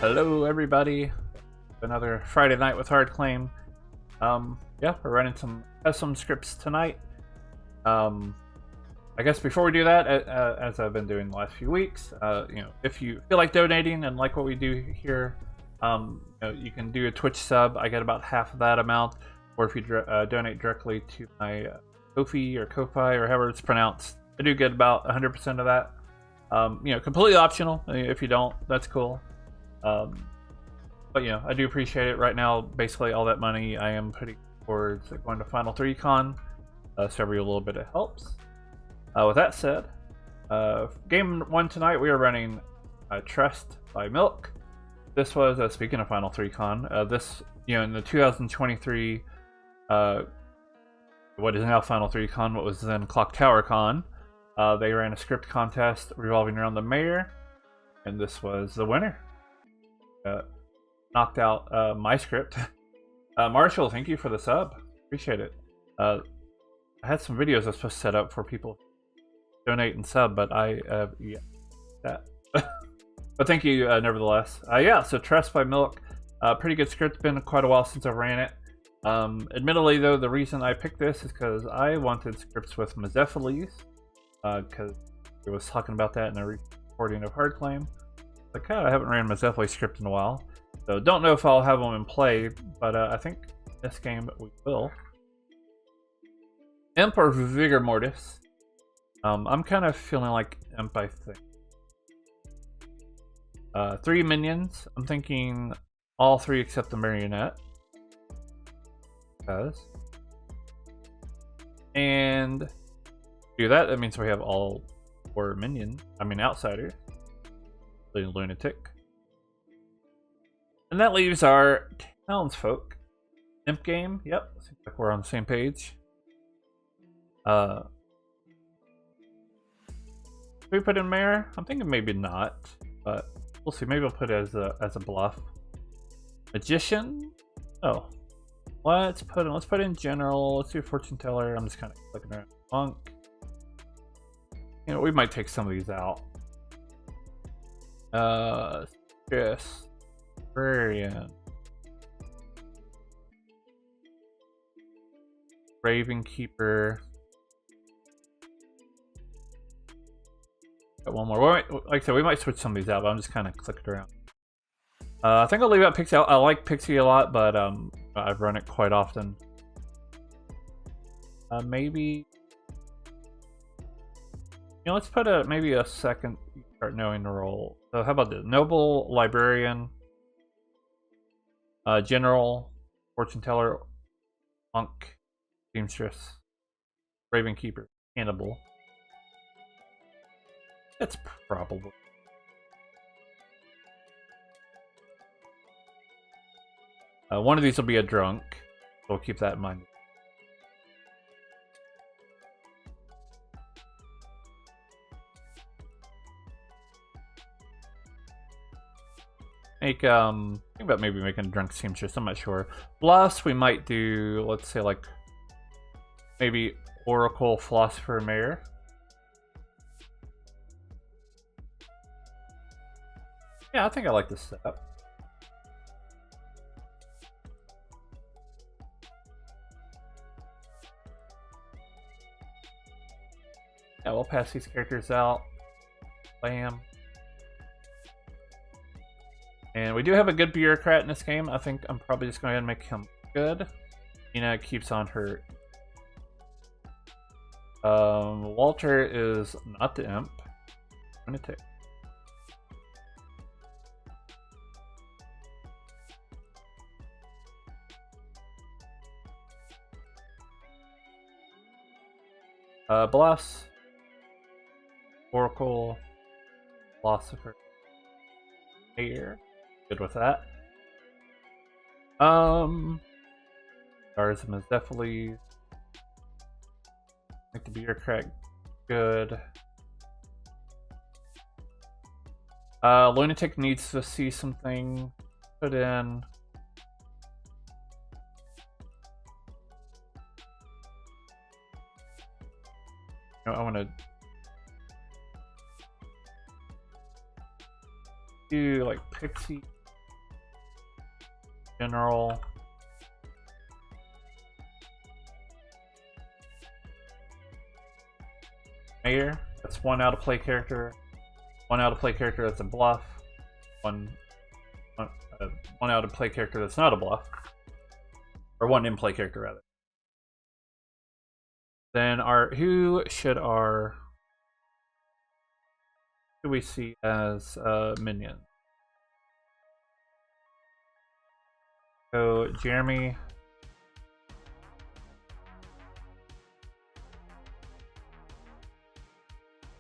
Hello, everybody. Another Friday night with Hard Claim. Yeah, we're running some custom scripts tonight. I guess before we do that, as I've been doing the last few weeks, if you feel like donating and like what we do here, you can do a Twitch sub. I get about half of that amount, or if you donate directly to my Ko-fi or Ko-fi or however it's pronounced, I do get about 100% of that. Completely optional. If you don't, that's cool. But I do appreciate it. Right now, basically all that money I am putting towards going to Final 3 Con, so every little bit it helps. With that said, game 1 tonight we are running Trust by Milk. This was, speaking of Final 3 Con, this, in the 2023, what is now Final 3 Con, what was then Clock Tower Con, they ran a script contest revolving around the mayor, and this was the winner. Knocked out my script. Marshall, thank you for the sub. Appreciate it. I had some videos I was supposed to set up for people to donate and sub, but that. But thank you nevertheless. So Trust by Milk, pretty good script. Been quite a while since I ran it. Admittedly, though, the reason I picked this is because I wanted scripts with Mezephiles, because I was talking about that in a recording of Hard Claim. Like, I haven't ran Mezephiles script in a while, so don't know if I'll have them in play, but I think this game we will. Imp or Vigor Mortis? I'm kind of feeling like Imp, I think. 3 minions. I'm thinking all 3 except the marionette. And do that. That means we have all 4 minions. Outsiders. Lunatic. And that leaves our townsfolk. Imp game. Yep. Seems like we're on the same page. Should we put in mayor? I'm thinking maybe not, but we'll see. Maybe we'll put it as a bluff. Magician? Oh. Let's put in general. Let's do fortune teller. I'm just kind of clicking around. Monk. We might take some of these out. Yes. Librarian. Raven Keeper. Got one more. Like I said, we might switch some of these out, but I'm just kind of clicking around. I think I'll leave out Pixie. I like Pixie a lot, but I've run it quite often. Maybe. Let's put maybe a second. Start knowing the role. So how about the noble, librarian, general, fortune teller, monk, seamstress, raven keeper, cannibal. That's probably. One of these will be a drunk. We'll keep that in mind. Think about maybe making a drunk seamstress. I'm not sure. Plus, we might do, let's say, like maybe oracle, philosopher, mayor. Yeah, I think I like this setup. Yeah, we'll pass these characters out. Bam. And we do have a good bureaucrat in this game. I think I'm probably just going to go ahead and make him good. Nina keeps on her. Walter is not the imp. I'm going to take. Bless. Oracle. Philosopher. Here. Good with that. Stars and Mezephiles. Make the bureaucrat good. Lunatic needs to see something put in. I want to do like Pixie General. Mayor. That's one out of play character. One out of play character that's a bluff. One out of play character that's not a bluff. Or one in play character rather. Then who do we see as minion? So Jeremy.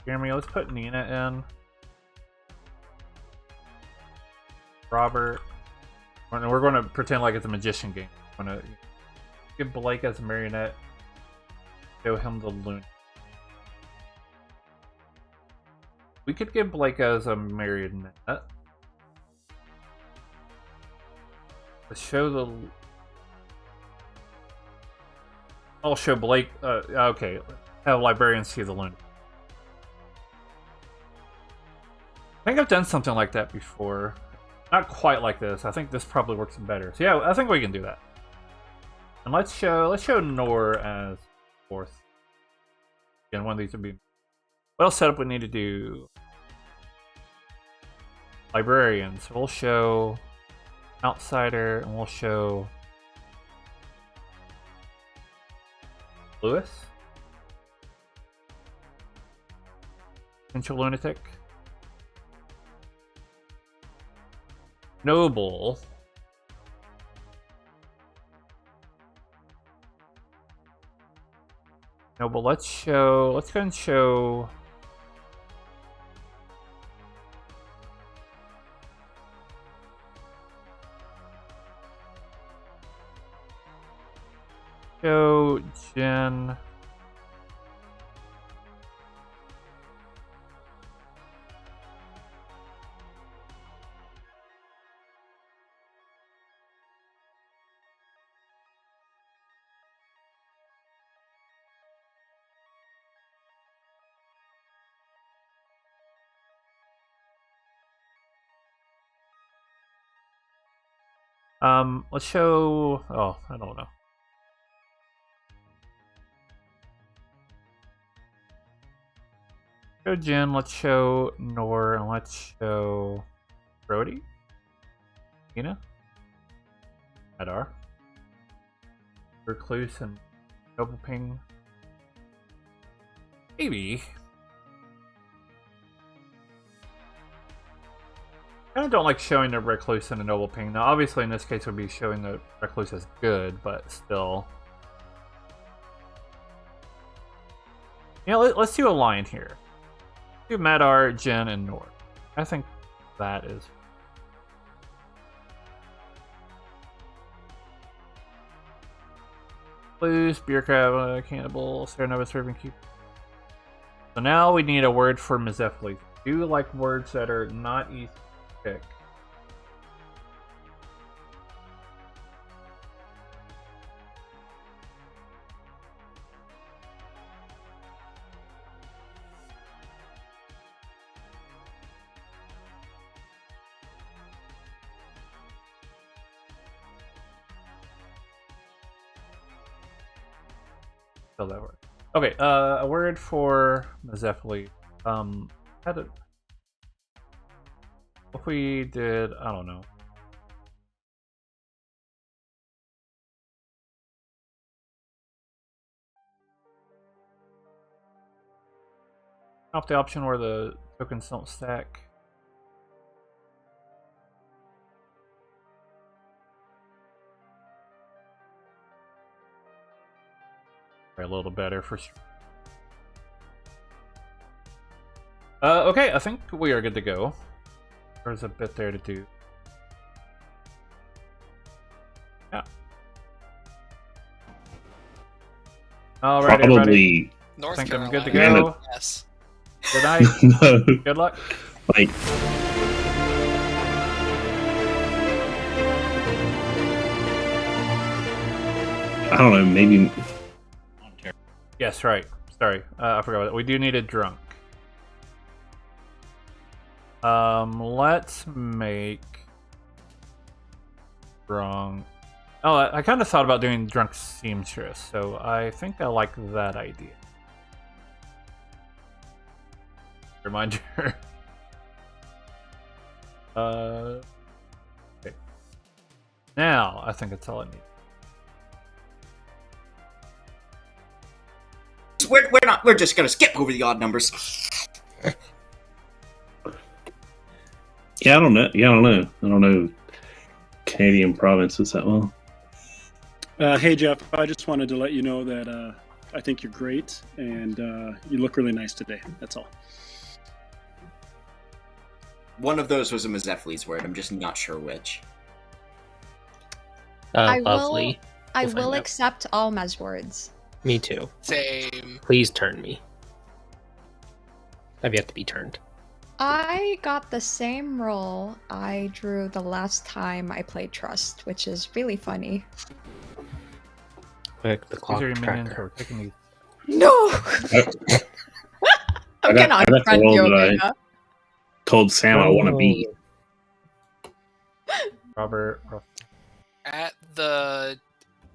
Let's put Nina in. Robert. And we're going to pretend like it's a magician game. I'm going to give Blake as a marionette. Show him the loon. We could give Blake as a marionette. Let's show the... I'll show Blake... okay. Have librarians see the loon. I think I've done something like that before. Not quite like this. I think this probably works better. So yeah, I think we can do that. And let's show Nor as fourth. Again, one of these would be... What else setup we need to do? Librarians. We'll show Outsider, and we'll show Lewis. Potential Lunatic. Noble. Noble, let's go and show Jen. Let's show... Oh, I don't know. Show Jen, let's show Nor, and let's show Brody. Tina. Adar. Recluse and Double Ping. Maybe. I kind of don't like showing the Recluse and the Noble Ping. Now, obviously, in this case, we'd be showing the Recluse as good, but still. You know, let's do a line here. Do Madar, Jen, and Nord. I think that is. Recluse, Beer Crab, Cannibal, Serenova, Serving Keep. So now we need a word for Mizefli. Do like words that are not easy. Pick. Spell that word. Okay, a word for Mizefli. How did... If we did, I don't know. Off the option where the tokens don't stack. A little better for sure. Okay, I think we are good to go. There's a bit there to do. Yeah. Alright, everybody. North I think Carolina. I'm good to go. Yes. Good night. No. Good luck. Like, I don't know, maybe. Yes, right. Sorry, I forgot about that. We do need a drunk. Let's make wrong. Oh, I kind of thought about doing drunk seamstress, so I think I like that idea. Reminder. Okay. Now I think that's all I need. We're just gonna skip over the odd numbers. Yeah, I don't know. I don't know Canadian provinces that well. Hey Jeff, I just wanted to let you know that I think you're great and you look really nice today. That's all. One of those was a Mazephiles word. I'm just not sure which. Lovely. I We'll find will out. accept all Mez words. Me too. Same. Please turn me. I've yet to be turned. I got the same roll I drew the last time I played Trust, which is really funny. Quick, the These clock are your minions. tracker. We're taking these. No! I I'm got- gonna I got the unfriend roll you, that I- Omega. Told Sam I want to be. Robert, At the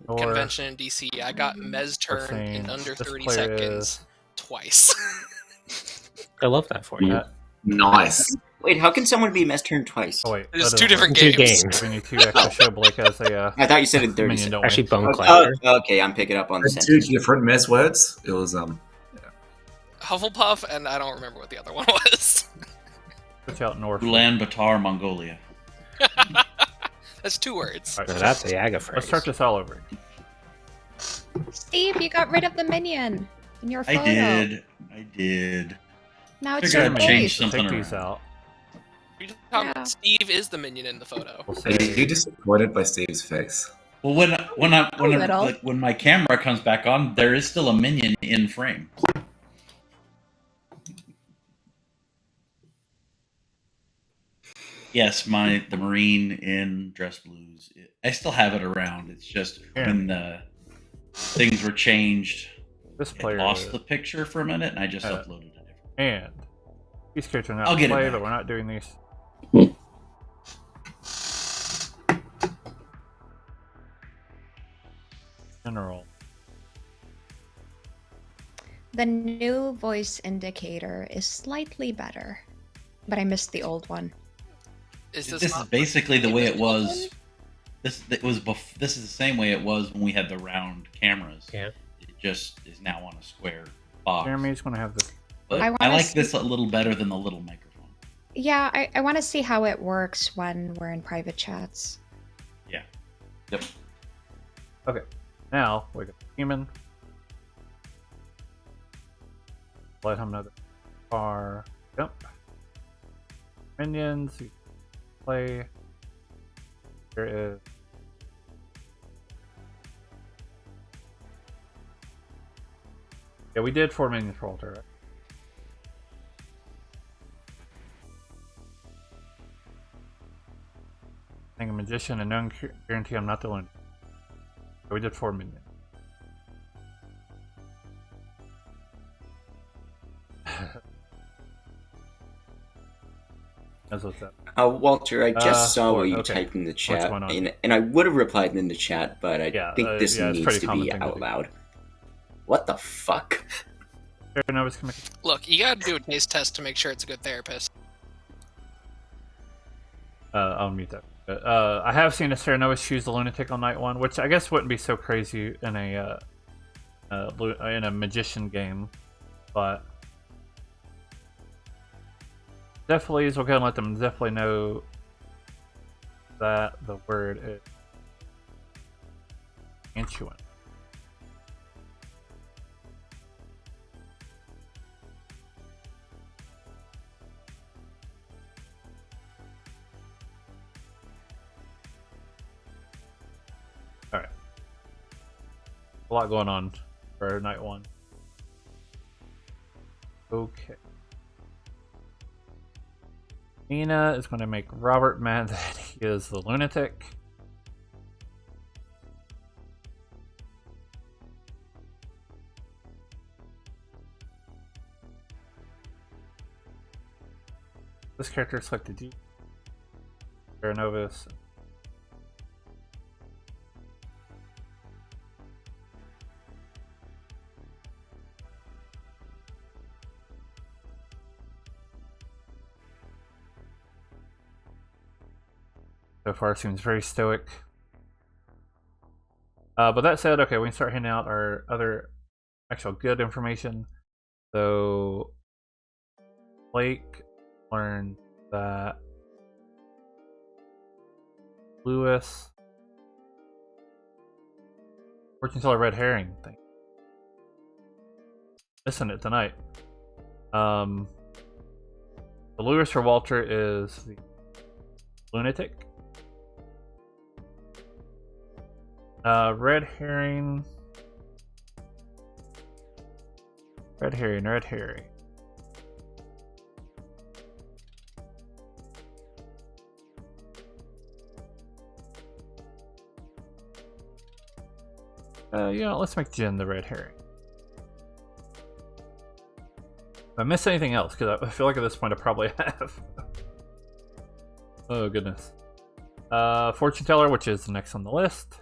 or convention in DC, I got Mez turn saying in under this 30 player seconds twice. I love that for you. Yeah. Nice. Wait, how can someone be Mez turned twice? Oh wait, There's that two doesn't different work. games. We need to actually show Blake as a I thought you said in 30 minion, seconds. don't Actually, we? Bone Oh, Collector. okay, I'm picking up on the There's two sentence. different Mez words. It was Hufflepuff, and I don't remember what the other one was. Switch out north. Ulaanbaatar, Mongolia. That's 2 words. All right, Now that's a Yaga phrase. let's start this all over. Steve, you got rid of the minion in your photo. I did. Now it's Figured your I'd face. change Take something these around. out. Yeah. Steve is the minion in the photo. We'll Are say you disappointed by Steve's face? Well, little. when my camera comes back on, there is still a minion in frame. Yes, the Marine in Dress Blues. I still have it around. It's just when the things were changed, this it player lost the picture for a minute, and I just Uh, uploaded it. and these characters are not I'll get it play, back. but we're not doing these. General. The new voice indicator is slightly better, but I missed the old one. Is This this is not basically the way it original was. This is the same way it was when we had the round cameras. Yeah. It just is now on a square box. Jeremy's gonna have this. But I I, wanna like see- this a little better than the little microphone. Yeah, I want to see how it works when we're in private chats. Yep. Okay, now we got human. Let him know that are jump minions. You play. Here is. Yeah, we did 4 minions per altar. Right? I think a magician and no guarantee I'm not the one. So we did 4 minions. That's what's up. Walter, I just saw four, what you okay. typed in the chat, one on? and I would have replied in the chat, but I Yeah, think this yeah, it's needs pretty to common be thing to out do. loud. What the fuck? Nova's committed. Look, you gotta do a taste test to make sure it's a good therapist. I'll mute that. I have seen a Serenova choose the Lunatic on night 1, which I guess wouldn't be so crazy in a magician game, but definitely we'll go and let them definitely know that the word is intuit. Alright. A lot going on for night 1. Okay. Nina is going to make Robert mad that he is the lunatic. This character selected you. Novus. so far seems very stoic. But that said, okay, we can start handing out our other actual good information. So Blake learned that Lewis, fortune teller red herring thing. Missing it tonight. The Lewis for Walter is the lunatic. Red herring. Red herring. Let's make Jen the red herring. If I miss anything else, because I feel like at this point I probably have. Oh goodness. Fortune teller, which is next on the list.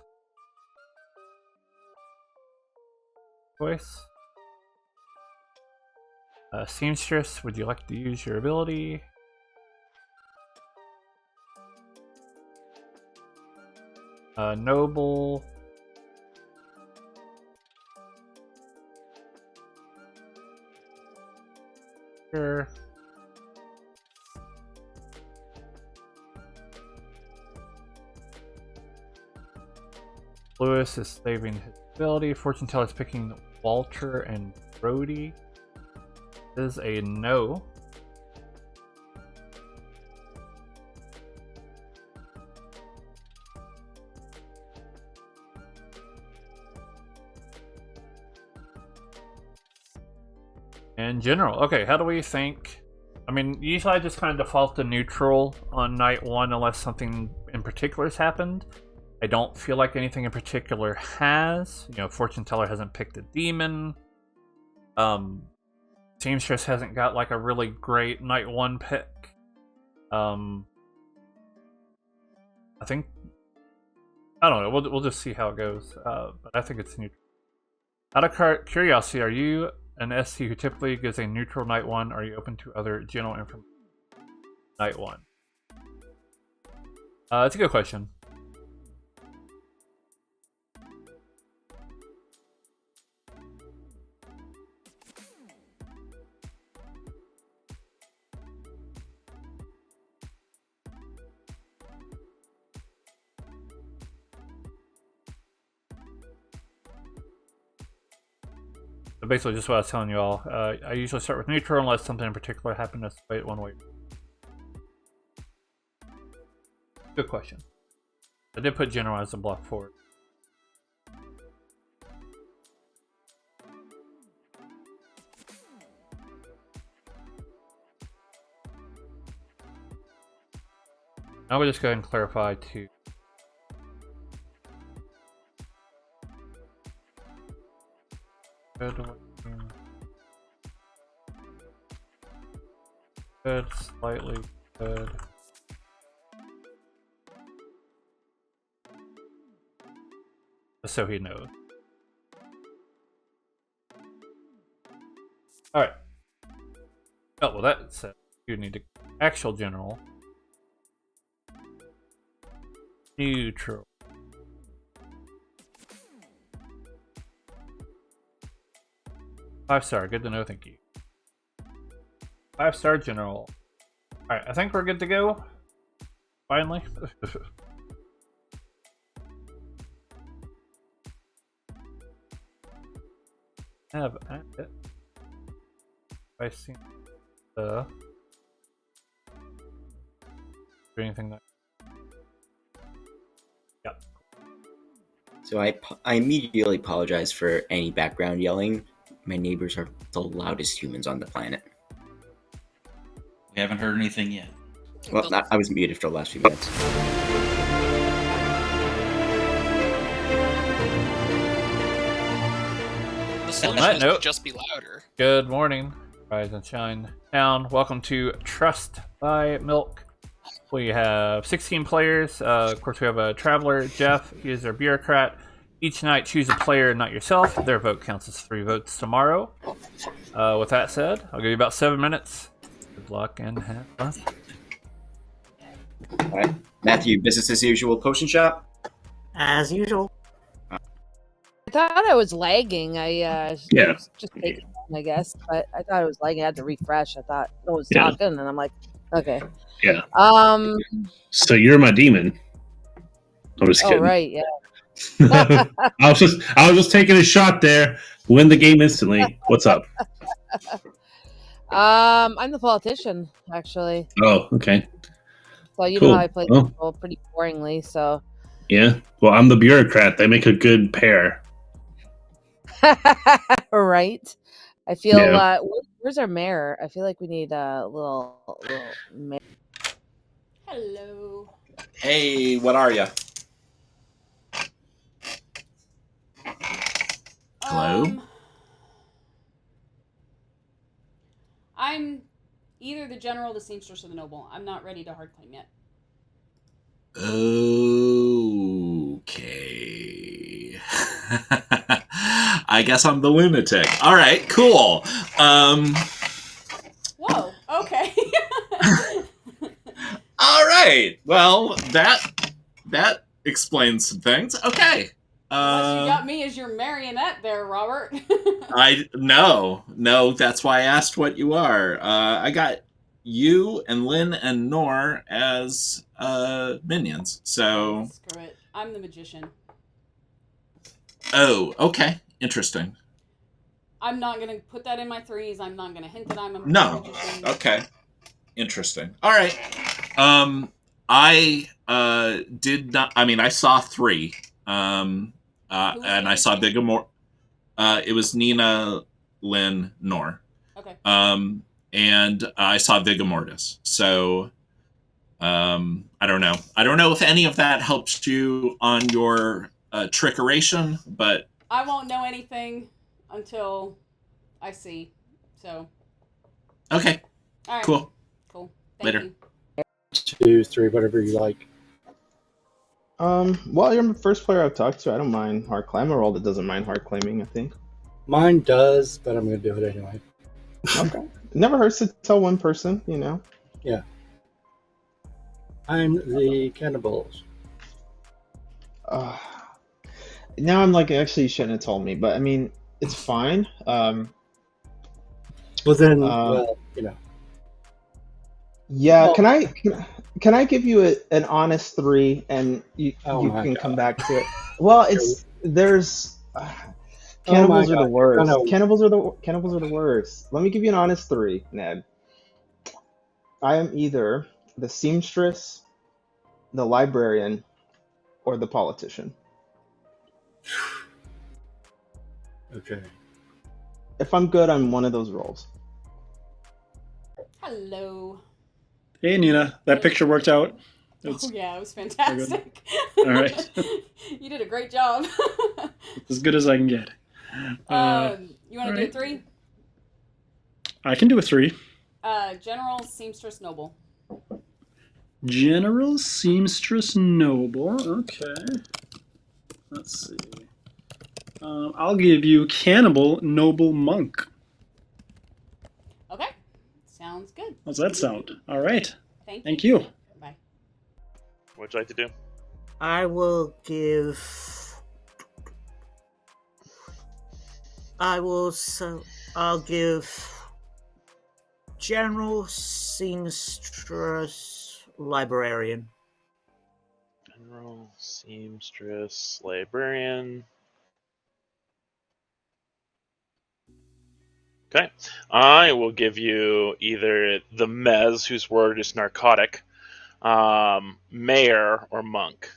Choice. Seamstress, would you like to use your ability? Noble. Sure. Lewis is saving his ability. Fortune teller is picking Walter and Brody. This is a no. In general, okay, how do we think? I mean, usually I just kind of default to neutral on night one unless something in particular has happened. I don't feel like anything in particular has. Fortune teller hasn't picked a demon. Seamstress hasn't got like a really great night one pick. I think, I don't know. We'll just see how it goes. But I think it's neutral. Out of curiosity, are you an SC who typically gives a neutral night one? Are you open to other general information? Night one. It's a good question. Basically just what I was telling you all. I usually start with neutral unless something in particular happened to sway it one way. Good question. I did put general as a block forward. Now we'll just go ahead and clarify to good, slightly good. Just so he knows. Alright. Oh, well that said, you need to actual general. Neutral. Five-star, good to know, thank you. 5-star general. Alright, I think we're good to go. Finally. Have at it. I see the do anything that. Yep. So I immediately apologize for any background yelling. My neighbors are the loudest humans on the planet. We haven't heard anything yet. Well, I was muted for the last few minutes. The solution that is note- to just be louder. Good morning, rise and shine down. Welcome to Trust by Milk. We have 16 players. Of course, we have a traveler, Jeff. He is our bureaucrat. Each night, choose a player, not yourself. Their vote counts as 3 votes tomorrow. With that said, I'll give you about 7 minutes. Good luck and have fun. All right. Matthew, business as usual, potion shop. As usual. I thought I was lagging. I Yeah. was just taking time, I guess, but I thought it was lagging. I had to refresh. I thought I was Yeah. talking, and I'm like, okay. Yeah. Oh So you're my demon. I'm just kidding. right, yeah. I was just taking a shot there. Win the game instantly. What's up? I'm the politician, actually. Oh, okay. So you Cool. know how I play Oh. people pretty boringly. So Yeah. Well, I'm the bureaucrat. They make a good pair. right. I feel. Yeah. Where's our mayor? I feel like we need a little mayor. Hello. Hey, what are you? Hello? I'm either the general, the seamstress, or the noble. I'm not ready to hard claim yet. Okay. I guess I'm the lunatic. All right, cool. Whoa. Okay. All right. Well, that explains some things. Okay. Unless you got me as your marionette there, Robert. No, that's why I asked what you are. I got you and Lynn and Nor as minions. So Screw it. I'm the magician. oh, okay. Interesting. I'm not gonna put that in my threes. I'm not gonna hint that I'm a No. magician. Okay. Interesting. All right. I did not. I mean, I saw 3. And I saw Bigamore. It was Nina, Lynn, Nor. Okay. And I saw Vigamortis. So, I don't know. I don't know if any of that helps you on your trickeration, but I won't know anything until I see. So. okay. All right. Cool. Cool. Thank Later. you. 2, 3, whatever you like. Well, you're the first player I've talked to. I don't mind hard claim. I'm a role that doesn't mind hard claiming, I think. Mine does, but I'm going to do it anyway. Okay. It never hurts to tell one person, you know. Yeah. I'm the cannibals. Now I'm like, actually, you shouldn't have told me, but I mean, it's fine. Well, then, well, you know. Yeah, Well- can I give you an honest 3 and you my can God. come back to it? Well, there's cannibals are the God. worst. No. Cannibals are the worst. Let me give you an honest 3, Ned. I am either the seamstress, the librarian, or the politician. Okay. If I'm good, I'm one of those roles. Hello. Hey, Nina, that picture worked out. It's Oh yeah, it was fantastic. All right. You did a great job. as good as I can get. You want to all do right. 3? I can do a 3. General, seamstress, noble. General, seamstress, noble. Okay. Let's see. I'll give you cannibal, noble, monk. Okay. Sounds good. How's that sound? All right. Thank you. Bye. What'd you like to do? I will give. I'll give General, Seamstress, Librarian. General, Seamstress, Librarian. Okay. I will give you either the Mez, whose word is narcotic, Mayor, or Monk.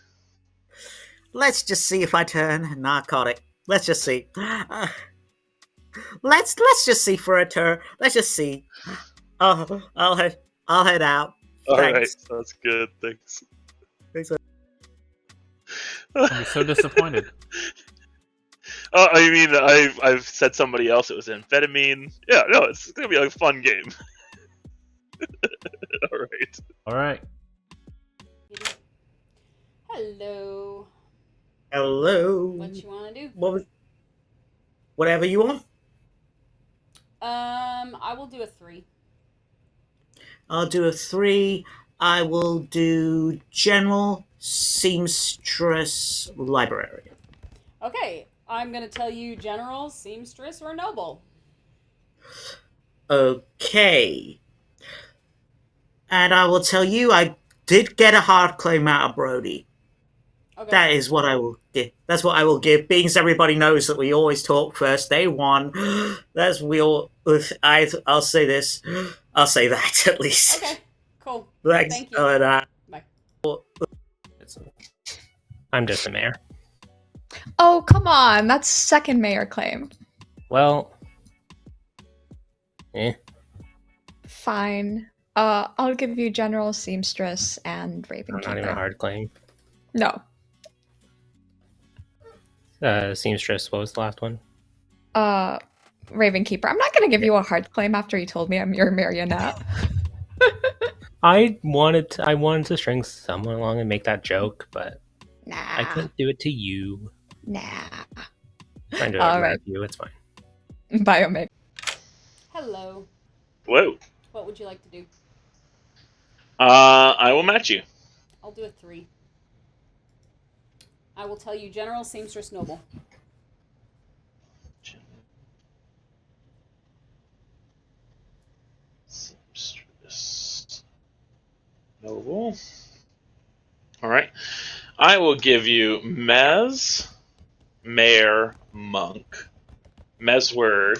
Let's just see if I turn narcotic. Let's just see. Let's just see for a turn. Let's just see. Oh, I'll head out. All right, Thanks. that's good. Thanks. I'm so disappointed. I mean, I've said somebody else it was amphetamine. Yeah, no, it's gonna be a fun game. All right. All right. Hello. Hello. What you want to do? Whatever you want. I will do a 3. I'll do a 3. I will do General Seamstress Librarian. Okay, I'm gonna tell you general, seamstress, or noble. Okay. And I will tell you, I did get a hard claim out of Brody. Okay. That is what I will give. That's what I will give. Being as everybody knows that we always talk first day one. That's we all. I'll say this. I'll say that at least. Okay. Cool. Thanks Thank you. for that. Bye. I'm just a mayor. Oh, come on. That's second mayor claim. Well, Fine. I'll give you General Seamstress and Raven not even a hard claim. No. Seamstress, what was the last one? Ravenkeeper. I'm not gonna give you a hard claim after you told me I'm your marionette. I wanted to string someone along and make that joke, but I couldn't do it to you. Nah. Trying to do All it right. with you, it's fine. Biomig. Hello. Whoa. What would you like to do? I will match you. I'll do a 3. I will tell you general, seamstress, noble. Seamstress. Noble. Alright. I will give you Mez, Mayor, Monk. Mez word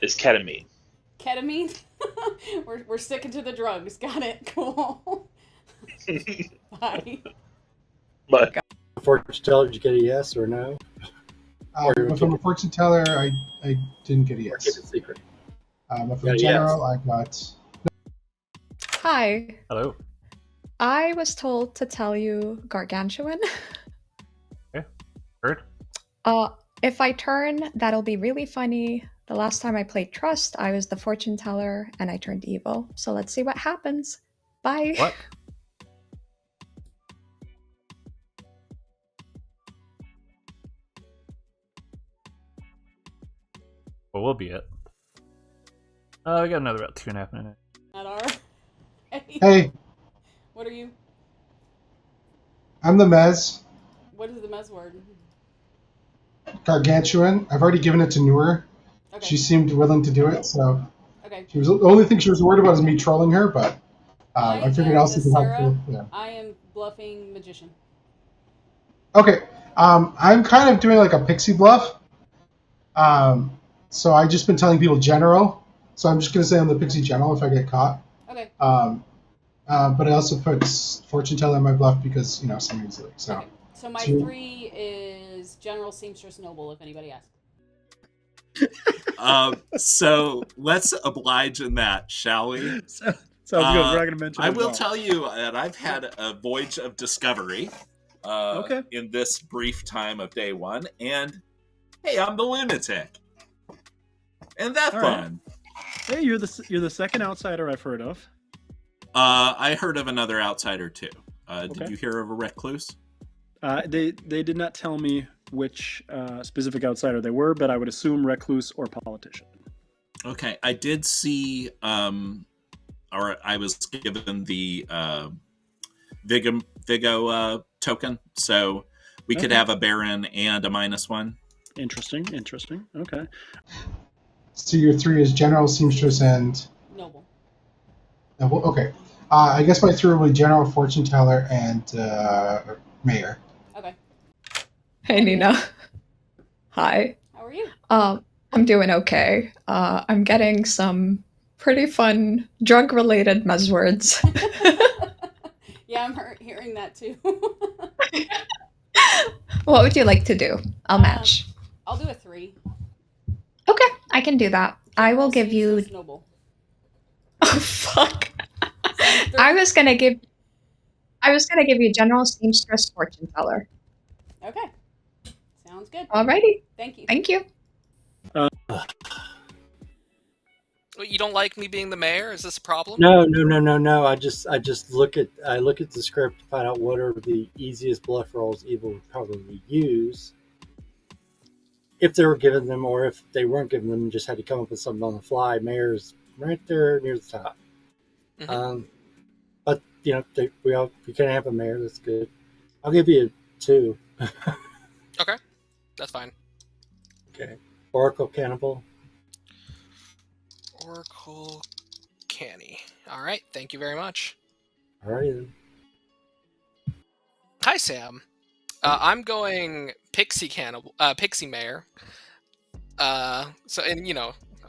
is ketamine. Ketamine? we're sticking to the drugs. Got it. Cool. Bye. But Fortune teller, did you get a yes or no? If I'm a fortune teller, I didn't get a yes. Keep it secret. If Yeah, I'm yes. general, I got. Hi. Hello. I was told to tell you Gargantuan. Okay. Heard. If I turn, that'll be really funny. The last time I played Trust, I was the fortune teller and I turned evil. So let's see what happens. Bye. What? Well, we'll be it. We got another about 2.5 minutes. Not our. Hey, What are you? I'm the Mez, What is the mez word? Gargantuan. I've already given it to Noor. Okay. She seemed willing to do it, so Okay. she was the only thing she was worried about is me trolling her, but I figured am Elsie could help Sarah. too. Yeah. I am bluffing magician. Okay. I'm kind of doing like a pixie bluff. So I've just been telling people general. So I'm just gonna say I'm the pixie general if I get caught. Okay. But I also put fortune teller in my bluff because something's silly. So. Okay. So my Two. 3 is general, seamstress, noble. If anybody asks. So let's oblige in that, shall we? Sounds good. We're not going to mention I it as will well. tell you that I've had a voyage of discovery in this brief time of day one, and hey, I'm the lunatic. And that's All right. fun. Hey, you're the second outsider I've heard of. I heard of another outsider too. Did Okay. you hear of a recluse? They did not tell me which specific outsider they were, but I would assume recluse or politician. Okay, I did see, or I was given the Vigo token, so we could Okay. have a Baron and a -1. Interesting. Okay. So your 3 is general, seamstress, and Noble. noble. Okay. I guess my 3 will be general, fortune teller, and mayor. Okay. Hey, Nina. Hi. How are you? I'm doing okay. I'm getting some pretty fun drug-related mez words. Yeah, I'm hearing that too. What would you like to do? I'll match. I'll do a 3. Okay, I can do that. I will give you. Seamstress, noble. Oh fuck! I was gonna give you general, seamstress, fortune teller. Okay. Sounds good. Alrighty. Thank you. Thank you. What, you don't like me being the mayor? Is this a problem? No. I just look at the script to find out what are the easiest bluff rolls Evil would probably use if they were given them, or if they weren't given them and just had to come up with something on the fly. Mayor's right there near the top. Mhm. But we can't have a mayor. That's good. I'll give you a 2. Okay, that's fine. Okay. Oracle Cannibal. Oracle Canny. All right, thank you very much. All right then. Hi, Sam. I'm going Pixie Cannibal, Pixie Mayor. I'm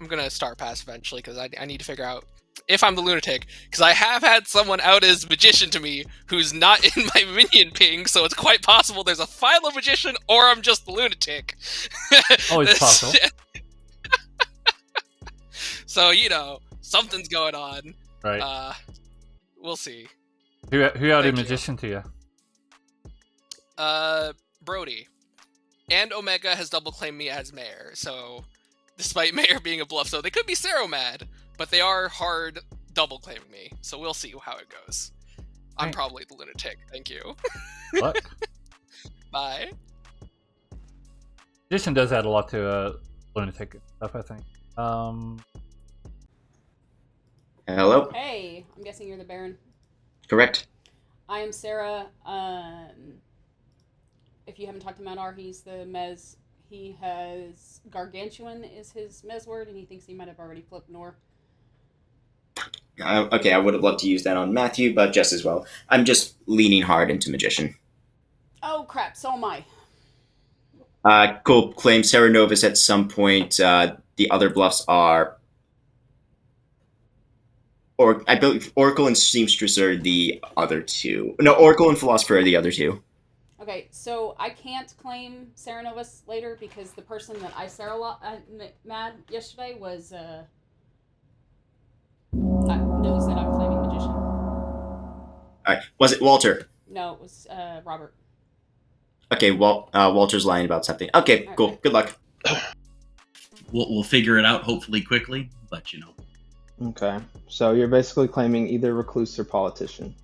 gonna Star Pass eventually because I need to figure out if I'm the lunatic, because I have had someone out as magician to me who's not in my minion ping, so it's quite possible there's a Philo magician or I'm just the lunatic. Always possible. So something's going on. Right. We'll see. Who outed Thank you. magician to you? Brody. And Omega has double claimed me as mayor, so despite mayor being a bluff, so they could be Seromad, but they are hard double claiming me, so we'll see how it goes. I'm Right. probably the lunatic. Thank you. What? Bye. Magician does add a lot to lunatic stuff, I think. Hello? Hey, I'm guessing you're the Baron. Correct. I am Sarah. If you haven't talked to Manar, he's the Mez. He has Gargantuan is his Mez word, and he thinks he might have already flipped Nor. Okay, I would have loved to use that on Matthew, but just as well. I'm just leaning hard into Magician. Oh crap! So am I. Cool. Claim Sarah Novus at some point. The other bluffs are... I believe Oracle and Seamstress are the other two. No, Oracle and Philosopher are the other two. Okay, so I can't claim Sarah Novus later because the person that I Sarah mad yesterday was knows that I'm claiming Magician. Alright, was it Walter? No, it was Robert. Okay, Walter's lying about something. Okay, All cool. right. Good luck. We'll figure it out hopefully quickly, but Okay, so you're basically claiming either recluse or politician.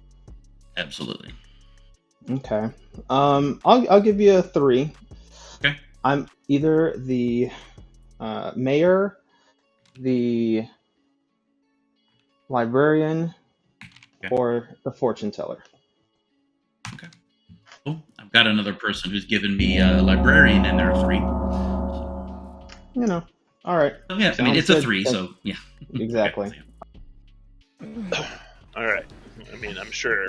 absolutely. Okay. I'll give you a 3. Okay. I'm either the mayor, the librarian, or the fortune teller. Oh, I've got another person who's given me a librarian in there 3. All right. So, yeah, I mean, Sounds it's a good. 3, so yeah. Exactly. All right. I mean, I'm sure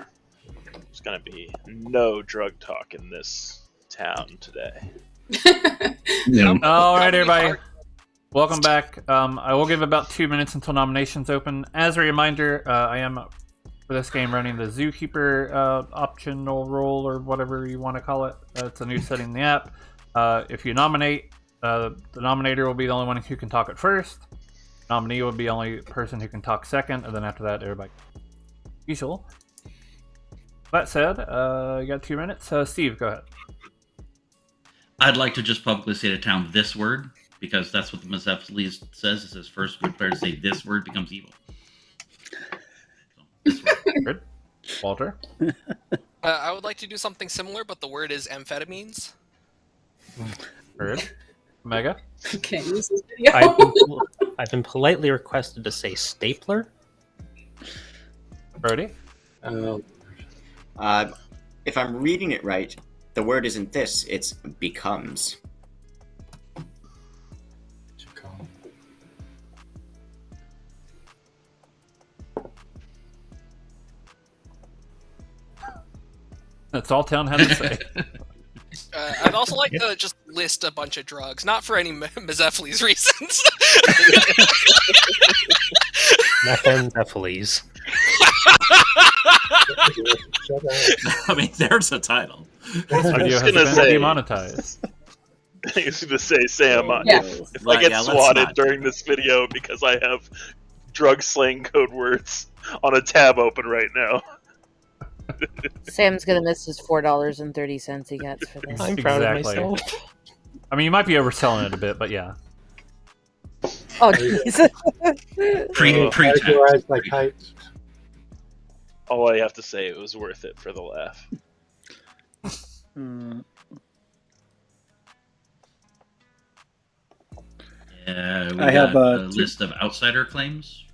there's gonna be no drug talk in this town today. No. All right, everybody. Welcome back. I will give about 2 minutes until nominations open. As a reminder, I am for this game running the Zookeeper optional role or whatever you want to call it. It's a new setting in the app. If you nominate, the nominator will be the only one who can talk at first. Nominee will be the only person who can talk second, and then after that, everybody. Usual. That said, you got 2 minutes. Steve, go ahead. I'd like to just publicly say to town this word, because that's what the Mazeph says. It says first good player to say this word becomes evil. So, this word. Good. Walter? I would like to do something similar, but the word is amphetamines. Heard. Omega? Okay, this is video. I've been politely requested to say stapler. Brody? If I'm reading it right, the word isn't this, it's becomes. That's all town had to say. I'd also like to just list a bunch of drugs, not for any Mazephiles reasons. Methamphetamines. I mean, there's a title. This video has been demonetized. I was going to say, Sam, Yeah. if I get let's swatted not. during this video because I have drug slang code words on a tab open right now. Sam's gonna miss his $4.30 he gets for this. I'm proud of Exactly. myself. I mean, you might be overselling it a bit, but yeah. Oh, Jesus. Categorized by type. All I have to say, it was worth it for the laugh. We I have got a two- list of outsider claims.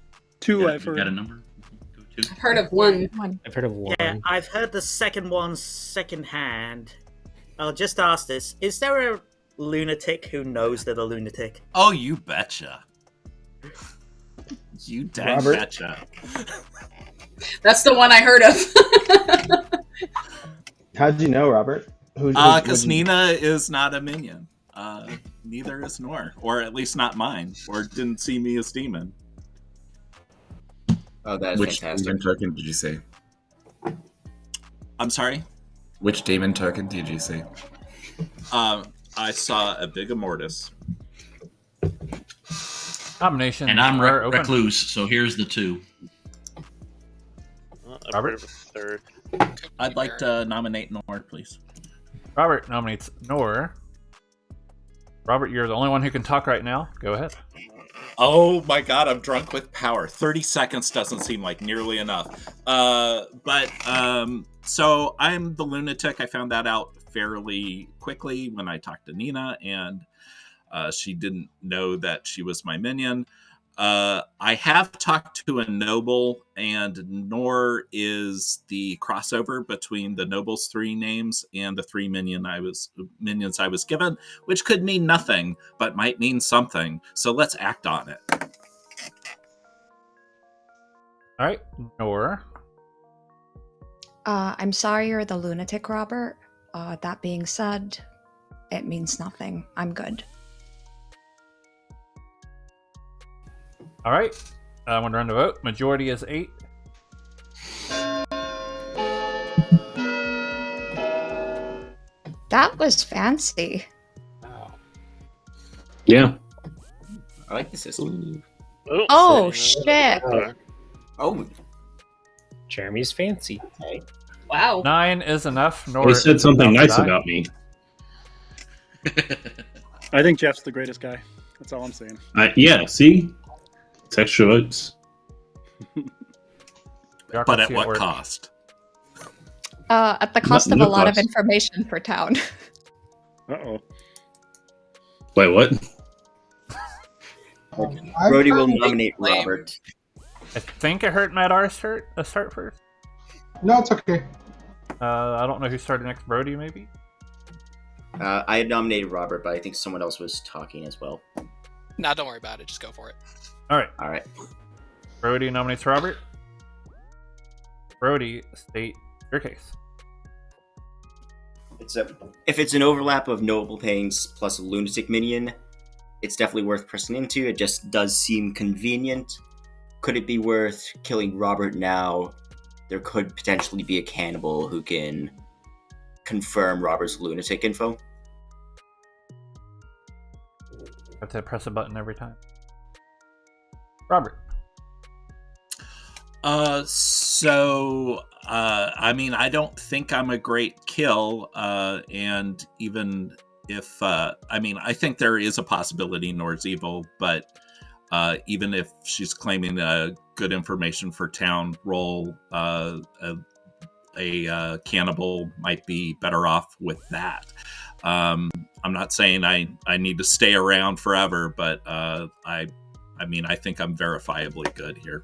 Two Yeah, I've you got a heard. number? Go I've heard of one. I've heard of one. Yeah, I've heard the second one secondhand. I'll just ask this: is there a lunatic who knows they're the lunatic? Oh, you betcha. You dang Robert? betcha. That's the one I heard of. How'd you know, Robert? Because Nina is not a minion. Neither is Nor, or at least not mine, or didn't see me as demon. Oh, that is Which fantastic. demon token did you say? I'm sorry? Which demon token did you say? I saw a Vigor Mortis. Nomination. And I'm are open. Recluse, so here's the 2. Robert? Third. I'd like to nominate Nor, please. Robert nominates Nor. Robert, you're the only one who can talk right now. Go ahead. Oh my god, I'm drunk with power. 30 seconds doesn't seem like nearly enough. So I'm the lunatic. I found that out fairly quickly when I talked to Nina, and she didn't know that she was my minion. I have talked to a noble, and Nor is the crossover between the noble's 3 names and the 3 minions I was given, which could mean nothing, but might mean something. So let's act on it. All right, Nor. I'm sorry you're the lunatic, Robert. That being said, it means nothing. I'm good. All right, I'm going to run the vote. Majority is 8. That was fancy. Yeah. I like the system. Oh, shit. Oh. Jeremy's fancy. Okay. Wow. 9 is enough. Nor They said something is nice enough to die. about me. I think Jeff's the greatest guy. That's all I'm saying. Yeah, see? It's extra votes. But at what cost? At the cost of No a lot of cost. information for town. Uh-oh. Wait, what? Brody will nominate Robert. I think I heard Matt R. start first. No, it's okay. I don't know who started next. Brody, maybe? I had nominated Robert, but I think someone else was talking as well. Nah, don't worry about it. Just go for it. All right. All right. Brody nominates Robert. Brody, state your case. If it's an overlap of noble payings plus a lunatic minion, it's definitely worth pressing into. It just does seem convenient. Could it be worth killing Robert now? There could potentially be a cannibal who can confirm Robert's lunatic info. Have to press a button every time. Robert. I mean, I don't think I'm a great kill, and even if, I think there is a possibility Nor's evil, but even if she's claiming good information for town role, a cannibal might be better off with that. I'm not saying I need to stay around forever, but I think I'm verifiably good here.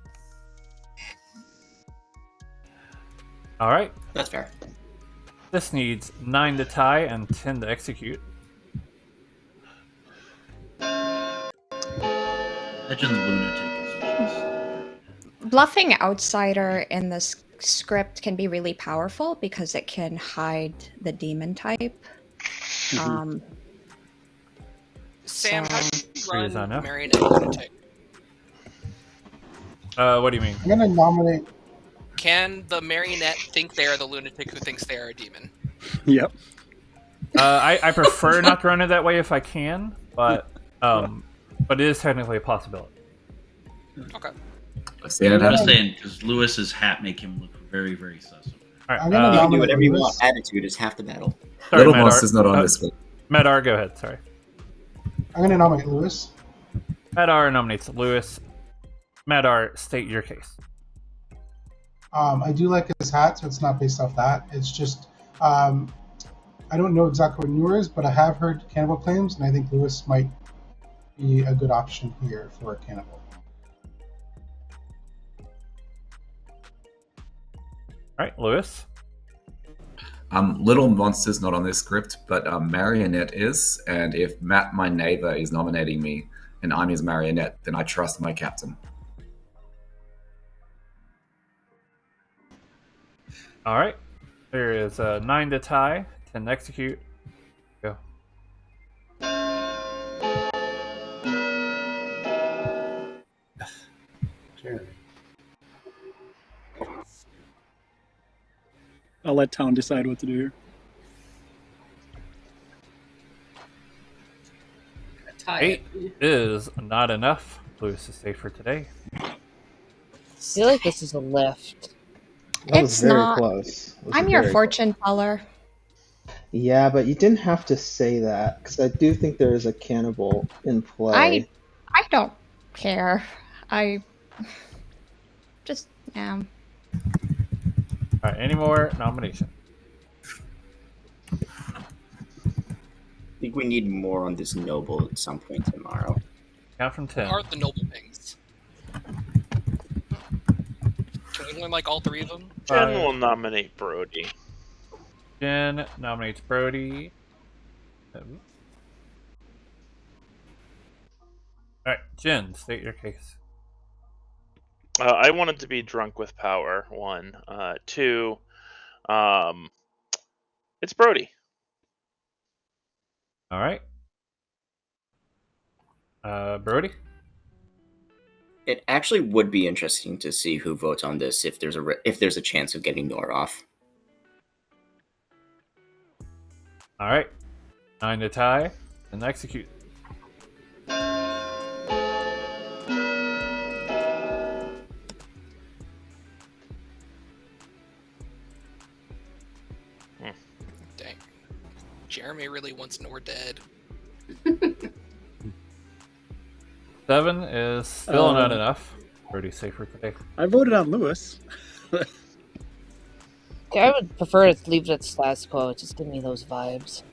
All right. That's fair. This needs 9 to tie and 10 to execute. Legend lunatic. Bluffing outsider in this script can be really powerful because it can hide the demon type. Sam, how do you Is that run enough? Marionette Lunatic? What do you mean? I'm gonna nominate. Can the marionette think they are the lunatic who thinks they are a demon? Yep. I prefer not to run it that way if I can, but it is technically a possibility. Okay. I'm just saying, because Lewis's hat make him look very, very sus. All right. You can do whatever you want. Attitude is half the battle. Sorry, Little Madar. Moss is not on this one. Madar, go ahead. Sorry. I'm gonna nominate Lewis. Madar nominates Lewis. Madar, state your case. I do like his hat, so it's not based off that. It's just I don't know exactly what Newer is, but I have heard cannibal claims, and I think Lewis might be a good option here for a cannibal. right, Lewis. Little Monster's not on this script, but Marionette is, and if Matt, my neighbor, is nominating me and I'm his marionette, then I trust my captain. All right. There is 9 to tie, 10 to execute. Go. I'll let Town decide what to do here. 8 is not enough. Lewis is safe for today. I feel like this is a lift. That was It's very not. close. It was I'm your very fortune teller. Yeah, but you didn't have to say that because I do think there is a cannibal in play. I don't care. I just am. All right, any more nominations? I think we need more on this noble at some point tomorrow. Count from 10. What are the noble things? Can we learn like all 3 of them? Jen will nominate Brody. Jen nominates Brody. All right, Jen, state your case. I wanted to be drunk with power. 1, 2. It's Brody. All right. Brody? It actually would be interesting to see who votes on this if there's a chance of getting Nor off. All right. 9 to tie, and execute. Dang. Jeremy really wants Nor dead. 7 is still not enough. Brody's safe for today. I voted on Lewis. I would prefer to leave it at status quo. Just give me those vibes.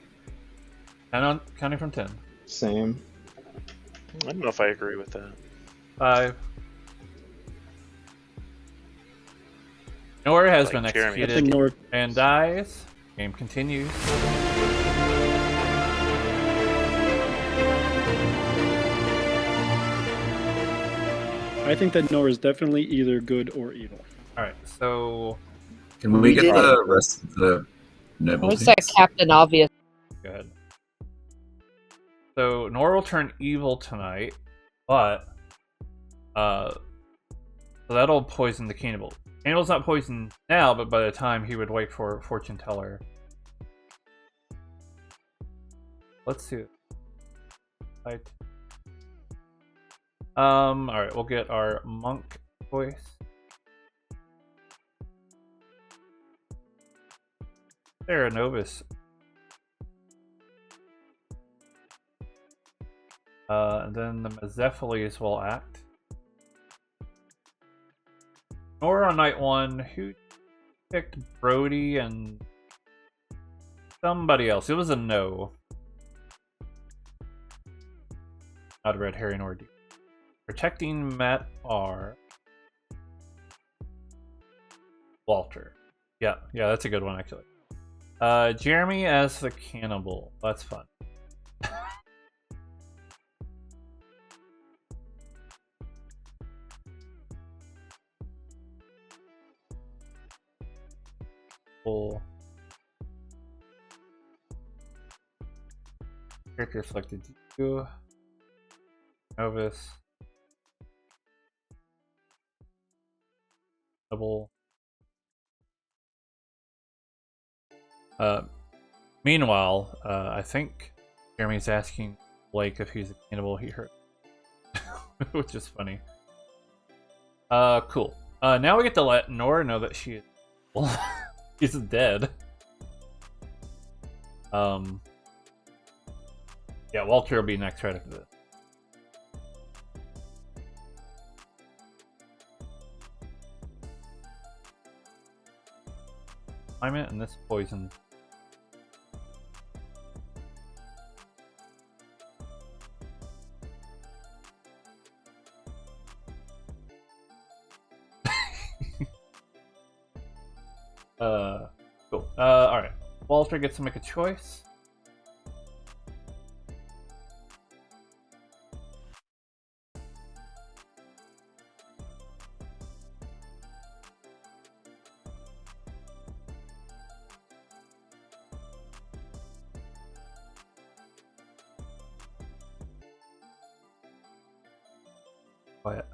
Counting from 10. Same. I don't know if I agree with that. 5. Nor has Like been Jeremy. executed and dies. Game continues. I think that Nor is definitely either good or evil. All right, so Can we get the rest of the noble What's that things? Captain Obvious? go ahead. So Nor will turn evil tonight, but so that'll poison the cannibal. Cannibal's not poisoned now, but by the time he would wait for fortune teller. Let's see. Right. All right, we'll get our monk voice. There, Novus. And then the Mazephiles will act. Nor on night 1, who picked Brody and somebody else? It was a no. Not a red herring or D. Protecting Matt R. Walter. Yeah, that's a good one actually. Jeremy as the cannibal. That's fun. Cool. Character selected you. Novus. Double. Meanwhile, I think Jeremy's asking Blake if he's a cannibal. He heard, which is funny. Cool. Now we get to let Nora know that she is she's dead. Yeah, Walter will be next right after this. Climate and this poison. Cool. Alright. Walter gets to make a choice. Quiet.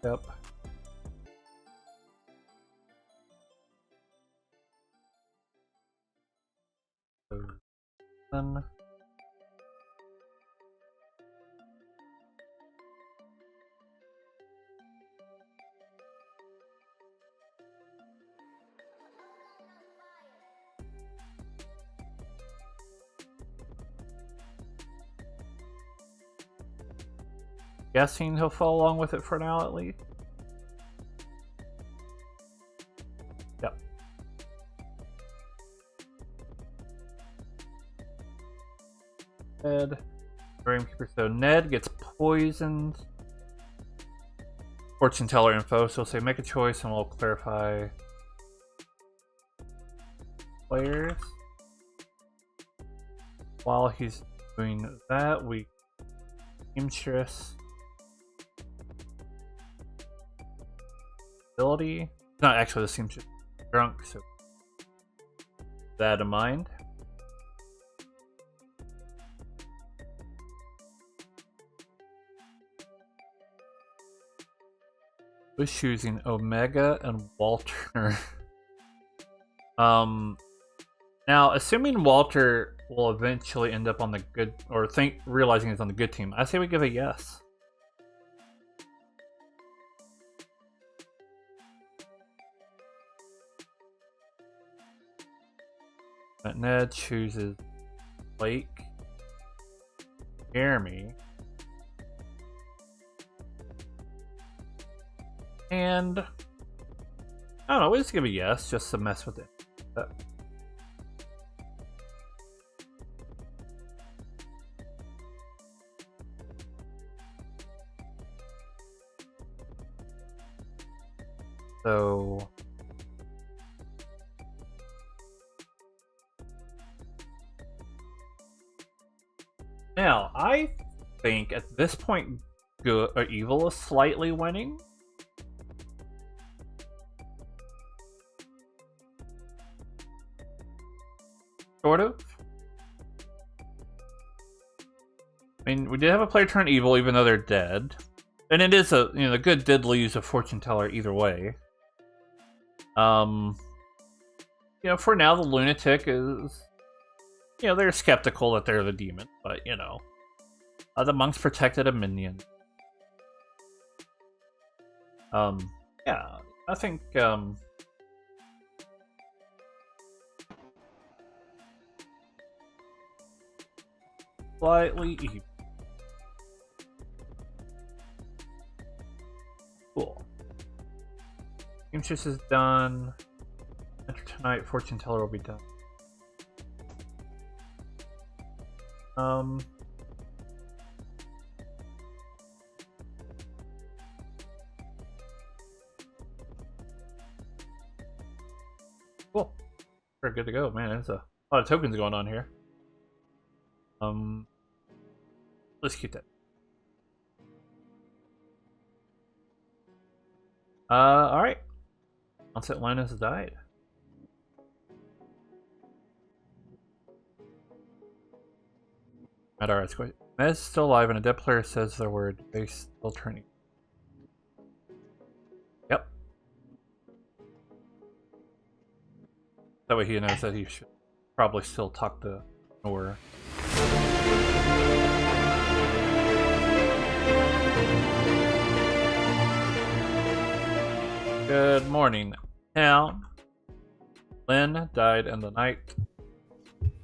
Yep. Then guessing he'll follow along with it for now, at least. Yep. Ned, Dreamkeeper. So Ned gets poisoned. Fortune teller info. So say make a choice, and we'll clarify players. While he's doing that, we Seamstress. Ability. Not actually the seamstress drunk, so keep that in mind. Was choosing Omega and Walter. Now assuming Walter will eventually end up on the good, or realizing he's on the good team, I say we give a yes. But Ned chooses Blake, Jeremy, and I don't know, we'll just give a yes just to mess with it. So now I think at this point good or evil is slightly winning. Sort of. I mean, we did have a player turn evil even though they're dead. And it is a, the good did lose a fortune teller either way. For now the lunatic is, they're skeptical that they're the demon, but the monks protected a minion. Yeah, I think slightly evil. Cool. Seamstress is done. Enter tonight, fortune teller will be done. Cool. We're good to go, man. There's a lot of tokens going on here. Let's keep that. Alright. Onset Linus died. Alright, it's quite. Mez is still alive, and a dead player says the word. They still turning. Yep. That way he knows that he should probably still talk to Nora. Good morning, town. Lynn died in the night.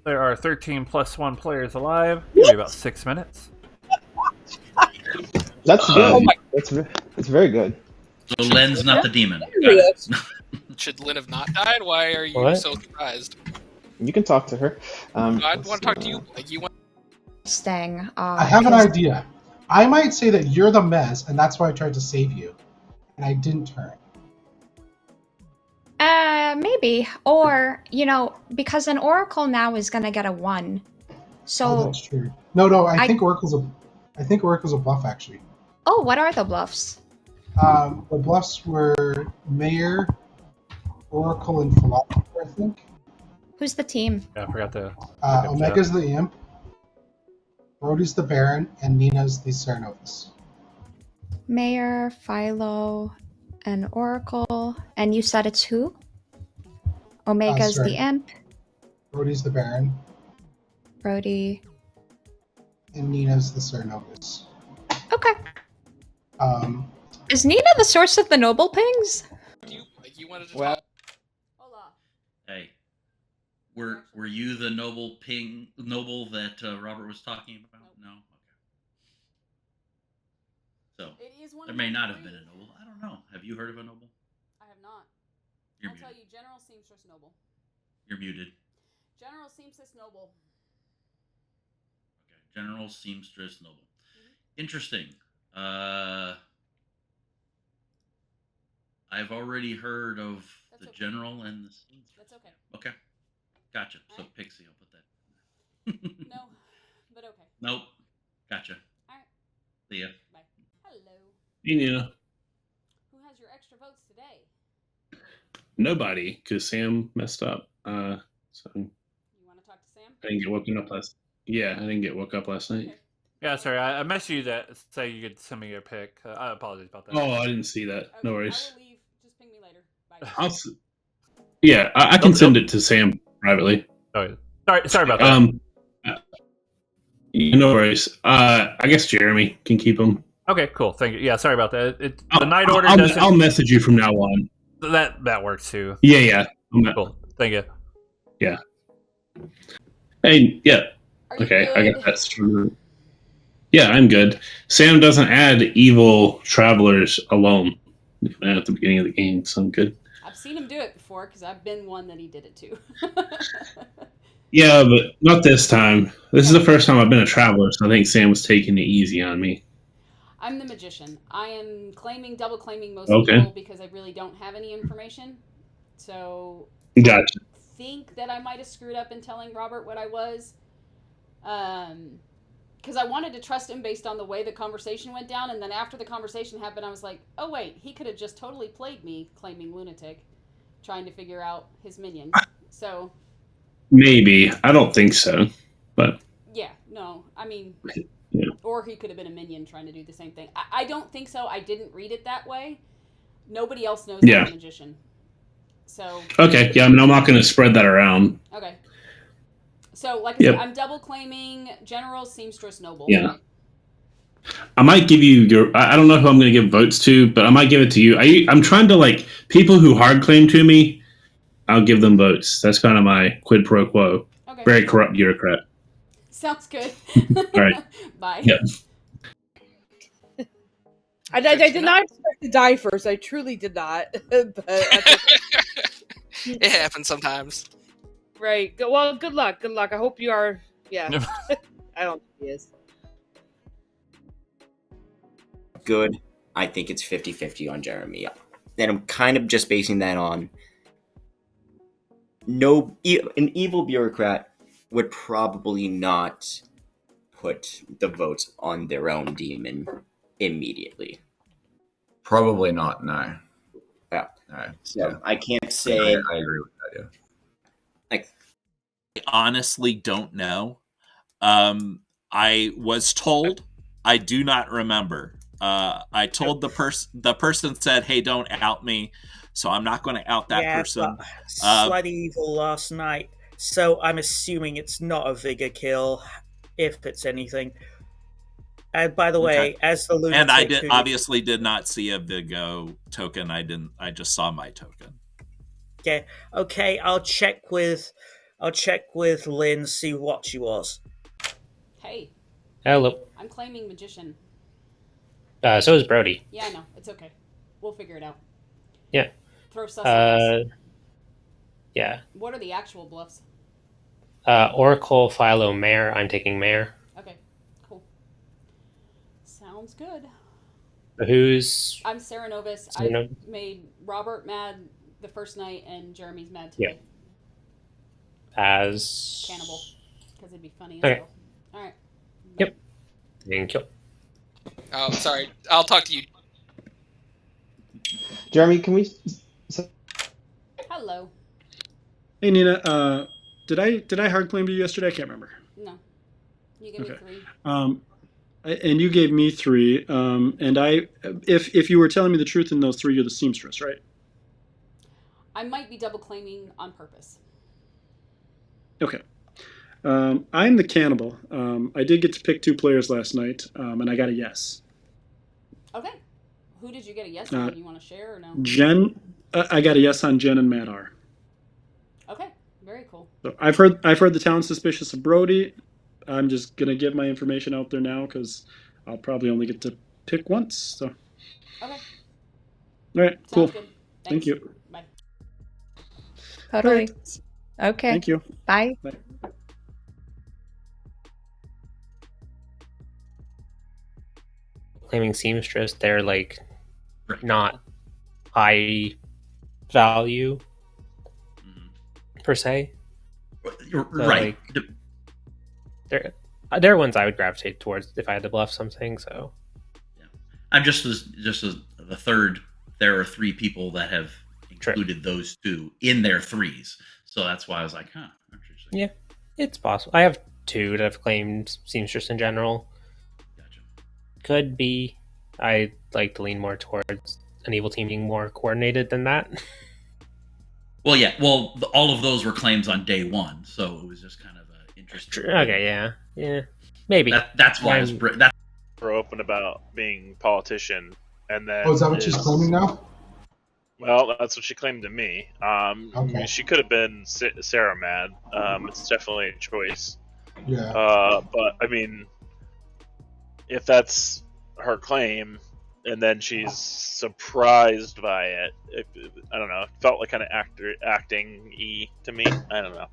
There are 13 plus 1 players alive. Give me about 6 minutes. That's good. That's very good. So Len's not the demon. Should Lynn have not died? Why are you What? so surprised? You can talk to her. I want to talk to you. Like you want. Stang. I have an idea. I might say that you're the mess, and that's why I tried to save you, and I didn't turn. Maybe. Or, because an Oracle now is gonna get a 1. So Oh, that's true. No, I think Oracle's a bluff actually. Oh, what are the bluffs? The bluffs were Mayor, Oracle, and Philosopher, I think. Who's the team? Yeah, I forgot to. Omega's the Imp, Brody's the Baron, and Nina's the Cernobus. Mayor, Philo, and Oracle. And you said it's who? Omega's sorry. the Imp, Brody's the Baron, Brody. and Nina's the Cernobus. Okay. Um, Is Nina the source of the noble pings? You wanted to Well, talk. Hey, were you the noble that Robert was talking about? No. Okay. So It is one there of may the not have three. been a noble. I don't know. Have you heard of a noble? I have not. You're I'll tell muted. you, General Seamstress Noble. You're muted. General Seamstress Noble. Okay. General Seamstress Noble. Mm-hmm. Interesting. I've already heard of the general and the seamstress. That's okay. Okay. Gotcha. So Pixie, I'll put that. No, but okay. Nope. Gotcha. Alright. See ya. Bye. Hello. Yeah. Who has your extra votes today? Nobody, because Sam messed up. So You want to talk to Sam? I didn't get woken up last. Yeah, I didn't get woke up last night. Yeah, sorry. I messaged you that say you could send me your pick. I apologize about that. Oh, I didn't see that. No worries. I will leave. Just ping me later. Bye. Yeah, I can send it to Sam privately. Oh, sorry about that. No worries. I guess Jeremy can keep them. Okay, cool. Thank you. Yeah, sorry about that. The night order I'll, doesn't. I'll message you from now on. That works too. Yeah. Cool. Thank you. Yeah. Hey, yeah. Okay, I got that straight. Yeah, I'm good. Sam doesn't add evil travelers alone at the beginning of the game, so I'm good. I've seen him do it before because I've been one that he did it to. Yeah, but not this time. This is the first time I've been a traveler, so I think Sam was taking it easy on me. I'm the magician. I am double claiming most Okay. people because I really don't have any information. So Gotcha. I think that I might have screwed up in telling Robert what I was. Because I wanted to trust him based on the way the conversation went down, and then after the conversation happened, I was like, oh wait, he could have just totally played me, claiming lunatic, trying to figure out his minions. So Maybe. I don't think so. But yeah, no, I mean, yeah. or he could have been a minion trying to do the same thing. I don't think so. I didn't read it that way. Nobody else knows Yeah. I'm a magician. So Okay, yeah, I mean, I'm not going to spread that around. okay. So like I Yep. said, I'm double claiming General Seamstress Noble. Yeah. I might give you your. I don't know who I'm going to give votes to, but I might give it to you. I'm trying to, people who hard claim to me, I'll give them votes. That's kind of my quid pro quo. Okay. Very corrupt bureaucrat. Sounds good. All right. Bye. Yep. I did not expect to die first. I truly did not. But It happens sometimes. right. Well, good luck. Good luck. I hope you are. Yeah. I don't think he is. Good. I think it's 50-50 on Jeremy. And I'm kind of just basing that on an evil bureaucrat would probably not put the votes on their own demon immediately. Probably not, no. Yeah. No. So I can't say. I agree with that, yeah. Like, I honestly don't know. I was told. I do not remember. I told the person said, "Hey, don't out me," so I'm not going to out that person. But slightly evil last night, so I'm assuming it's not a vigor kill, if it's anything. And by the way, as the lunatic, and I obviously did not see a Vigo token. I just saw my token. Yeah. Okay. I'll check with Lynn, see what she was. Hey. Hello. I'm claiming magician. So is Brody. Yeah, I know. It's okay. We'll figure it out. Yeah. Throw sus at us. Yeah. What are the actual bluffs? Oracle, Philo, Mare. I'm taking Mare. Okay, cool. Sounds good. Who's... I'm Sarah Novus. I made Robert mad the first night, and Jeremy's mad today. Yeah. As... Cannibal. Because it'd be funny as okay. well. Alright. Yep. Thank you. Oh, sorry. I'll talk to you. Jeremy, can we... Hello. Hey, Nina. Did I hard claim to you yesterday? I can't remember. No. You gave me 3. And you gave me 3. And if you were telling me the truth in those 3, you're the seamstress, right? I might be double claiming on purpose. Okay. I'm the cannibal. I did get to pick 2 players last night, and I got a yes. Okay. Who did you get a yes on? You want to share or no? Jen. I got a yes on Jen and Madar. Okay. Very cool. So I've heard the town suspicious of Brody. I'm just gonna give my information out there now because I'll probably only get to pick once. So. Okay. All right. Sounds cool. Good. Thank you. Bye. Totally. Right. Okay. Thank you. Bye. Bye. Claiming seamstress, they're like not high value per se. So, right. Like, they're ones I would gravitate towards if I had to bluff something. So I'm just as the third. There are 3 people that have included those 2 in their 3s, so that's why I was like, huh. Interesting. Yeah, it's possible. I have 2 that have claimed seamstress in general. Gotcha. Could be. I like to lean more towards an evil team being more coordinated than that. Well, yeah. Well, all of those were claims on day 1, so it was just kind of interesting. Okay, yeah, maybe. That's why I was. That's we're open about being politician, and then. Oh, is that what she's claiming now? Well, that's what she claimed to me. Okay. She could have been Sarah mad. It's definitely a choice. Yeah. But I mean, if that's her claim, and then she's surprised by it, I don't know. It felt like kind of acting-y to me. I don't know.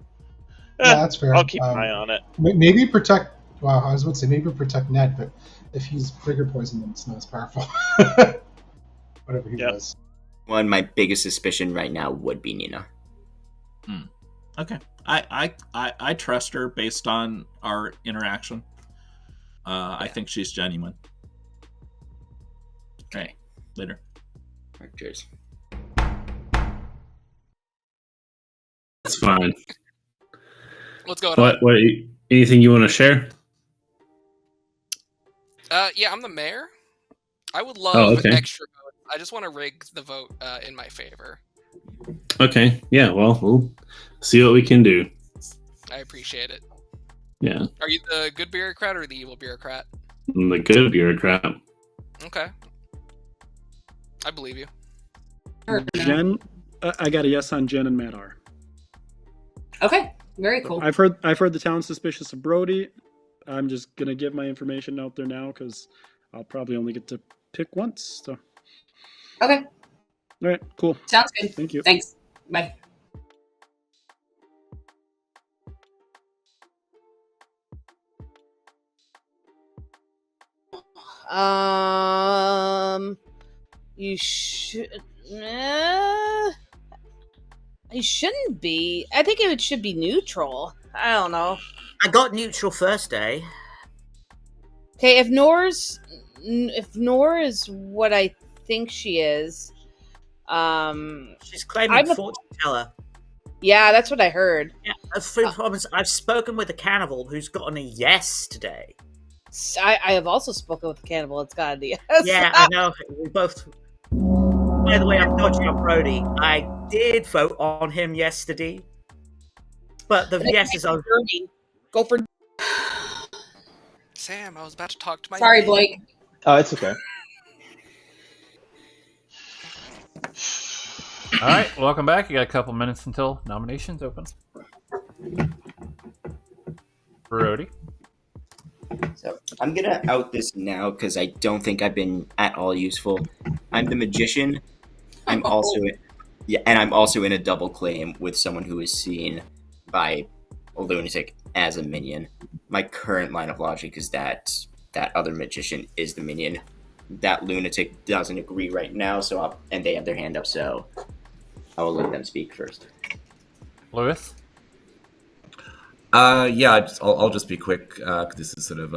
Yeah, that's fair. I'll keep an eye on it. Maybe protect. Well, I was about to say maybe protect Ned, but if he's bigger poison, then it's not as powerful. Whatever he was. Well, my biggest suspicion right now would be Nina. Okay, I trust her based on our interaction. I think she's genuine. Okay, later. All right, cheers. That's fine. What's going on? What? Anything you want to share? Yeah, I'm the mayor. I would love extra votes. I just want to rig the vote in my favor. Okay. Yeah. Well, we'll see what we can do. I appreciate it. Yeah. Are you the good bureaucrat or the evil bureaucrat? I'm the good bureaucrat. Okay. I believe you. Jen, I got a yes on Jen and Madar. Okay, very cool. I've heard the town suspicious of Brody. I'm just gonna give my information out there now because I'll probably only get to pick once. So. Okay. All right. Cool. Sounds good. Thank you. Thanks. Bye. You should. It shouldn't be. I think it should be neutral. I don't know. I got neutral first day. Okay, if Nora is what I think she is, she's claiming fortune teller. Yeah, that's what I heard. Yeah, I've spoken with a cannibal who's gotten a yes today. I have also spoken with a cannibal. It's got a yes. Yeah, I know. We both. By the way, I'm dodging on Brody. I did vote on him yesterday, but the yeses are. Go for. Sam, I was about to talk to my. Sorry, pig. Blake. Oh, it's okay. All right, welcome back. You got a couple minutes until nominations open. Brody. So I'm gonna out this now because I don't think I've been at all useful. I'm the magician. I'm also and I'm also in a double claim with someone who is seen by a lunatic as a minion. My current line of logic is that that other magician is the minion. That lunatic doesn't agree right now, and they have their hand up, so I will let them speak first. Lewis. Yeah, I'll just be quick. 'Cause this is sort of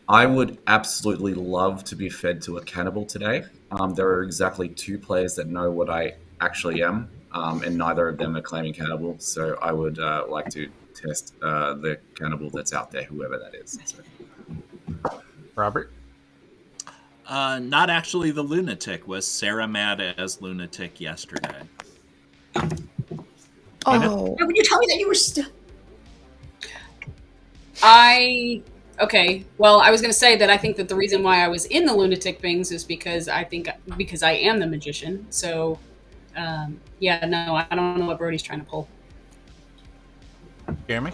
I would absolutely love to be fed to a cannibal today. There are exactly 2 players that know what I actually am, and neither of them are claiming cannibal. So I would like to test the cannibal that's out there, whoever that is. So. Robert. Not actually the lunatic. Was Sarah mad as lunatic yesterday? Oh. Would you tell me that you were still? Okay. Well, I was going to say that I think that the reason why I was in the lunatic things is because I am the magician. So, yeah, no, I don't know what Brody's trying to pull. Jeremy.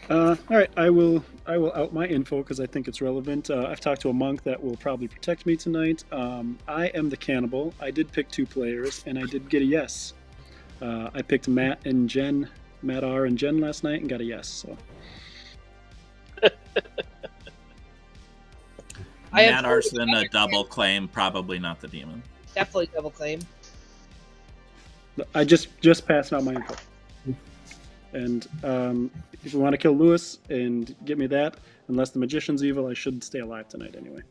All right, I will out my info because I think it's relevant. I've talked to a monk that will probably protect me tonight. I am the cannibal. I did pick 2 players, and I did get a yes. I picked Matt R and Jen last night and got a yes. So. Matt R's in a double claim, probably not the demon. Definitely double claim. I just passed out my info. And if you want to kill Lewis and get me that, unless the magician's evil, I should stay alive tonight anyway.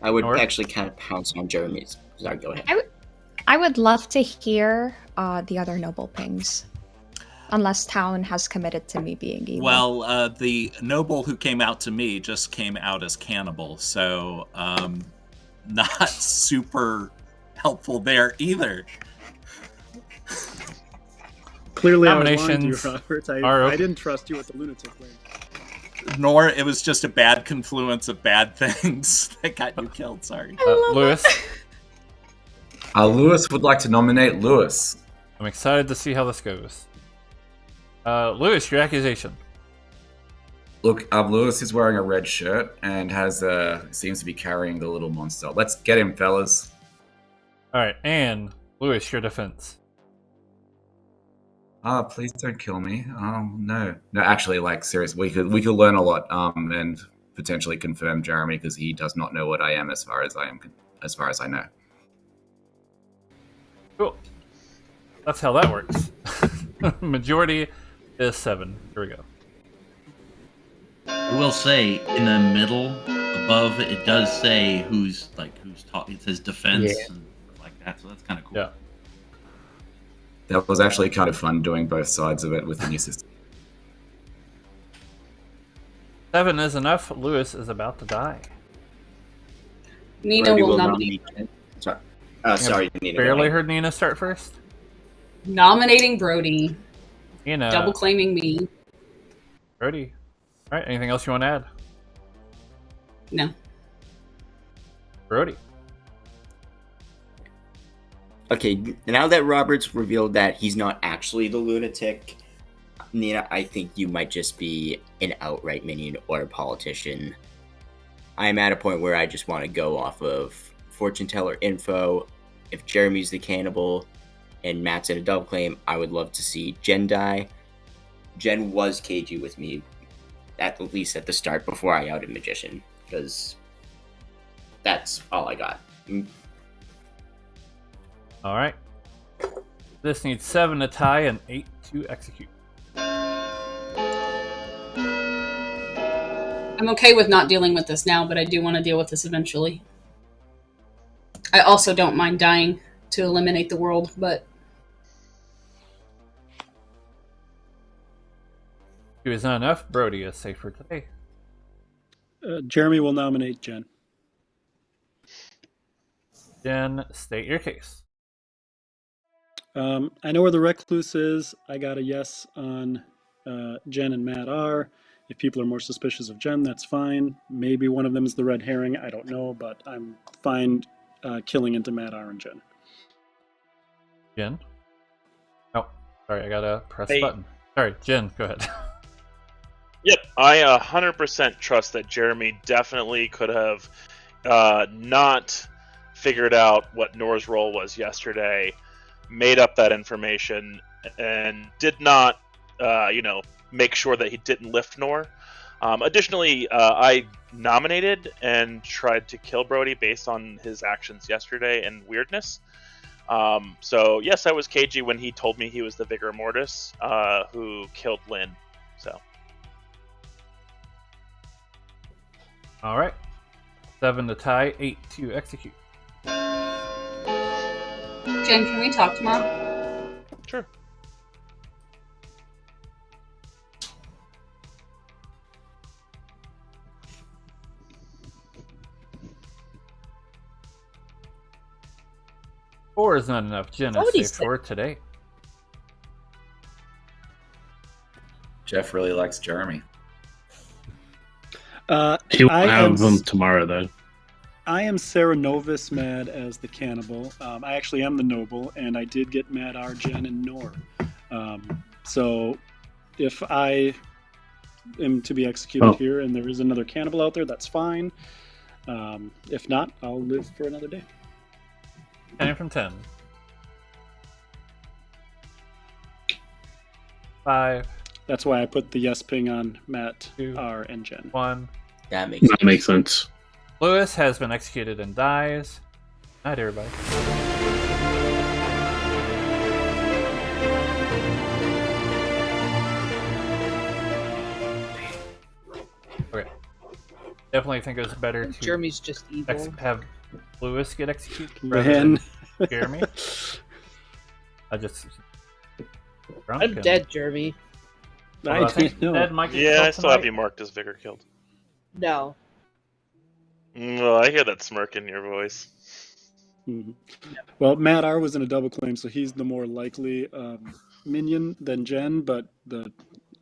I would actually kind of pounce on Jeremy's. Sorry, go ahead. I would love to hear the other noble pings. Unless Town has committed to me being evil. Well, the noble who came out to me just came out as cannibal, so not super helpful there either. Clearly, I was lying to you, Nominations Robert. are I open. didn't trust you with the lunatic way. Nor it was just a bad confluence of bad things that got you killed. Sorry. Lewis. Lewis would like to nominate Lewis. I'm excited to see how this goes. Lewis, your accusation. Look, Lewis is wearing a red shirt and seems to be carrying the little monster. Let's get him, fellas. All right, and Lewis, your defense. Please don't kill me. No, actually, seriously, we could learn a lot, and potentially confirm Jeremy because he does not know what I am as far as I know. Cool. That's how that works. Majority is 7. Here we go. I will say in the middle above it does say who's talking. It says defense and stuff like that, so that's kind of cool. Yeah. That was actually kind of fun doing both sides of it with the new system. 7 is enough. Lewis is about to die. Nina will nominate. Sorry, Nina. Barely heard Nina start first. Nominating Brody. Nina. Double claiming me. Brody. All right. Anything else you want to add? No. Brody. Okay, now that Robert's revealed that he's not actually the lunatic, Nina, I think you might just be an outright minion or a politician. I'm at a point where I just want to go off of fortune teller info. If Jeremy's the cannibal and Matt's in a double claim, I would love to see Jen die. Jen was cagey with me, at least at the start, before I outed Magician, because that's all I got. All right. This needs 7 to tie and 8 to execute. I'm okay with not dealing with this now, but I do want to deal with this eventually. I also don't mind dying to eliminate the world, but... 2 is not enough. Brody is safe for today. Jeremy will nominate Jen. Jen, state your case. I know where the recluse is. I got a yes on Jen and Matt R. If people are more suspicious of Jen, that's fine. Maybe one of them is the red herring. I don't know, but I'm fine killing into Madar and Jen. Jen? Oh, sorry, I gotta press Hey. button. Sorry, Jen, go ahead. Yep, I 100% trust that Jeremy definitely could have not figured out what Nor's role was yesterday, made up that information, and did not, make sure that he didn't lift Nor. Additionally, I nominated and tried to kill Brody based on his actions yesterday and weirdness. So yes, I was cagey when he told me he was the Vigor Mortis who killed Lynn. So. All right. 7 to tie, 8 to execute. Jen, can we talk tomorrow? Sure. Four is not enough. Jen What is would he safe say? for today. Jeff really likes Jeremy. He won't I have am them tomorrow, though. I am Sarah Novus mad as the cannibal. I actually am the noble, and I did get Madar, Jen, and Nor. So if I am to be executed here and there is another cannibal out there, that's fine. If not, I'll live for another day. 10 from 10. 5. That's why I put the yes ping on Matt, R, and Jen. 1. That makes That makes sense. Lewis has been executed and dies. Night, everybody. Okay. Definitely think it's better to Jeremy's just evil. have Lewis get executed Man. rather than Jeremy. I'm and- dead, Jeremy. Although I think Ed might get Yeah, killed I still have tonight. you marked as Vigor killed. No. Well, I hear that smirk in your voice. Mhm. Well, Matt R was in a double claim, so he's the more likely minion than Jen, but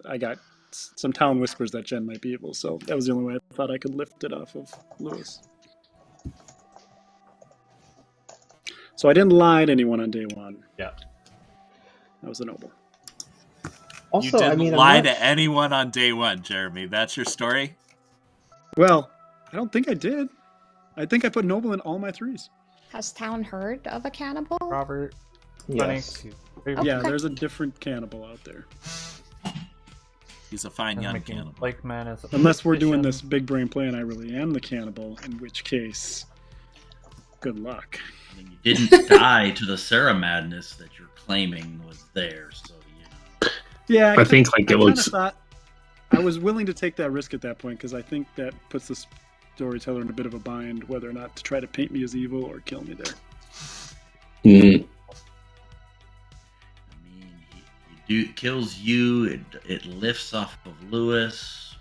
I got some town whispers that Jen might be evil, so that was the only way I thought I could lift it off of Lewis. So I didn't lie to anyone on day one. Yeah. That was the noble. You didn't lie to anyone on day one, Jeremy. That's your story? Well, I don't think I did. I think I put noble in all my threes. Has town heard of a cannibal? Robert. Yes. Yeah, there's a different cannibal out there. He's a fine young cannibal. Like man is Unless we're doing this big brain play and I really am the cannibal, in which case, good luck. You didn't die to the Sarah madness that you're claiming was there, so Yeah, I think, like, it kinda was- thought I was willing to take that risk at that point because I think that puts the storyteller in a bit of a bind whether or not to try to paint me as evil or kill me there. it kills you. It lifts off of Lewis.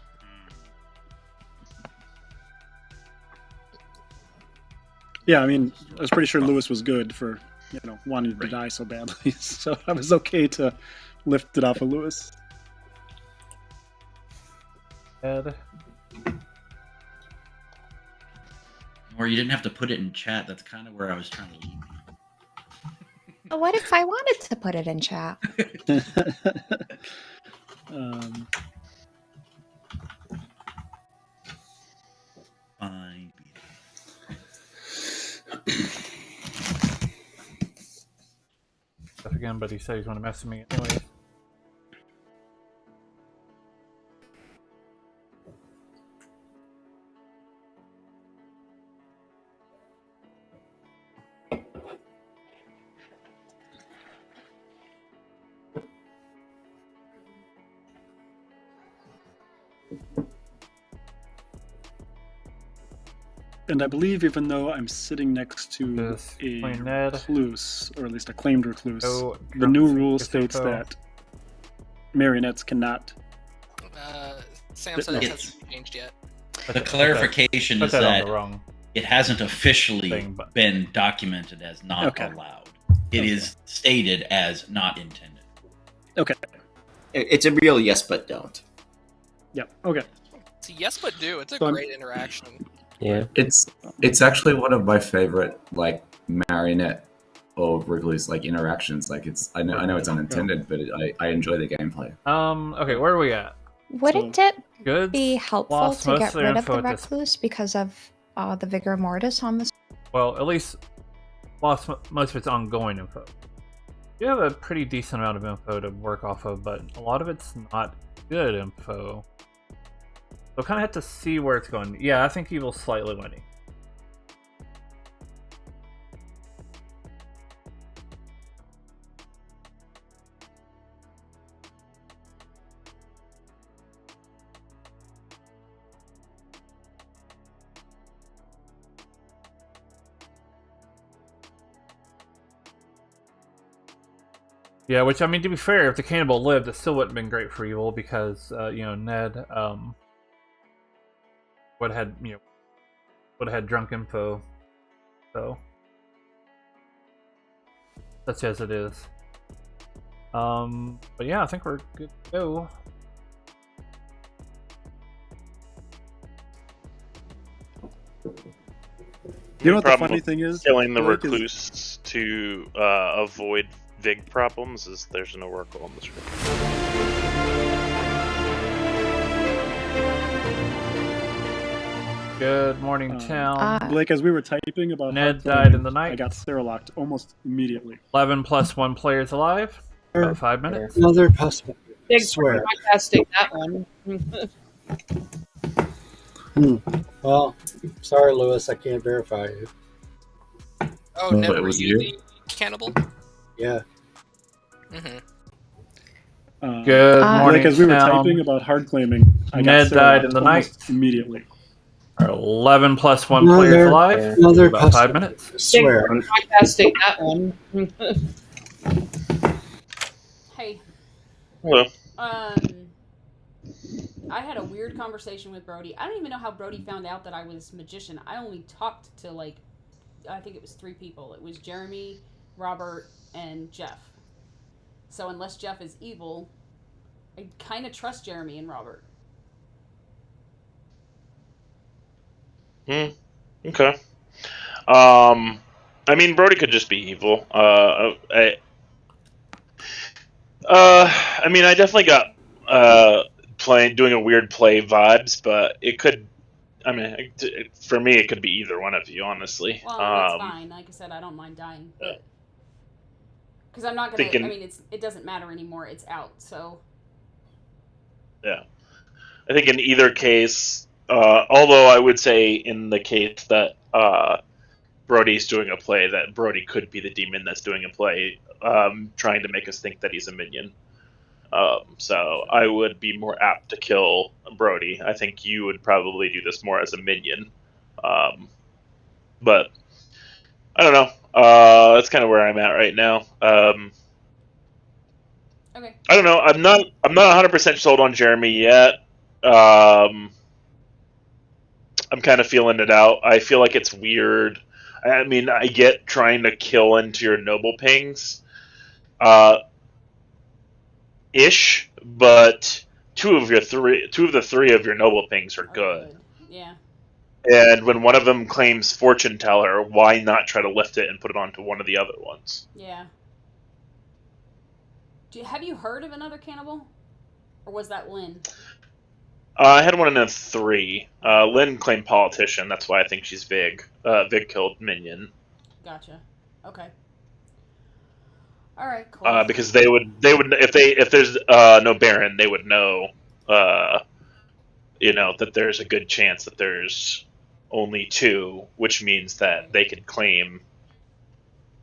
Yeah, I mean, I was pretty sure Lewis was good for wanting to die so badly, so I was okay to lift it off of Lewis. Ed. Or you didn't have to put it in chat. That's kind of where I was trying to lead. What if I wanted to put it in chat? Fine. Stuff again, but he said he's going to mess with me anyway. And I believe even though I'm sitting next to a recluse, or at least a claimed recluse, No the new drums, rule if states so. that marionettes cannot. Sam said it Yes. hasn't changed yet. The clarification put is that on that the wrong it hasn't officially thing, but- been documented as not Okay. allowed. It is stated as not intended. Okay. It's a real yes but don't. Yep. Okay. It's a yes but do. It's a So I'm- great interaction. Yeah. It's actually one of my favorite like marionette or Wrigley's like interactions. Like I know it's unintended, but I enjoy the gameplay. Okay, where are we at? Wouldn't it Goods, be helpful lost to most get of their rid of info the at this- recluse because of the vigor mortis on this? Well, at least lost most of its ongoing info. You have a pretty decent amount of info to work off of, but a lot of it's not good info. So kind of have to see where it's going. Yeah, I think Evil's slightly winning. Yeah, which I mean, to be fair, if the cannibal lived, it still wouldn't have been great for Evil because Ned would have had drunk info. So such as it is. But yeah, I think we're good to go. You know what the Problem funny with thing is? killing the Blake, is- recluse to avoid Vig problems is there's no Oracle on the screen. Good morning, town. Blake, as we were typing about Ned hard died claiming, in the night. I got Sarah locked almost immediately. 11 plus 1 players alive. About 5 minutes. Another possible. Big Swear. sarcastic, that one. Well, sorry, Lewis, I can't verify it. Oh, But never it was you, you? the cannibal? Yeah. Mm-hmm. Good morning, Blake, as we were town. typing about hard claiming, I got Ned Sarah died locked in the almost night. immediately. 11 plus 1 players alive. Another About 5 possible. minutes. Swear. Big sarcastic, that one. Hey. Hello. I had a weird conversation with Brody. I don't even know how Brody found out that I was magician. I only talked to I think it was 3 people. It was Jeremy, Robert, and Jeff. So unless Jeff is evil, I kind of trust Jeremy and Robert. Okay. I mean, Brody could just be evil. I mean, I definitely got doing a weird play vibes, but it could. I mean, for me, it could be either one of you, honestly. Well, that's fine. Like I said, I don't mind dying, because I'm not gonna. Thinking- I mean, it doesn't matter anymore. It's out. So Yeah, I think in either case, although I would say in the case that Brody's doing a play, that Brody could be the demon that's doing a play, trying to make us think that he's a minion. So I would be more apt to kill Brody. I think you would probably do this more as a minion. But I don't know. That's kind of where I'm at right now. okay. I don't know. I'm not 100% sold on Jeremy yet. I'm kind of feeling it out. I feel like it's weird. I mean, I get trying to kill into your noble pings, ish, but two of the three of your noble pings are good. Yeah. And when one of them claims fortune teller, why not try to lift it and put it onto one of the other ones? Yeah. Have you heard of another cannibal, or was that Lynn? I had one in a 3. Lynn claimed politician. That's why I think she's Vig. Vig killed minion. Gotcha. Okay. All right. Cool. Because they would if there's no Baron, they would know that there's a good chance that there's only 2, which means that they could claim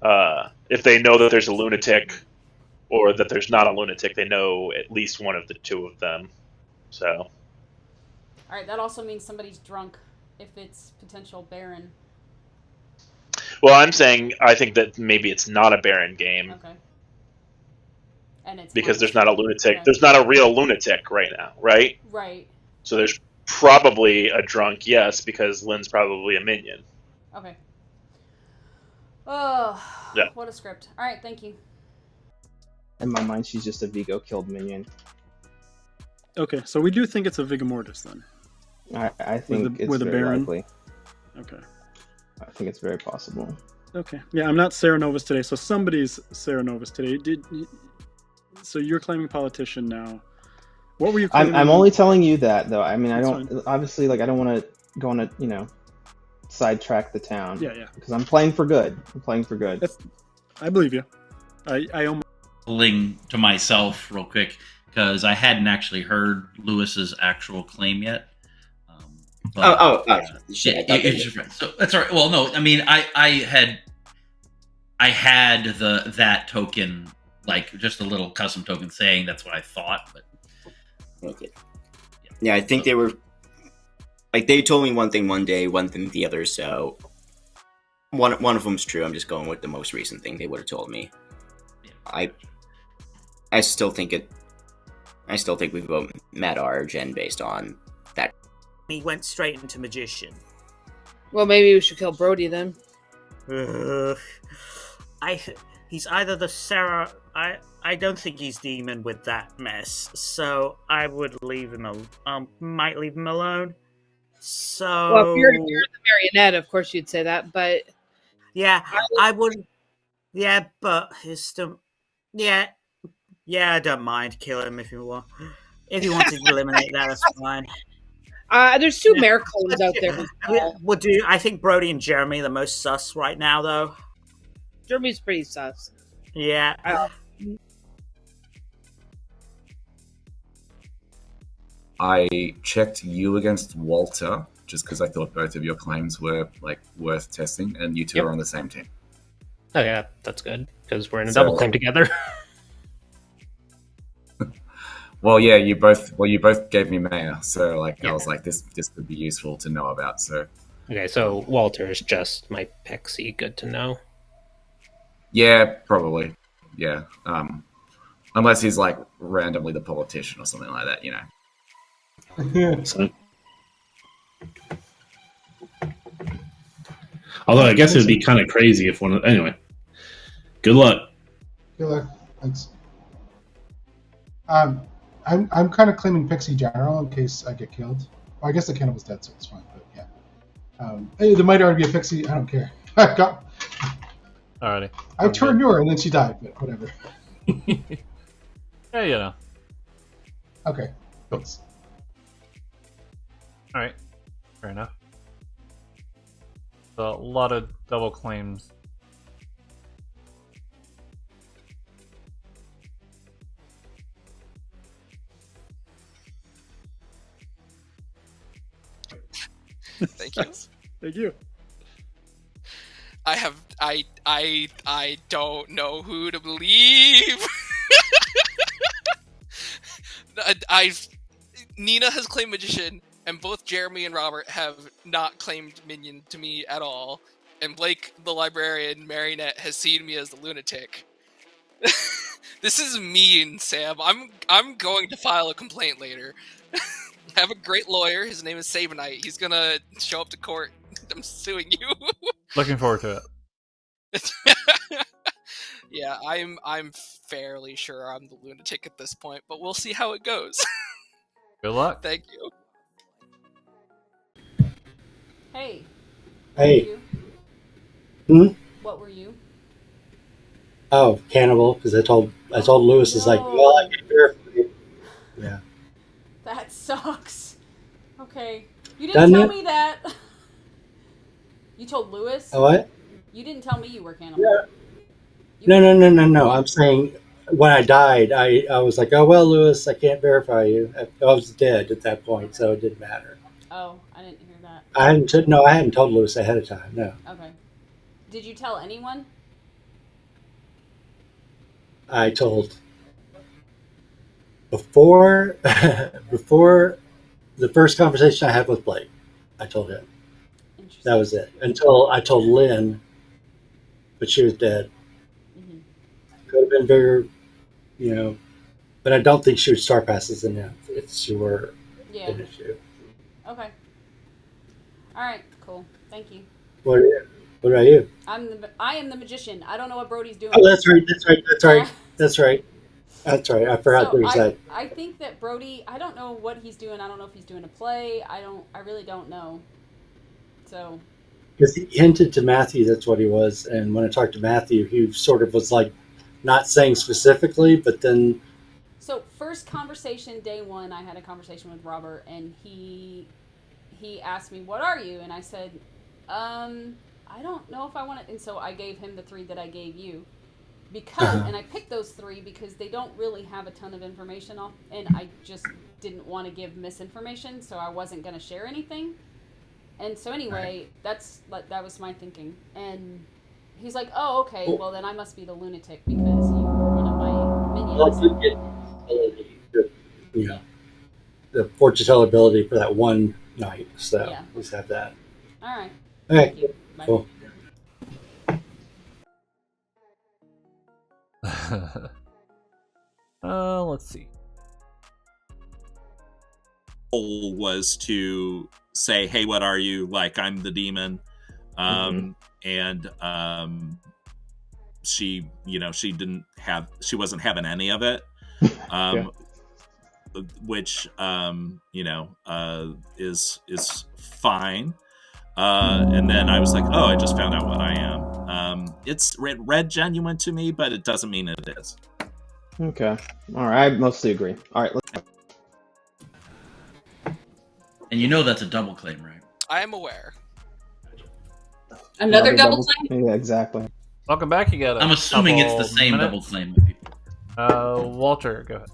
if they know that there's a lunatic or that there's not a lunatic, they know at least one of the 2 of them. So All right. That also means somebody's drunk if it's potential Baron. well, I'm saying I think that maybe it's not a Baron game. Okay. And it's Because minus there's not a 2. lunatic. Okay. There's not a real lunatic right now, right? Right. So there's probably a drunk, yes, because Lynn's probably a minion. Okay. Oh. Yeah. What a script. All right. Thank you. In my mind, she's just a Vigo killed minion. Okay, so we do think it's a Vigamortis then. I think it's with a very Baron. likely. Okay. I think it's very possible. Okay. Yeah, I'm not Ceranovus today, so somebody's Ceranovus today. So you're claiming politician now. What were you claiming? I'm only telling you that though. I mean, I That's don't obviously I don't want to go on a sidetrack the town. Yeah. Because I'm playing for good. I believe you. I almost Pulling to myself real quick because I hadn't actually heard Lewis's actual claim yet. Shit. So that's all right. Well, no, I mean, I had that token, like just a little custom token saying that's what I thought, but okay. Yeah, I think they were like they told me one thing one day, one thing the other. So one of them's true. I'm just going with the most recent thing they would have told me. I still think we vote Matt Argen based on that. He went straight into magician. Well, maybe we should kill Brody then. He's either the Sarah. I don't think he's demon with that mess, so I would leave him. Might leave him alone. So. Well, if you're the marionette, of course you'd say that, but. Yeah, I would. Yeah, but he's still. Yeah, I don't mind killing him if you want. If you want to eliminate that, that's fine. There's two mare clones out there. We'll do. I think Brody and Jeremy are the most sus right now, though. Jeremy's pretty sus. Yeah. I checked you against Walter just because I thought both of your claims were worth testing, and you two are on the same team. Oh yeah, that's good because we're in a double claim together. Well, yeah, you both gave me Maya, so I was like, this could be useful to know about. So okay, so Walter is just my Pixie. Good to know. Yeah, probably. Yeah, unless he's randomly the politician or something like that, So, although I guess it'd be kind of crazy if one. Anyway, good luck. Good luck. Thanks. I'm kind of claiming Pixie General in case I get killed. Well, I guess the cannibal's dead, so it's fine. But yeah, hey, there might already be a Pixie. I don't care. Alrighty. I turned to her and then she died, but whatever. Yeah, Okay. Thanks. All right. Fair enough. So a lot of double claims. Thank you. Thank you. I don't know who to believe. Nina has claimed magician, and both Jeremy and Robert have not claimed minion to me at all. And Blake, the librarian marionette, has seen me as the lunatic. This is mean, Sam. I'm going to file a complaint later. I have a great lawyer. His name is Sabanite. He's gonna show up to court. I'm suing you. Looking forward to it. Yeah, I'm fairly sure I'm the lunatic at this point, but we'll see how it goes. Good luck. Thank you. Hey. Hey. What were you? Oh, cannibal, because I told Lewis is well, I can verify it. Yeah. That sucks. Okay. You didn't Doesn't tell it? me that. You told Lewis? Oh, what? You didn't tell me you were cannibal. Yeah. No. I'm saying when I died, I was like, oh, well, Lewis, I can't verify you. I was dead at that point, so it didn't matter. Oh, I didn't hear that. I hadn't told Lewis ahead of time, no. Okay. Did you tell anyone? I told before the first conversation I had with Blake, I told him. That was it. Until I told Lynn, but she was dead. Mm-hmm. Could have been bigger, but I don't think she would star passes enough if she were an issue. Okay. All right. Cool. Thank you. What about you? I am the magician. I don't know what Brody's doing. Oh, that's right. That's right. I forgot there was that. I think that Brody. I don't know what he's doing. I don't know if he's doing a play. I really don't know. So. Because he hinted to Matthew that's what he was, and when I talked to Matthew, he sort of was like not saying specifically, but then. So first conversation, day one, I had a conversation with Robert, and he asked me, "What are you?" And I said, I don't know if I want it. And so I gave him the 3 that I gave you. Because, and I picked those 3 because they don't really have a ton of information on, and I just didn't want to give misinformation, so I wasn't going to share anything. And so anyway, that was my thinking. And he's like, "Oh, okay, well then I must be the lunatic because you were one of my minions." Yeah, the fortune teller ability for that one night. So we just have that. All right. All right. Thank you. Bye. Cool. Let's see. Goal was to say, "Hey, what are you?" Like, I'm the demon, and she, she wasn't having any of it, which is fine. And then I was like, "Oh, I just found out what I am." It's read genuine to me, but it doesn't mean it is. Okay. All right. I mostly agree. All right. And you know that's a double claim, right? I am aware. Another double claim? Yeah, exactly. Welcome back. You got. I'm assuming it's the same double claim with people. Walter, go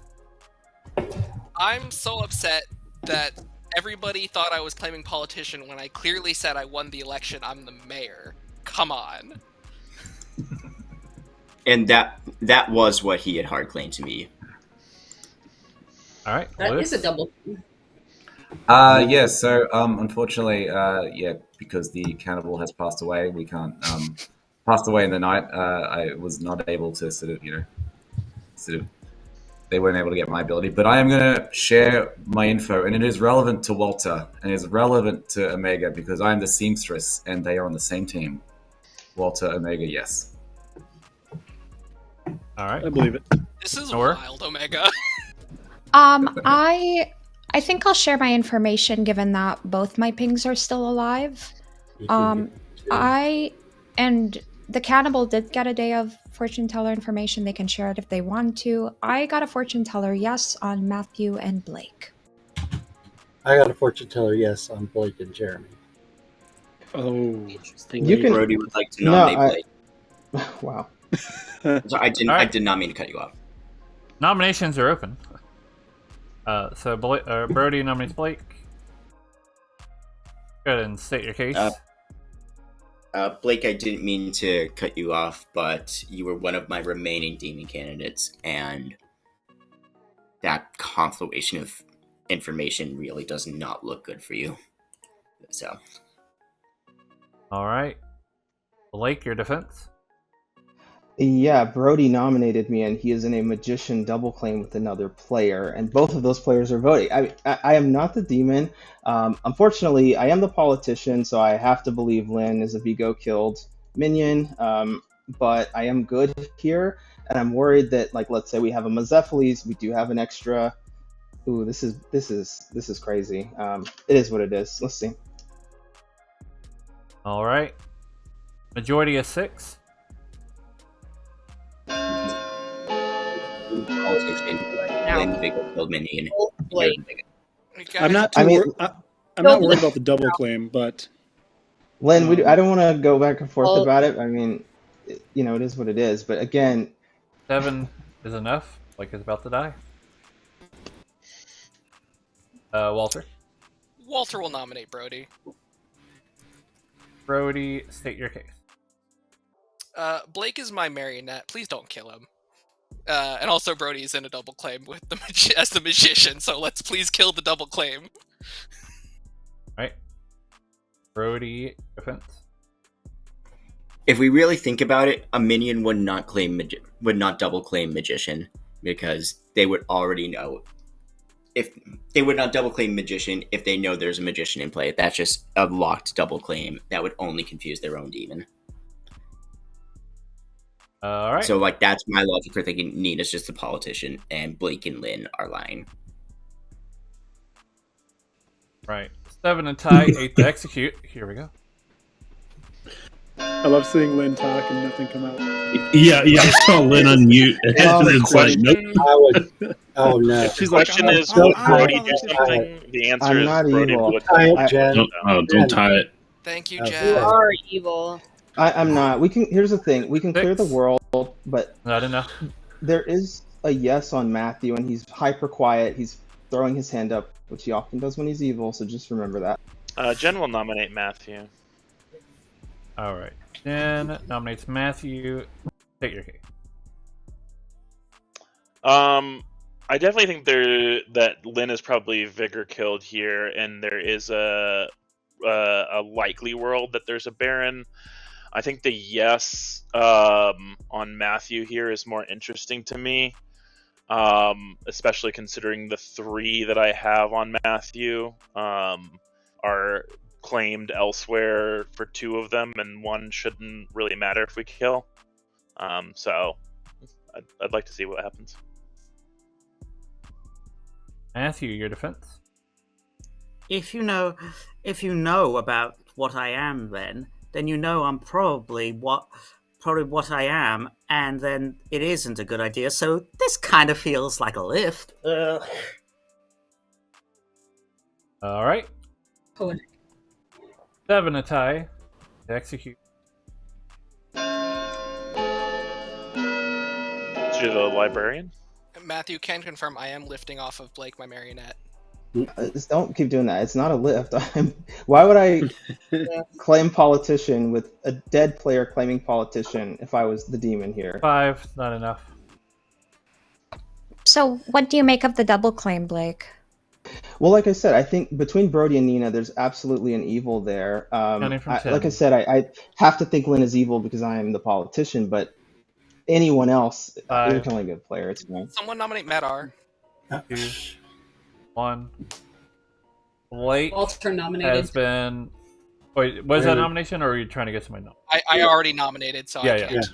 ahead. I'm so upset that everybody thought I was claiming politician when I clearly said I won the election. I'm the mayor. Come on. And that was what he had hard claimed to me. All right. That is a double. Yeah, so unfortunately, because the cannibal has passed away, we can't passed away in the night. I was not able to they weren't able to get my ability, but I am going to share my info, and it is relevant to Walter, and it is relevant to Omega, because I am the seamstress, and they are on the same team. Walter, Omega, yes. All right. I believe it. This is wild, Omega. I think I'll share my information given that both my pings are still alive. And the cannibal did get a day of fortune teller information. They can share it if they want to. I got a fortune teller yes on Matthew and Blake. I got a fortune teller yes on Blake and Jeremy. Oh, interesting. Brody would like to nominate Blake. Wow. So I did not mean to cut you off. Nominations are open. So Brody nominates Blake. Go ahead and state your case. Blake, I didn't mean to cut you off, but you were one of my remaining demon candidates, and that confluation of information really does not look good for you. So. All right. Blake, your defense? Yeah, Brody nominated me, and he is in a magician double claim with another player, and both of those players are voting. I am not the demon. Unfortunately, I am the politician, so I have to believe Lynn is a Vigo killed minion. But I am good here, and I'm worried that, like, let's say we have a Mazephiles, we do have an extra. Ooh, this is crazy. It is what it is. Let's see. All right. Majority is 6. I'm not too I'm not worried about the double claim, but Lynn, I don't want to go back and forth about it. I mean, it is what it is. But again, 7 is enough. Blake is about to die. Walter. Walter will nominate Brody. Brody, state your case. Blake is my marionette. Please don't kill him. And also Brody is in a double claim with as the magician, so let's please kill the double claim. Right. Brody, defense. If we really think about it, a minion would not double claim magician, because they would already know. If they would not double claim magician if they know there's a magician in play. That's just a locked double claim that would only confuse their own demon. All right. So like that's my logic for thinking Nina's just a politician and Blake and Lynn are lying. Right. 7 and tie, 8 to execute. Here we go. I love seeing Lynn talk and nothing come out. Yeah, I saw Lynn unmute. It's like, nope. Oh no. If the question is, would Brody do something? The answer is Brody would. Don't tie it. Thank you, You Jen. are evil. I'm not. Here's the thing. We can clear the world, but not enough. There is a yes on Matthew, and he's hyper quiet. He's throwing his hand up, which he often does when he's evil. So just remember that. Jen will nominate Matthew. All right. Jen nominates Matthew. Take your cake. I definitely think that Lynn is probably Vigor killed here, and there is a likely world that there's a Baron. I think the yes on Matthew here is more interesting to me, especially considering the 3 that I have on Matthew are claimed elsewhere for 2 of them, and 1 shouldn't really matter if we kill. So I'd like to see what happens. Matthew, your defense. If you know about what I am, then you know I'm probably what I am, and then it isn't a good idea. So this kind of feels like a lift. All right. Poetic. 7 a tie. To execute. To the librarian. Matthew can confirm I am lifting off of Blake, my marionette. Just don't keep doing that. It's not a lift. Why would I claim politician with a dead player claiming politician if I was the demon here? 5, not enough. So, what do you make of the double claim, Blake? Well, like I said, I think between Brody and Nina, there's absolutely an evil there. Counting from 10. Like I said, I have to think Lynn is evil because I am the politician, but anyone else, you're killing a good player. It's fine. Someone nominate Madar. 2, 1. Blake Walter nominated. has been. Wait, was that a nomination, or are you trying to get somebody? No. I already nominated, so I can't.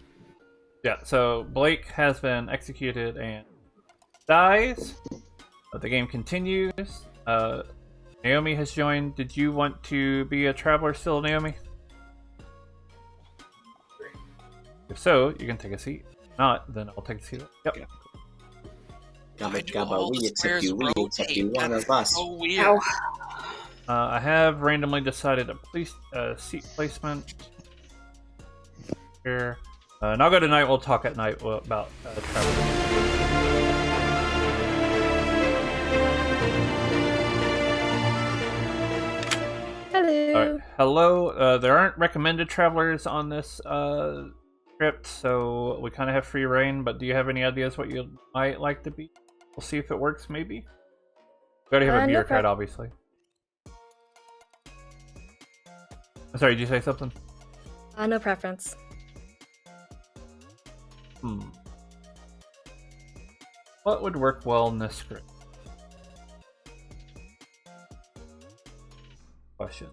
Yeah. So Blake has been executed and dies. The game continues. Naomi has joined. Did you want to be a traveler still, Naomi? If so, you can take a seat. If not, then I'll take a seat. Yep. Gabba, we accept you, one of us. Oh, weird. I have randomly decided a seat placement here. And I'll go tonight. We'll talk at night about travel. Hello. All right. Hello. There aren't recommended travelers on this script, so we kind of have free reign. But do you have any ideas what you might like to be? We'll see if it works. Maybe. We already have a bureaucrat, obviously. I'm sorry. Did you say something? No preference. What would work well in this script? Question.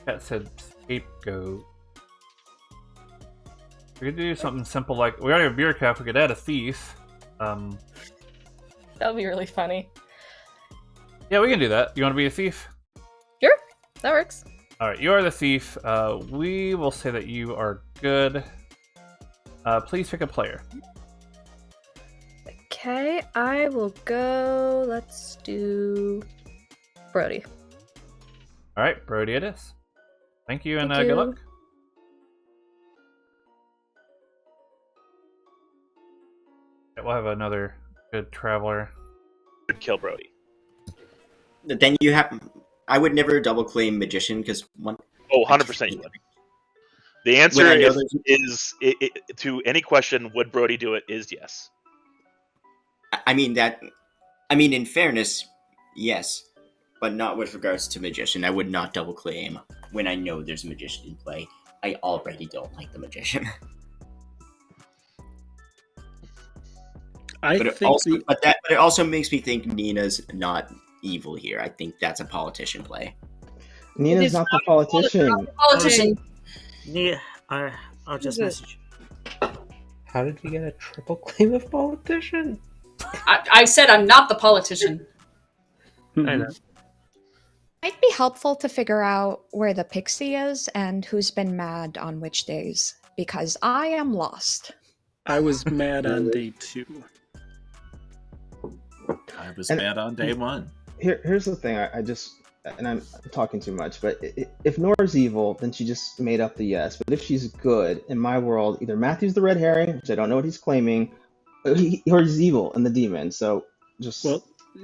Cat said scapegoat. We could do something simple like we already have a bureaucrat. We could add a thief. That would be really funny. Yeah, we can do that. You want to be a thief? Sure, that works. All right, you are the thief. We will say that you are good. Please pick a player. Okay, I will go. Let's do Brody. All right, Brody it is. Thank you, and Thank good you. luck. Okay, we'll have another good traveler. Kill Brody. Then you have. I would never double claim magician because one. Oh, 100% you would. The answer is to any question, would Brody do it, is yes. I mean, in fairness, yes, but not with regards to magician. I would not double claim when I know there's a magician in play. I already don't like the magician. But it also makes me think Nina's not evil here. I think that's a politician play. Nina's not the politician. Yeah, I'll just message. How did you get a triple claim of politician? I said I'm not the politician. I know. Might be helpful to figure out where the pixie is and who's been mad on which days, because I am lost. I was mad on day 2. I was mad on day 1. Here's the thing. I just, and I'm talking too much, but if Nora's evil, then she just made up the yes. But if she's good, in my world, either Matthew's the red herring, which I don't know what he's claiming, or he's evil and the demon. So just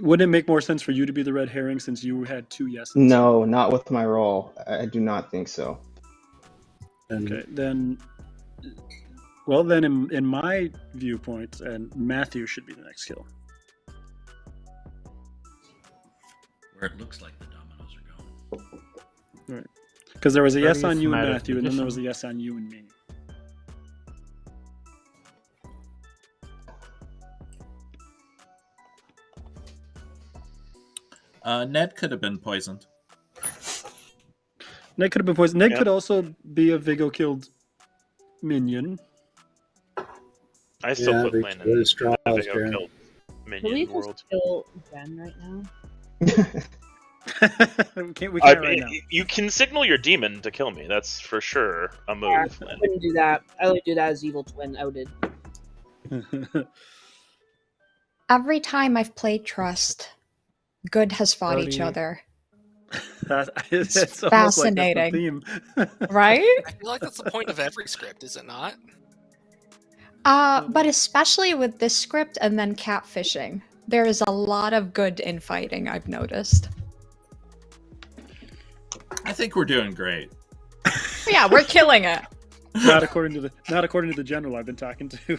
wouldn't it make more sense for you to be the red herring since you had 2 yeses? No, not with my role. I do not think so. Okay, then. Well, then, in my viewpoint, and Matthew should be the next kill. Where it looks like the dominoes are going. Right. Because there was a yes Birdie's on you and mad at Matthew, and then there was a magician. yes on you and me. Ned could have been poisoned. Ned could have been poisoned. Ned Yeah. could also be a Vigo killed minion. I still Yeah, put they Lynn really in strong the house, Vigo Darren. killed Can minion we world. just kill Ben right now? we can't right now. You can signal your demon to kill me. That's for sure a move. Yeah, I Lynn. wouldn't do that. I would do that as Evil Twin outed. Every time I've played Trust, good has fought each Brody. other. It's almost Fascinating. like that's the theme. Right? I feel like that's the point of every script, is it not? But especially with this script and then catfishing. There is a lot of good infighting, I've noticed. I think we're doing great. Yeah, we're killing it. Not according to the general I've been talking to.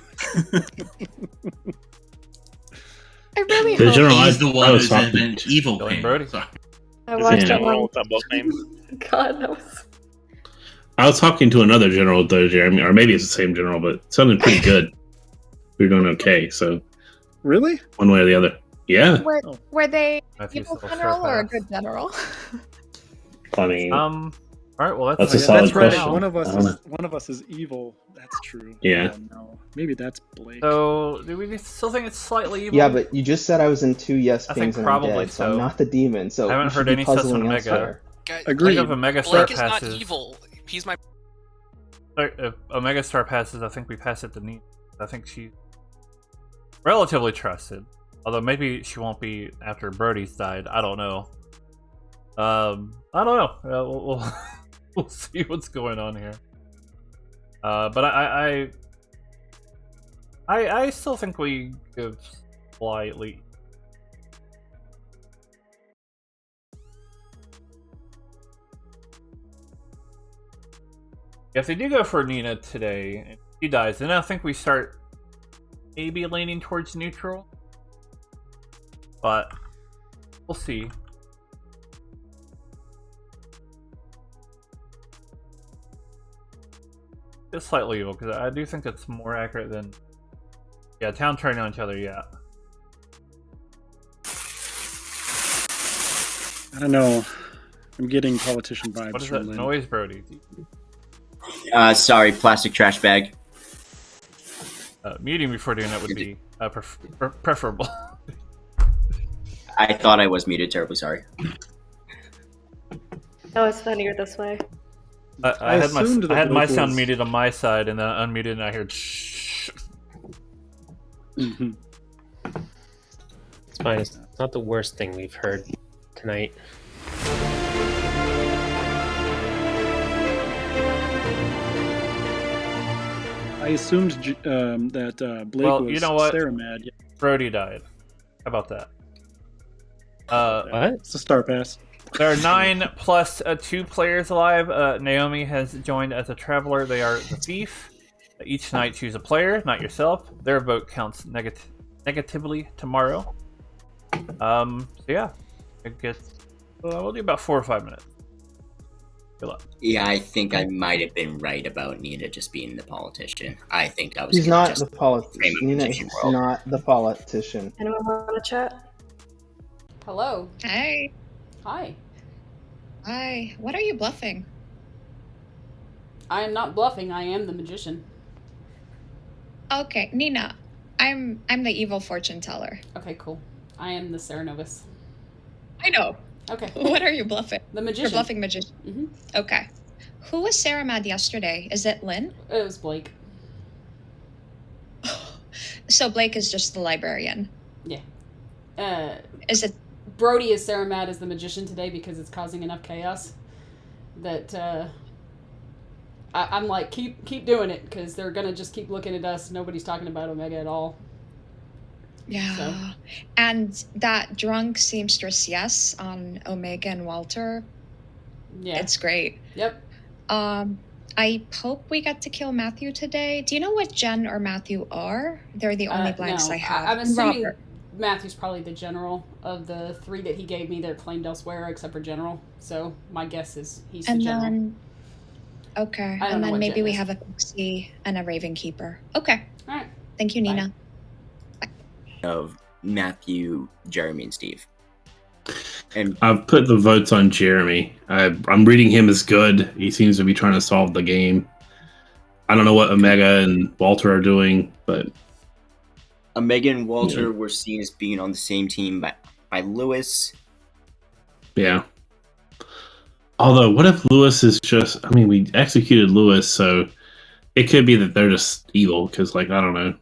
I really The hope general He's the one I was who's talking in an evil Killing pain. Brody. Sorry. I Is it watched general it. with both names? God, that was. I was talking to another general though, Jeremy, or maybe it's the same general, but it sounded pretty good. We were doing okay, so Really? one way or the other. Yeah. Were they Matthew evil still general or a surpassed. good general? I mean, All right. Well, That's that's a Yeah, solid that's right. question. One of us I don't is one of us is evil. That's true. Yeah. Oh, no. Maybe that's Blake. So, do we still think it's slightly evil? Yeah, but you just said I was in 2 yes I think pings and I'm probably dead, so I'm so. not the demon. So I haven't we should heard be any sus on puzzling Omega. elsewhere. Guys, Agreed. If Omega Star Blake is not passes, evil. He's my. if Omega Star passes, I think we pass it to Nina. I think she's relatively trusted. Although maybe she won't be after Brody's died. I don't know. I don't know. We'll see what's going on here. But I still think we give slightly. If they do go for Nina today and she dies, then I think we start maybe leaning towards neutral. But we'll see. It's slightly evil because I do think it's more accurate than town turning on each other. Yeah. I don't know. I'm getting politician vibes What is from that Lynn. noise, Brody? Sorry, plastic trash bag. Muting before doing that would be preferable. I thought I was muted. Terribly sorry. No, it's funnier this way. I had assumed that my Blake sound was- muted on my side, and then I unmuted, and I heard. Mhm. It's fine. It's not the worst thing we've heard tonight. I assumed that Blake Well, was you know what? Sarah mad. Yeah, Brody died. How about that? What? it's a star pass. There are 9 plus 2 players alive. Naomi has joined as a traveler. They are the thief. Each night, choose a player, not yourself. Their vote counts negatively tomorrow. So yeah, I guess we'll do about 4 or 5 minutes. Good luck. Yeah, I think I might have been right about Nina just being the politician. I think I was. He's gonna not just the politician. frame a Nina magician is world. not the politician. Anyone want to chat? Hello. Hey. Hi. Hi. What are you bluffing? I am not bluffing. I am the magician. Okay, Nina, I'm the evil fortune teller. Okay, cool. I am the Cerenovus. I know. Okay. What are you bluffing? The magician. You're bluffing magician. Mm-hmm. Okay. Who was Sarah mad yesterday? Is it Lynn? It was Blake. So Blake is just the librarian. Yeah. Is it Brody is Sarah mad as the magician today because it's causing enough chaos that I'm like, keep doing it, because they're gonna just keep looking at us. Nobody's talking about Omega at all. Yeah. So. And that drunk seamstress yes on Omega and Walter. Yeah. It's great. Yep. I hope we get to kill Matthew today. Do you know what Jen or Matthew are? They're the only blanks no. I have. I'm assuming Robert. Matthew's probably the general of the 3 that he gave me that are claimed elsewhere, except for general. So my guess is he's the general. Then, okay. I don't And know then what maybe Jen we is. have a Pixie and a Raven Keeper. Okay. All right. Thank you, Nina. Of Matthew, Jeremy, and Steve. And I've put the votes on Jeremy. I'm reading him as good. He seems to be trying to solve the game. I don't know what Omega and Walter are doing, but Omega and Walter were seen as being on the same team by Lewis. yeah. Although, what if Lewis is just... I mean, we executed Lewis, so it could be that they're just evil, because, like, I don't know.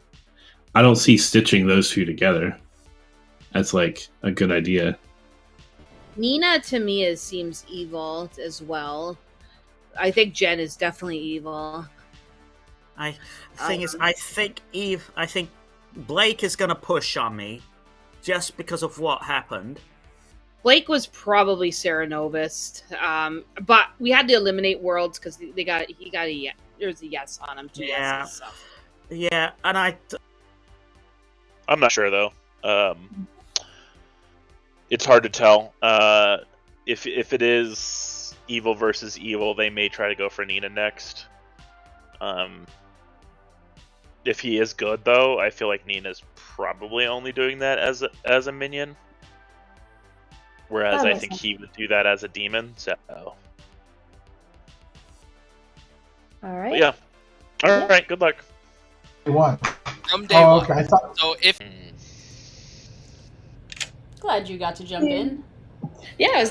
I don't see stitching those two together. That's, like, a good idea. Nina to me seems evil as well. I think Jen is definitely evil. I think Blake is going to push on me just because of what happened. Blake was probably Cerenovus, but we had to eliminate Worlds because he got a yes. There's a yes on him too. Yeah, yeah, and I'm not sure though. It's hard to tell. If it is evil versus evil, they may try to go for Nina next. If he is good though, I feel like Nina's probably only doing that as a minion. Whereas I think he would do that as a demon. So. All right. But yeah. All right. Good luck. What? From day one. Okay. I thought. So if Glad you got to jump in. Yeah,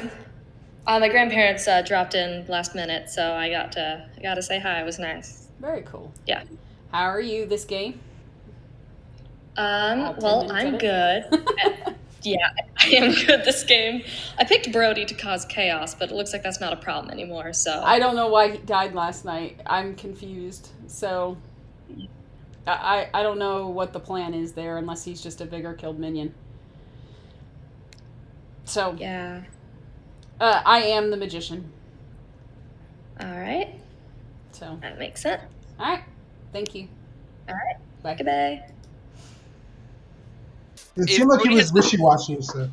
my grandparents dropped in last minute, so I got to say hi. It was nice. Very cool. Yeah. How are you this game? Well, I'm good. Yeah, I am good this game. I picked Brody to cause chaos, but it looks like that's not a problem anymore, so... I don't know why he died last night. I'm confused. So, I don't know what the plan is there unless he's just a vigor killed minion. So... Yeah. I am the magician. Alright. So... That makes sense. Alright. Thank you. Alright. Bye. Goodbye. It seemed like he was wishy-washy, so...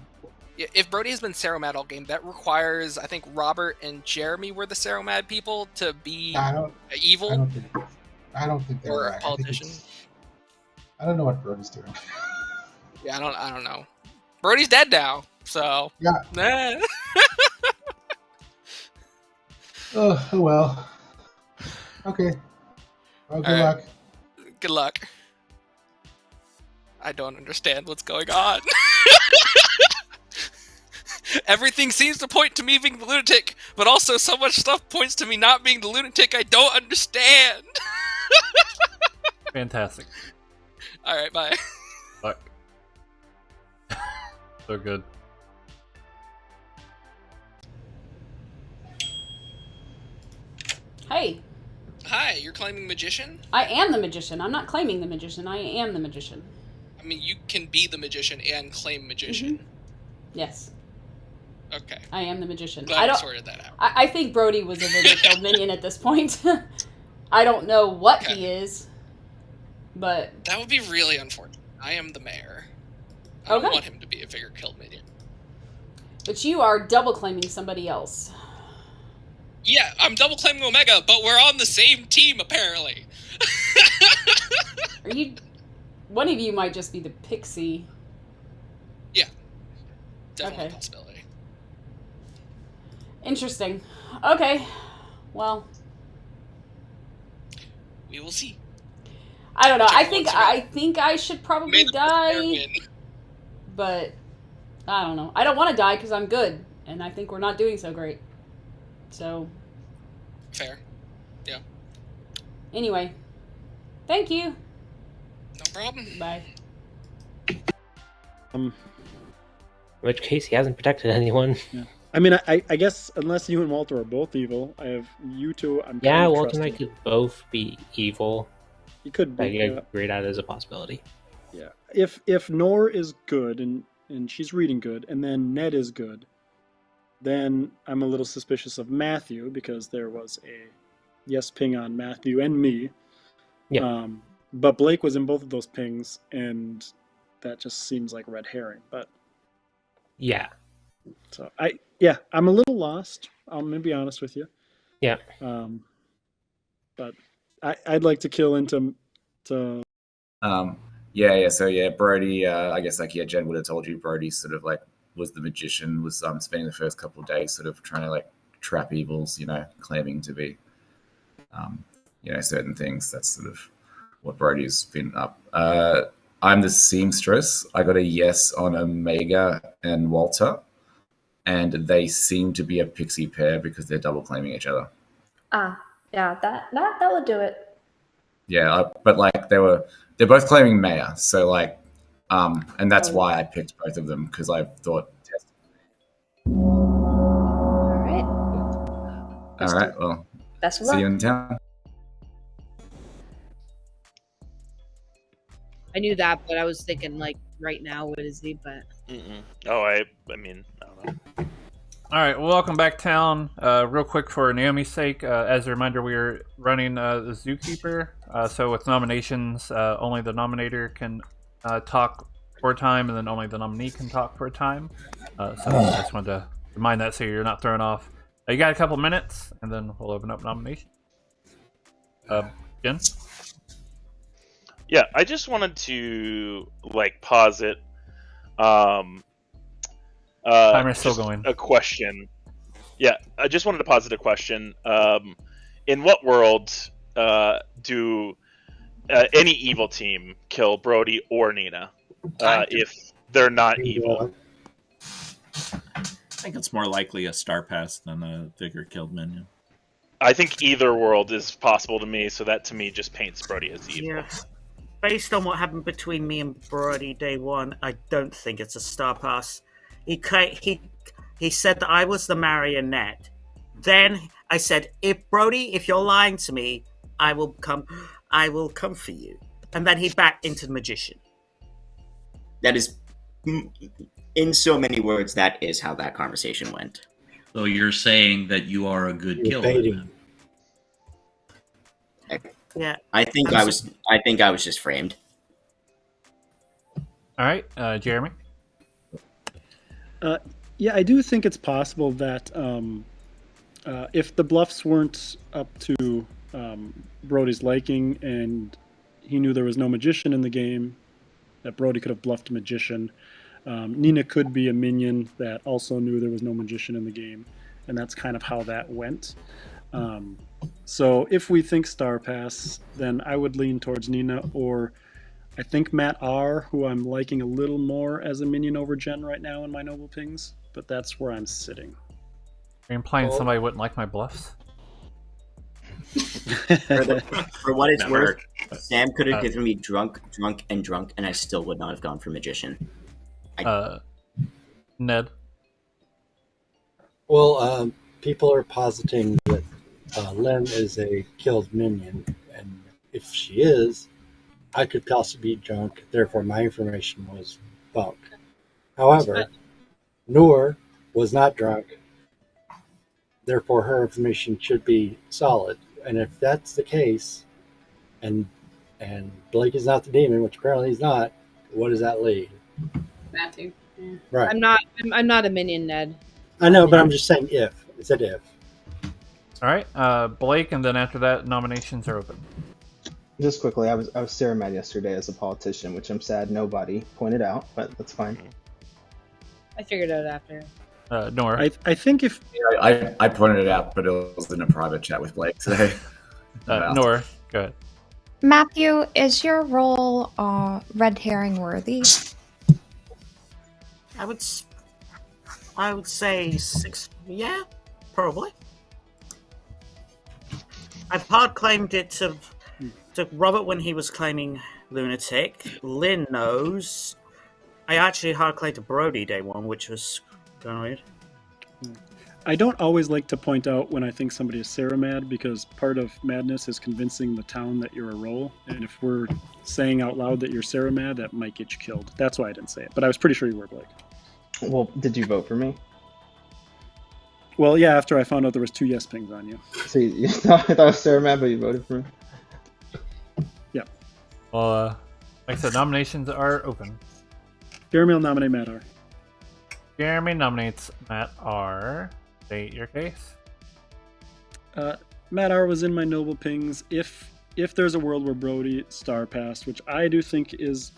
if Brody has been Ceromad all game, that requires, I think, Robert and Jeremy were the Ceromad people to be evil. I don't think they or were. a politician. I don't know what Brody's doing. Yeah, I don't know. Brody's dead now, so yeah. Nah. Oh well. Okay. Well, good All right. luck. Good luck. I don't understand what's going on. Everything seems to point to me being the lunatic, but also so much stuff points to me not being the lunatic I don't understand. Fantastic. Alright, bye. Fuck. So good. Hey. Hi, you're claiming magician? I am the magician. I'm not claiming the magician. I am the magician. I mean, you can be the magician and claim magician. Yes. Okay. I am the magician. Glad I we don't. sorted that out. I think Brody was a vigor killed minion at this point. I don't know what he is, but That would be really unfortunate. I am the mayor. I don't want him to be a vigor killed minion. but you are double claiming somebody else. Yeah, I'm double claiming Omega, but we're on the same team apparently. Are you? One of you might just be the pixie. Yeah. Definitely Okay. a possibility. Interesting. Okay. Well, We will see. I don't know. I Chicken think I should probably die, but I don't know. I don't want to die because I'm good, and I think we're not doing so great. So Fair. Yeah. anyway, thank you. No problem. Bye. In which case, he hasn't protected anyone. Yeah. I mean, I guess unless you and Walter are both evil, I have you two. I'm Yeah, kind of Walter and I trusting. could both be evil. You could be. I agree that as a possibility. Yeah. If Nor is good and she's reading good, and then Ned is good, then I'm a little suspicious of Matthew because there was a yes ping on Matthew and me. Yeah. But Blake was in both of those pings, and that just seems like red herring. But Yeah. so I'm a little lost. I'm gonna be honest with you. Yeah. But I'd like to kill into. Yeah. So yeah, Brody. I guess Jen would have told you Brody sort of like was the magician. Was spending the first couple of days sort of trying to like trap evils. Claiming to be, certain things. That's sort of what Brody's been up. I'm the seamstress. I got a yes on Omega and Walter, and they seem to be a pixie pair because they're double claiming each other. Yeah, that would do it. Yeah, but like they're both claiming Maya, so like, and that's why I picked both of them because I thought. All right. Well, Best of see luck. you in town. I knew that, but I was thinking like right now, what is he? But Oh, I mean, I don't know. All right, well, welcome back, town. Real quick for Naomi's sake, as a reminder, we are running the Zookeeper. So with nominations, only the nominator can talk for a time, and then only the nominee can talk for a time. So I just wanted to remind that so you're not thrown off. You got a couple minutes, and then we'll open up nominations. Jen? Yeah, I just wanted to like posit Timer's still going. a question. Yeah, I just wanted to posit a question. In what world do any evil team kill Brody or Nina if they're not evil? I think it's more likely a Star Pass than a Vigor killed minion. I think either world is possible to me, so that to me just paints Brody as evil. Yeah. Based on what happened between me and Brody day one, I don't think it's a Star Pass. He said that I was the marionette. Then I said, if you're lying to me, I will come for you. And then he backed into the magician. That is, in so many words, that is how that conversation went. So you're saying that you are a good killer. Yeah. I think I was just framed. All right, Jeremy? Yeah, I do think it's possible that if the bluffs weren't up to Brody's liking and he knew there was no magician in the game, that Brody could have bluffed a magician. Nina could be a minion that also knew there was no magician in the game, and that's kind of how that went. So if we think Star Pass, then I would lean towards Nina, or I think Matt R., who I'm liking a little more as a minion over Jen right now in my Noble Pings, but that's where I'm sitting. Are you implying somebody wouldn't like my bluffs? For what it's worth, Sam could have given me drunk, and I still would not have gone for magician. Ned? Well, people are positing that Lem is a killed minion, and if she is, I could possibly be drunk, therefore my information was bunk. However, Noor was not drunk, therefore her information should be solid. And if that's the case, and Blake is not the demon, which apparently he's not, what does that leave? Matthew. Yeah. Right. I'm not a minion, Ned. I know, but I'm just saying if. I said if. All right, Blake, and then after that, nominations are open. Just quickly, I was Sarah mad yesterday as a politician, which I'm sad nobody pointed out, but that's fine. I figured it out after. Nora. I think if I pointed it out, but it was in a private chat with Blake today. Nora, go ahead. Matthew, is your role red herring worthy? I would say 6. Yeah, probably. I've hard claimed it to Robert when he was claiming lunatic. Lynn knows. I actually hard claimed to Brody day one, which was kind of weird. I don't always like to point out when I think somebody is Sarah mad, because part of madness is convincing the town that you're a role. And if we're saying out loud that you're Sarah mad, that might get you killed. That's why I didn't say it. But I was pretty sure you were, Blake. Well, did you vote for me? Well, yeah, after I found out there was 2 yes pings on you. So you thought I was Sarah mad, but you voted for me? Yeah. Well, like I said, nominations are open. Jeremy will nominate Matt R. Jeremy nominates Matt R. State your case. Matt R was in my noble pings. If there's a world where Brody star passed, which I do think is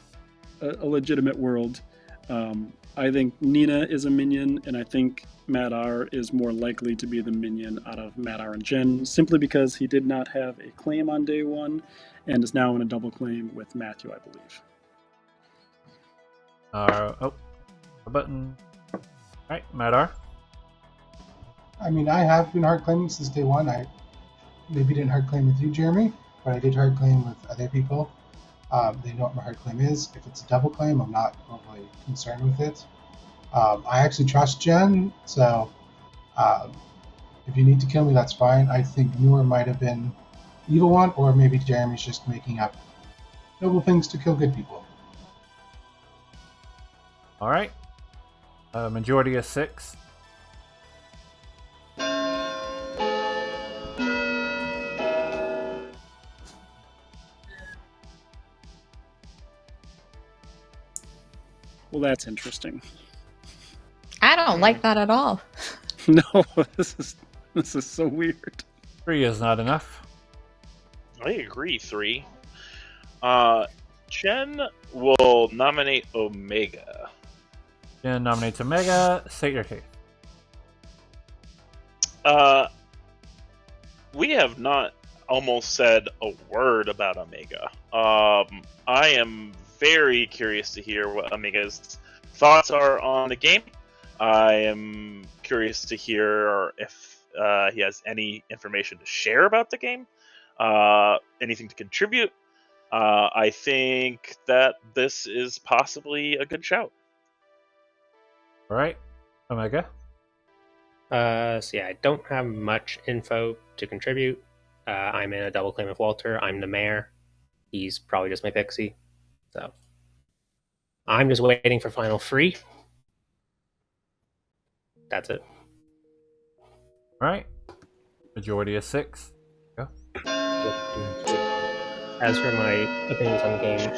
a legitimate world, I think Nina is a minion, and I think Matt R is more likely to be the minion out of Matt R and Jen, simply because he did not have a claim on day one, and is now in a double claim with Matthew, I believe. Oh, a button. All right, Matt R. I mean, I have been hard claiming since day one. I maybe didn't hard claim with you, Jeremy, but I did hard claim with other people. They know what my hard claim is. If it's a double claim, I'm not overly concerned with it. I actually trust Jen, so if you need to kill me, that's fine. I think Noor might have been evil one, or maybe Jeremy's just making up noble things to kill good people. All right. Majority of 6. Well, that's interesting. I don't like that at all. No, this is so weird. 3 is not enough. I agree, 3. Jen will nominate Omega. Jen nominates Omega. State your case. We have not almost said a word about Omega. I am very curious to hear what Omega's thoughts are on the game. I am curious to hear if he has any information to share about the game, anything to contribute. I think that this is possibly a good shout. All right, Omega. So yeah, I don't have much info to contribute. I'm in a double claim with Walter. I'm the mayor. He's probably just my pixie. So I'm just waiting for final 3. That's it. All right. Majority of 6. Go. As for my opinions on the game,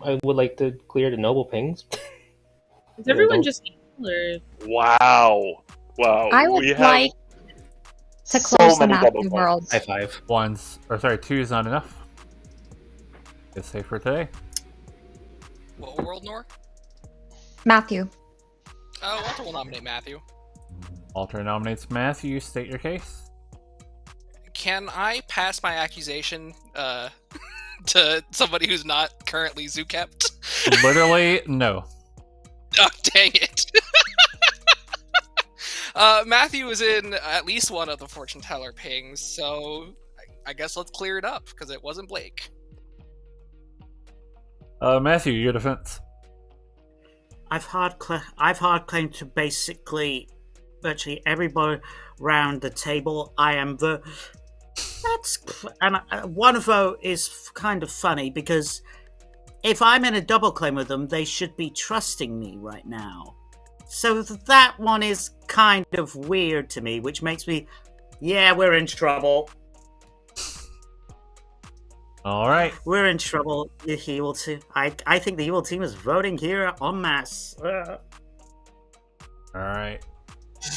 I would like to clear the noble pings. Is everyone just evil, or? Wow. I would like to close the map of the world. High 5. 2 is not enough. It's safe for today. What world, Nor? Matthew. Walter will nominate Matthew. Walter nominates Matthew. State your case. Can I pass my accusation to somebody who's not currently zoo kept? Literally, no. Oh, dang it. Matthew was in at least one of the fortune teller pings, so I guess let's clear it up, because it wasn't Blake. Matthew, your defense. I've hard claimed to basically virtually everybody around the table. I am the. One vote is kind of funny, because if I'm in a double claim with them, they should be trusting me right now. So that one is kind of weird to me, which makes me, yeah, we're in trouble. All right. We're in trouble. The evil team. I think the evil team is voting here en masse. All right.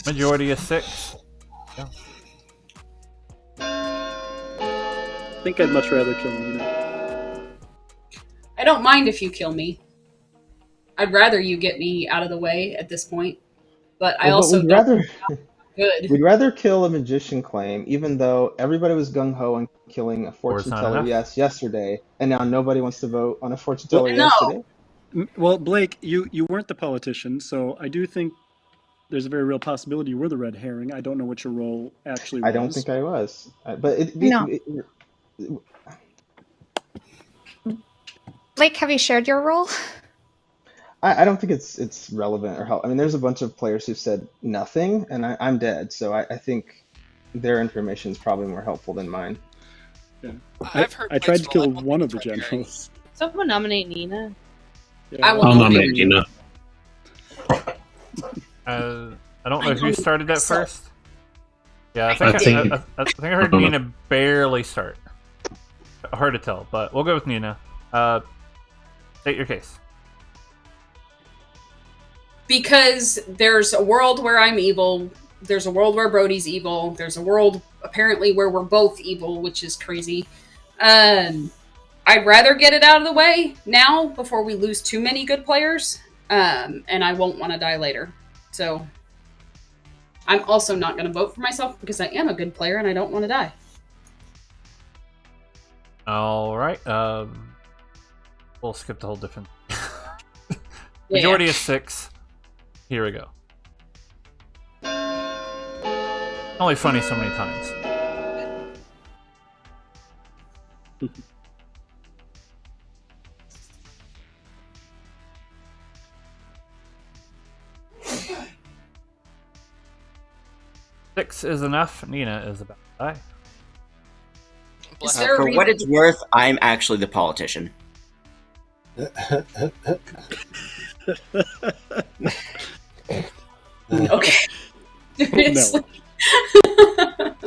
Majority of 6. Yeah. I think I'd much rather kill Nina. I don't mind if you kill me. I'd rather you get me out of the way at this point. But I also would don't rather good. We'd rather kill a magician claim, even though everybody was gung ho on killing a fortune not teller enough. yesterday, and now nobody wants to vote on a fortune teller No. today. Well, Blake, you weren't the politician, so I do think there's a very real possibility you were the red herring. I don't know what your role actually was. I don't think I was, but No. Blake, have you shared your role? I don't think it's relevant or help. I mean, there's a bunch of players who said nothing, and I'm dead, so I think their information is probably more helpful than mine. Yeah. I've heard I tried to Blake's kill role. one of the generals. Someone nominate Nina. Yeah, I will I'll nominate nominate Nina. I don't know who started that myself. first. Yeah, I I think think- I think I heard don't know. Nina barely start. Hard to tell, but we'll go with Nina. State your case. Because there's a world where I'm evil. There's a world where Brody's evil. There's a world apparently where we're both evil, which is crazy. I'd rather get it out of the way now before we lose too many good players. And I won't want to die later. So I'm also not going to vote for myself because I am a good player and I don't want to die. All right. We'll skip the whole different. Majority is 6. Here we go. Only funny so many times. Six is enough. Nina is about to die. Is there a For reason? what it's worth, I'm actually the politician. Okay. Seriously.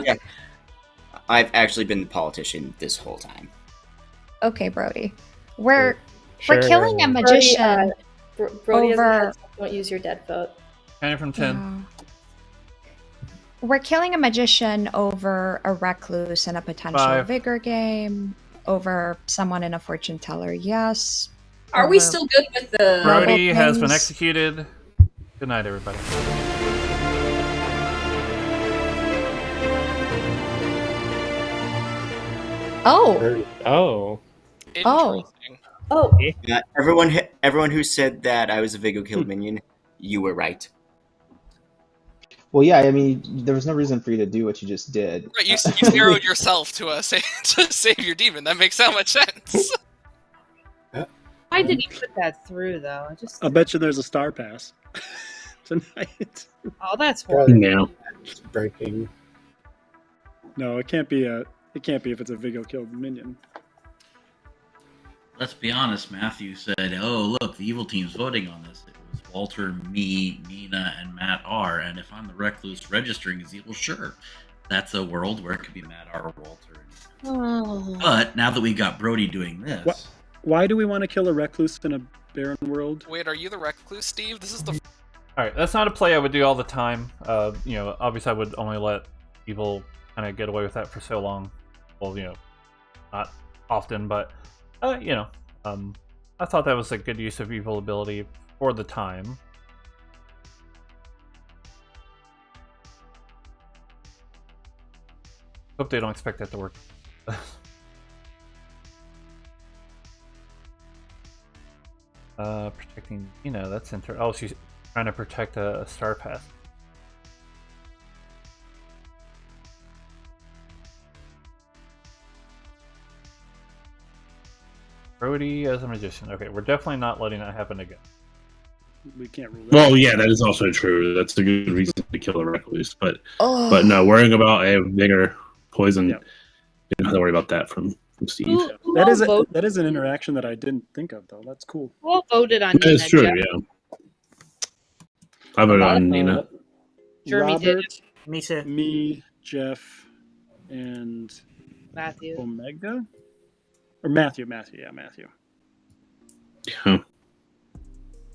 Yeah. I've actually been the politician this whole time. Okay, Brody. We're Sure. killing a magician Brody over. has don't use your dead vote. 10 from 10. We're killing a magician over a recluse in a potential 5. vigor game, over someone in a fortune teller. Yes. Are we over- still good with the... Brody has been things. executed. Good night, everybody. Oh. Oh. Oh. Oh. Everyone who said that I was a Vigo killed minion, you were right. Well, yeah, I mean, there was no reason for you to do what you just did. Right, you zeroed yourself to save your demon. That makes so much sense. Why did he put that through, though? I'll bet you there's a star pass tonight. Oh, that's horrible. Yeah. It's breaking. No, it can't be It can't be if it's a Vigo killed minion. Let's be honest. Matthew said, "Oh, look, the evil team's voting on this." It was Walter, me, Nina, and Matt R. And if I'm the recluse registering as evil, sure, that's a world where it could be Matt R. or Walter. Oh. But now that we got Brody doing this, Why do we want to kill a recluse in a barren world? Wait, are you the recluse, Steve? This is the... Alright, that's not a play I would do all the time. Obviously I would only let evil kind of get away with that for so long. Well, not often, but, I thought that was a good use of evil ability for the time. Hope they don't expect that to work. Protecting Nina, that's interesting. Oh, she's trying to protect a star pass. Brody as a magician. Okay, we're definitely not letting that happen again. We can't rule that. Well, yeah, that is also true. That's a good reason to kill a recluse, but no, worrying about a vigor poison. You don't have to worry about that from Steve. Who That all is voted? that is an interaction that I didn't think of though. That's cool. Who all voted on That Nina? is true. Jeff? Yeah, I voted on Nina. Jeremy did. Robert, Me too. me, Jeff, and Matthew. Omega, or Matthew. Yeah, Matthew.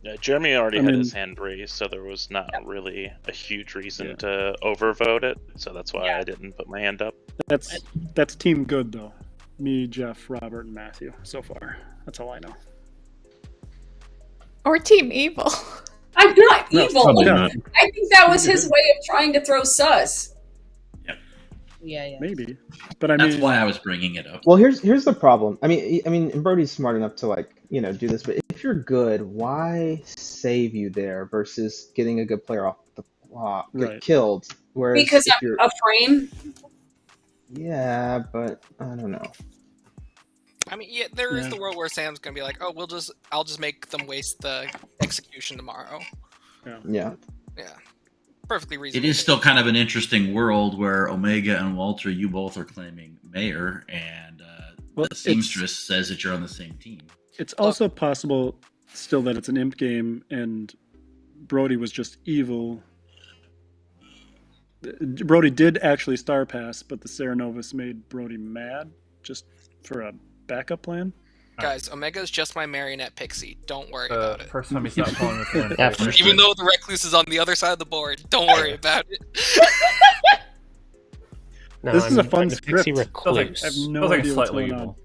Yeah, Jeremy already I had mean- his hand raised, so there was not really a huge reason to overvote it. So that's why I didn't put my hand up. That's team good though. Me, Jeff, Robert, and Matthew so far. That's all I know. Or Team Evil. I'm not No, evil. probably not. I think that was his way of trying to throw sus. Yeah. Maybe, but That's why I was bringing it up. Well, here's the problem. I mean, and Brody's smart enough to do this, but if you're good, why save you there versus getting a good player off the block get killed? Whereas Because if I'm you're, a frame. yeah, but I don't know. I mean, yeah, there is the world where Sam's gonna be like, "Oh, I'll just make them waste the execution tomorrow." Yeah. Yeah. Perfectly reasonable. It is still kind of an interesting world where Omega and Walter, you both are claiming Mayor, and the Seamstress says that you're on the same team. It's also possible still that it's an imp game and Brody was just evil. Brody did actually star pass, but the Serenovus made Brody mad just for a backup plan. Guys, Omega's just my marionette pixie. Don't worry about it. First time he stopped calling the twin. Even though the Recluse is on the other side of the board, don't worry about it. No, This is a fun the script. Pixie Recluse. I have no idea what's going on.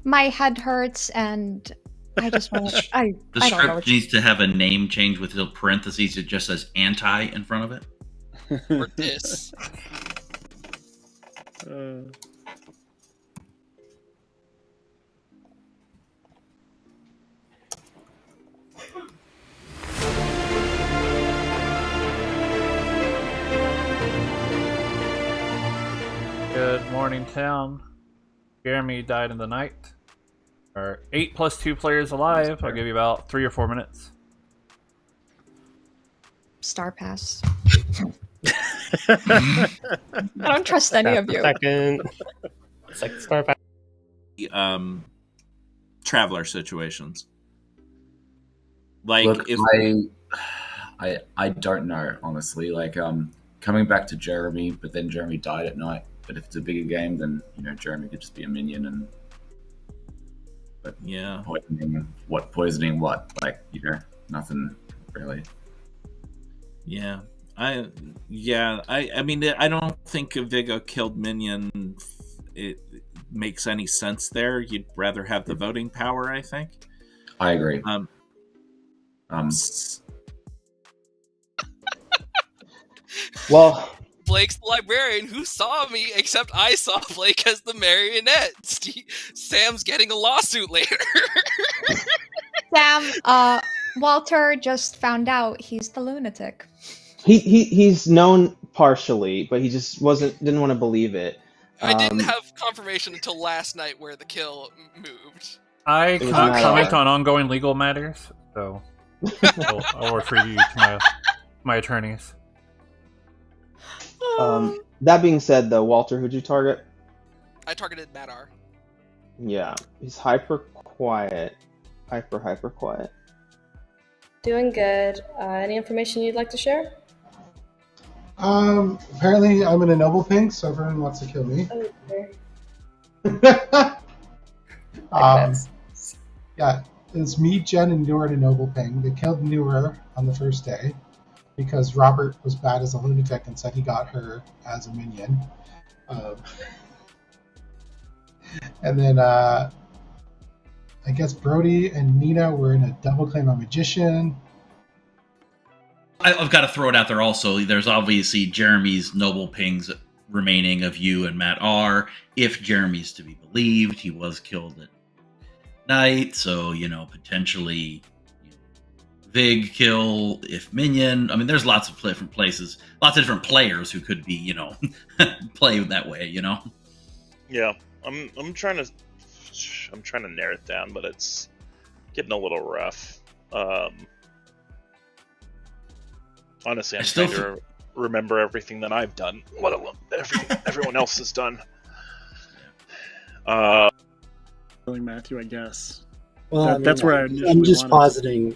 My head hurts, and I just want to. The I don't know. script needs to have a name change with little parentheses that just says anti in front of it. Or this. Good morning, town. Jeremy died in the night. Or 8 plus 2 players alive. I'll give you about 3 or 4 minutes. Star pass. I don't trust any of you. Second. Second star pass. Traveler situations. Like Look, if I don't know, honestly. Like coming back to Jeremy, but then Jeremy died at night. But if it's a bigger game, then Jeremy could just be a minion and poisoning what? Like, nothing really. Yeah. I mean, I don't think a Vigo killed minion it makes any sense there. You'd rather have the voting power, I think. I agree. Well, Blake's the librarian who saw me, except I saw Blake as the marionette. Sam's getting a lawsuit later. Sam, Walter just found out he's the lunatic. He's known partially, but he just didn't want to believe it. I didn't have confirmation until last night where the kill moved. I cannot comment on ongoing legal matters, so I'll refer you to my attorneys. That being said, though, Walter, who'd you target? I targeted Madar. Yeah, he's hyper quiet. Hyper quiet. Doing good. Any information you'd like to share? Apparently I'm in a noble pink, so everyone wants to kill me. Yeah, it's me, Jen, and Noor in a noble ping. They killed Noor on the first day because Robert was bad as a lunatic and said he got her as a minion. And then I guess Brody and Nina were in a double claim on Magician. I've got to throw it out there also. There's obviously Jeremy's noble pings remaining of you and Matt R. If Jeremy's to be believed, he was killed at night, so, potentially Vig kill if Minion. I mean, there's lots of different places, lots of different players who could be, play that way, Yeah, I'm trying to narrow it down, but it's getting a little rough. Honestly, I'm trying to remember everything that I've done, let alone everyone else has done. Matthew, I guess. Well, that's where I'm just positing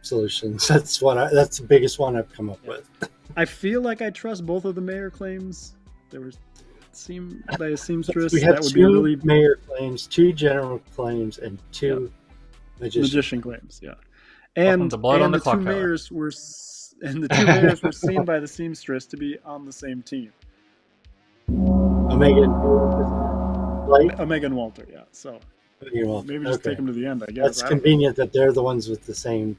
solutions. That's that's the biggest one I've come up with. I feel like I trust both of the mayor claims. There was by a seamstress. We had that would two be really mayor claims, 2 general claims, and 2 magician claims. Yeah, and the blood on the clock two tower. mayors were the 2 mayors were seen by the seamstress to be on the same team. Omega and Walter. Yeah, so. Omega and Walter. Maybe just take them to the end, I guess. That's convenient that they're the ones with the same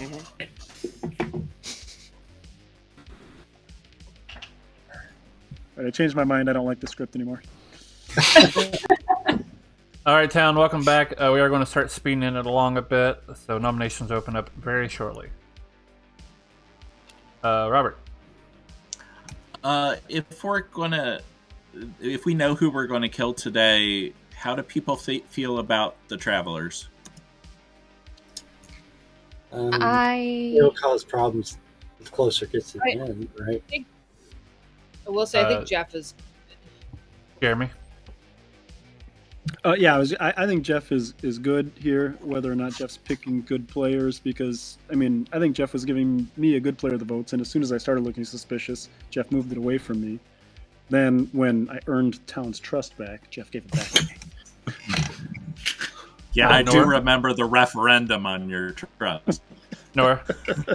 All right, I changed my mind. I don't like the script anymore. All right, Town, welcome back. We are going to start speeding it along a bit, so nominations open up very shortly. Robert. If we know who we're going to kill today, how do people feel about the Travelers? It'll cause problems the closer it gets to the end, right? I will say, I think Jeff is. Jeremy. Yeah, I think Jeff is good here. Whether or not Jeff's picking good players, because I mean, I think Jeff was giving me a good player the votes, and as soon as I started looking suspicious, Jeff moved it away from me. Then, when I earned Town's trust back, Jeff gave it back to me. Yeah, I do remember the referendum on your trust. Nora.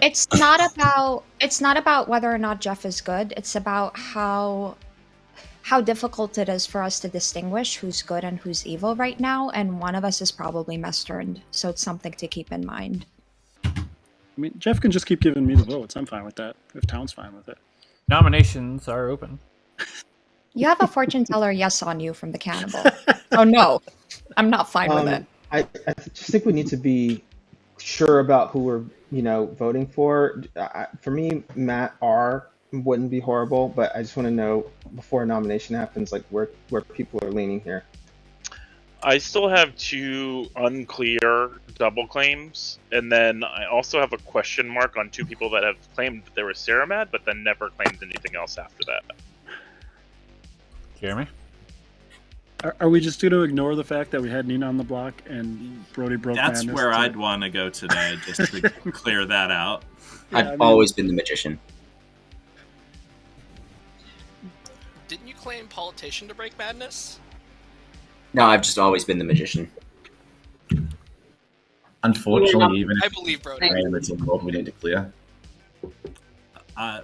It's not about whether or not Jeff is good. It's about how difficult it is for us to distinguish who's good and who's evil right now, and one of us is probably Mestern, so it's something to keep in mind. I mean, Jeff can just keep giving me the votes. I'm fine with that, if Town's fine with it. Nominations are open. You have a fortune teller yes on you from the cannibal. Oh no, I'm not fine with it. I just think we need to be sure about who we're voting for. For me, Matt R wouldn't be horrible, but I just want to know before a nomination happens, like where people are leaning here. I still have 2 unclear double claims, and then I also have a question mark on 2 people that have claimed that they were Saramad, but then never claimed anything else after that. Jeremy? Are we just going to ignore the fact that we had Nina on the block and Brody broke That's Madness where to- I'd want to go today, just to clear that out. I've always been the magician. Didn't you claim politician to break madness? No, I've just always been the magician. Unfortunately, even I if believe Brody. it's involved, we didn't declare. I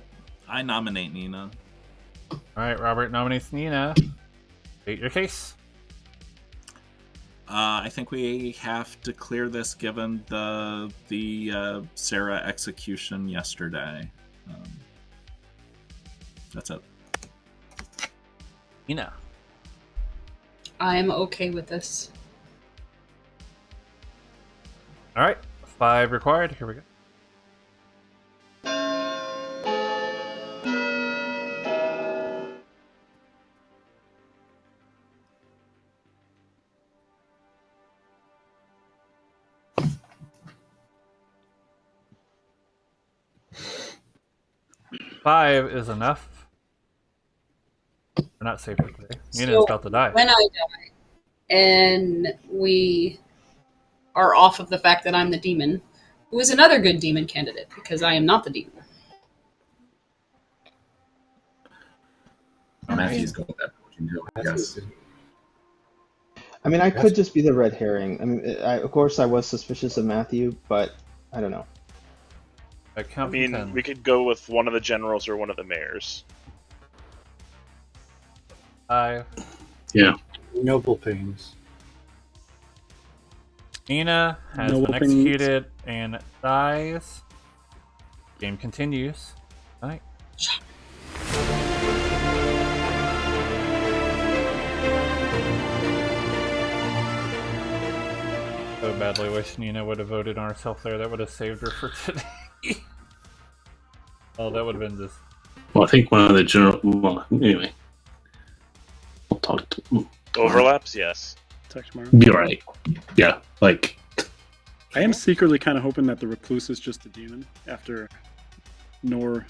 nominate Nina. All right, Robert nominates Nina. State your case. I think we have to clear this given the Sarah execution yesterday. That's it. Nina. I'm okay with this. All right, 5 required. Here we go. Five is enough. We're not safe for today. Nina's So, about to die. When I die, and we are off of the fact that I'm the demon, who is another good demon candidate, because I am not the demon. Matthew's got that fortune too, I guess. I mean, I could just be the red herring. I mean, of course, I was suspicious of Matthew, but I don't know. I mean, we could go with one of the generals or one of the mayors. 5. Yeah. Noble Pains. Nina has Noble been Pains. executed and dies. Game continues. All right. So badly wish Nina would have voted on herself there. That would have saved her for today. Oh, that would have been just. Well, I think one of the general. Well, anyway, I'll talk to. Overlaps, yes. Talk tomorrow. You're right. Yeah, like I am secretly kind of hoping that the recluse is just a demon after Nor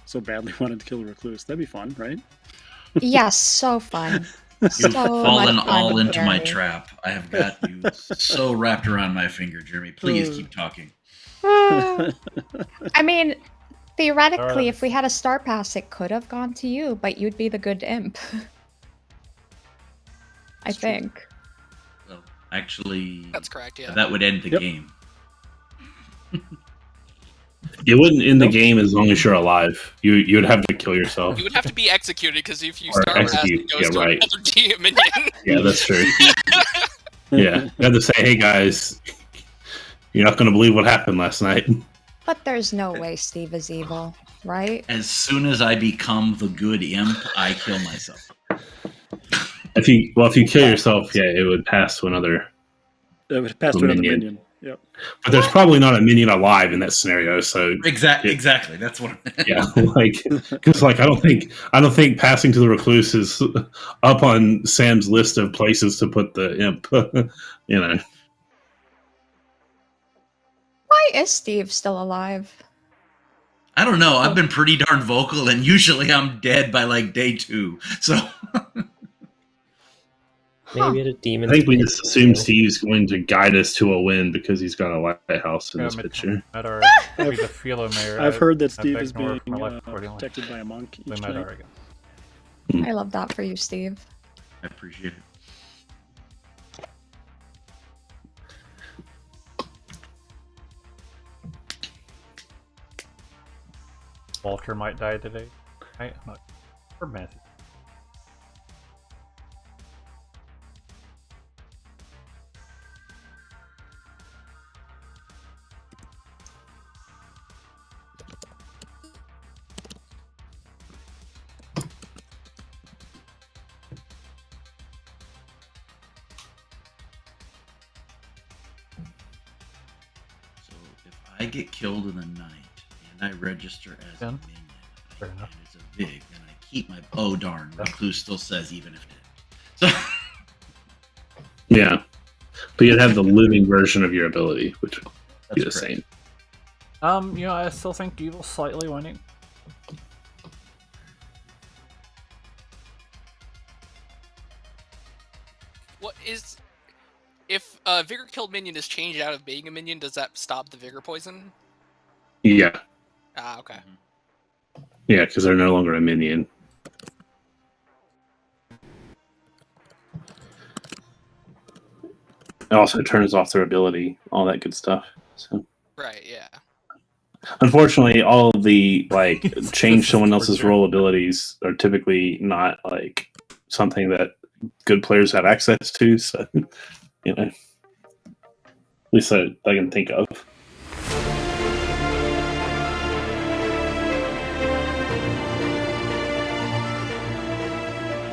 so badly wanted to kill the recluse. That'd be fun, right? Yes, so fun. You've So fallen much fun, all into my Jeremy. trap. I have got you so wrapped around my finger, Jeremy. Please keep talking. I mean, theoretically, Alright. if we had a star pass, it could have gone to you, but you'd be the good imp. I think. Well, actually, that's correct. Yeah, that would end the game. it wouldn't end the game as long as you're alive. You'd have to kill yourself. you would have to be executed because if you Or start pass, execute, it goes yeah, to right. another demon. Yeah, that's true. Yeah, you have to say, hey guys, you're not going to believe what happened last night. But there's no way Steve is evil, right? As soon as I become the good imp, I kill myself. If you kill yourself, yeah, it would pass to ananother. It would pass to another minion. Yep. But there's probably not a minion alive in that scenario, so exactly. That's what. Yeah, because I don't think passing to the recluse is up on Sam's list of places to put the imp. Why is Steve still alive? I don't know. I've been pretty darn vocal, and usually I'm dead by like day 2. So Maybe at a demon. I think we just assume Steve's going to guide us to a win because he's got a lighthouse in this picture. I've heard that Steve is being protected by a monk each night. I love that for you, Steve. I appreciate it. Walter might die today. Or Matthew. I get killed in the night and I register as a minion. Fair enough. And it's a big, and I keep my darn. Recluse still says even if dead. So Yeah, but you'd have the living version of your ability, which would be the same. I still think Evil's slightly winning. What is... If Vigor Killed minion is changed out of being a minion, does that stop the Vigor Poison? Yeah. Ah, okay. Yeah, because they're no longer a minion. It also turns off their ability, all that good stuff. So. Right, yeah. Unfortunately, all of the change someone else's role abilities are typically not something that good players have access to. So, at least I can think of.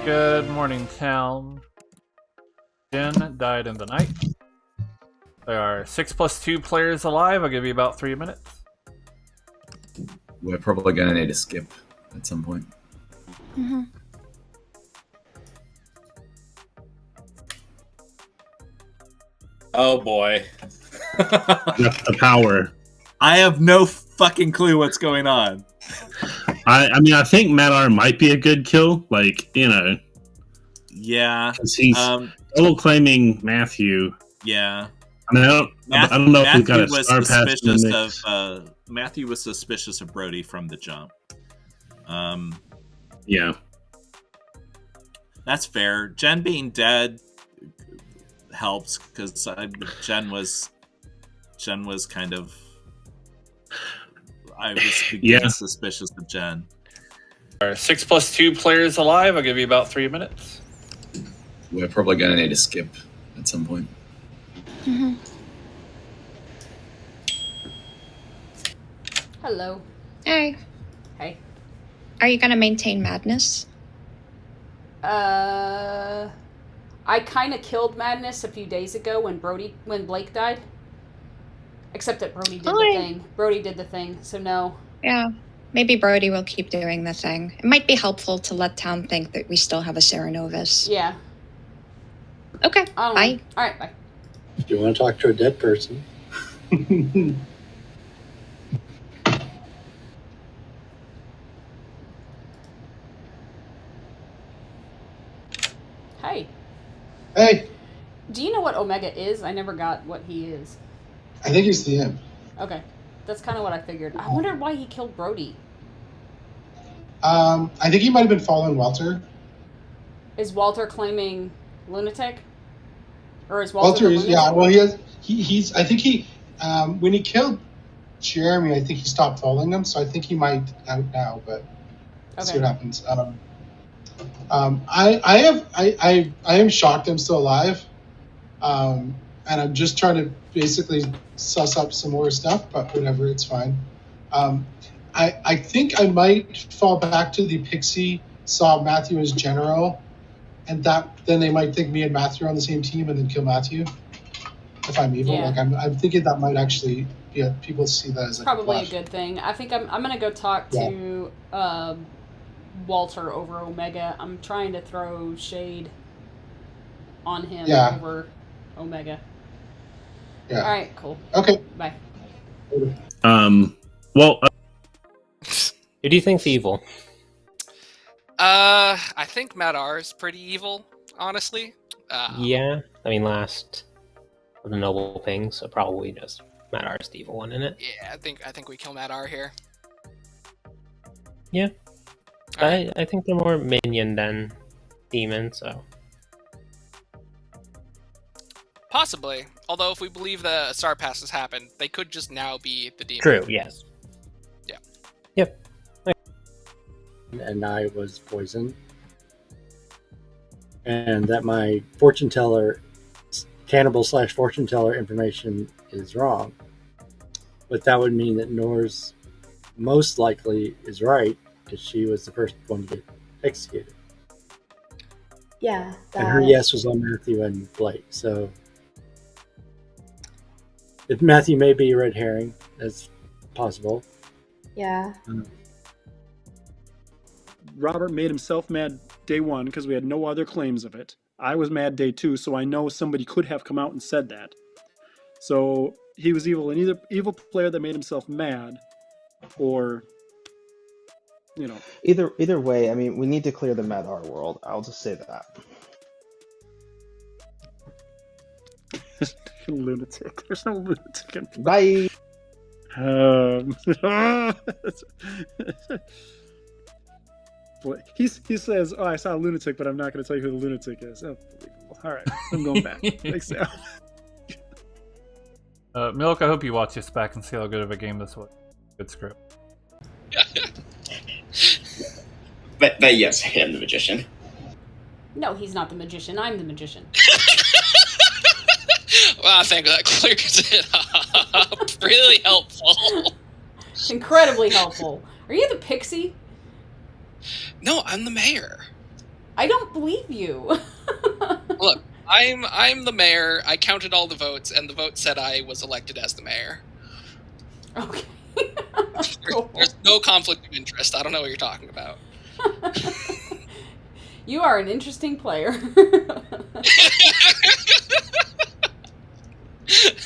Good morning, town. Jen died in the night. There are 6+2 players alive. I'll give you about 3 minutes. We're probably going to need a skip at some point. Mm-hmm. Oh boy. The power. I have no fucking clue what's going on. I think Matt R might be a good kill. Yeah. Because he's double claiming Matthew. Yeah. I don't know if we've got a star pass in the mix. Matthew was suspicious of Brody from the jump. Yeah. That's fair. Jen being dead helps because Jen was kind of... I was beginning suspicious of Jen. There are 6+2 players alive. I'll give you about 3 minutes. We're probably going to need a skip at some point. Mm-hmm. Hello. Hey. Hey. Are you gonna maintain madness? I kind of killed Madness a few days ago when Blake died. Except that Brody did the thing. Brody did the thing, so no. Yeah. Maybe Brody will keep doing the thing. It might be helpful to let town think that we still have a Serenovus. Yeah. Okay. Bye. All right. Bye. Do you want to talk to a dead person? Hey. Hey. Do you know what Omega is? I never got what he is. I think he's the imp. Okay. That's kind of what I figured. I wondered why he killed Brody. I think he might have been following Walter. Is Walter claiming lunatic? Or is Walter the lunatic? Yeah, well, he's I think he, when he killed Jeremy, I think he stopped following him, so I think he might out now, but let's see what happens. I am shocked I'm still alive. and I'm just trying to basically suss up some more stuff. But whatever, it's fine. I think I might fall back to the Pixie saw Matthew as general, and then they might think me and Matthew are on the same team and then kill Matthew if I'm evil. Yeah. Like I'm thinking that might actually people see that as like Probably a bluff. good thing. I think I'm gonna go talk to Walter over Omega. I'm trying to throw shade on him Yeah. over Omega. Yeah. All right, cool. Okay. Bye. Well, Who do you think's evil? I think Matt R is pretty evil, honestly. Yeah, I mean, last of the noble things, so probably just Matt R's the evil one in it. Yeah, I think we kill Matt R here. Yeah, I think they're more minion than demon, so Possibly. Although, if we believe the Star Pass has happened, they could just now be the demon. true. Yes. Yeah. Yep. And I was poisoned. And that my fortune teller, cannibal / fortune teller information is wrong. But that would mean that Nora's most likely is right because she was the first one to get executed. Yeah. And her yes was on Matthew and Blake. So if Matthew may be a red herring, that's possible. Yeah. Robert made himself mad day one because we had no other claims of it. I was mad day two, so I know somebody could have come out and said that. So he was evil, and either evil player that made himself mad, or Either way, I mean, we need to clear the Mad R world. I'll just say that. lunatic. There's no lunatic in Bye. He says, "Oh, I saw a lunatic, but I'm not going to tell you who the lunatic is." Oh, unbelievable. All right, I'm going back. Thanks, Sam. Milk, I hope you watch this back and see how good of a game this was. Good script. But yes, I am the magician. No, he's not the magician. I'm the magician. Wow, thank you. That clears it up. Really helpful. Incredibly helpful. Are you the pixie? No, I'm the mayor. I don't believe you. Look, I'm the mayor. I counted all the votes, and the vote said I was elected as the mayor. Okay. There's no conflict of interest. I don't know what you're talking about. You are an interesting player.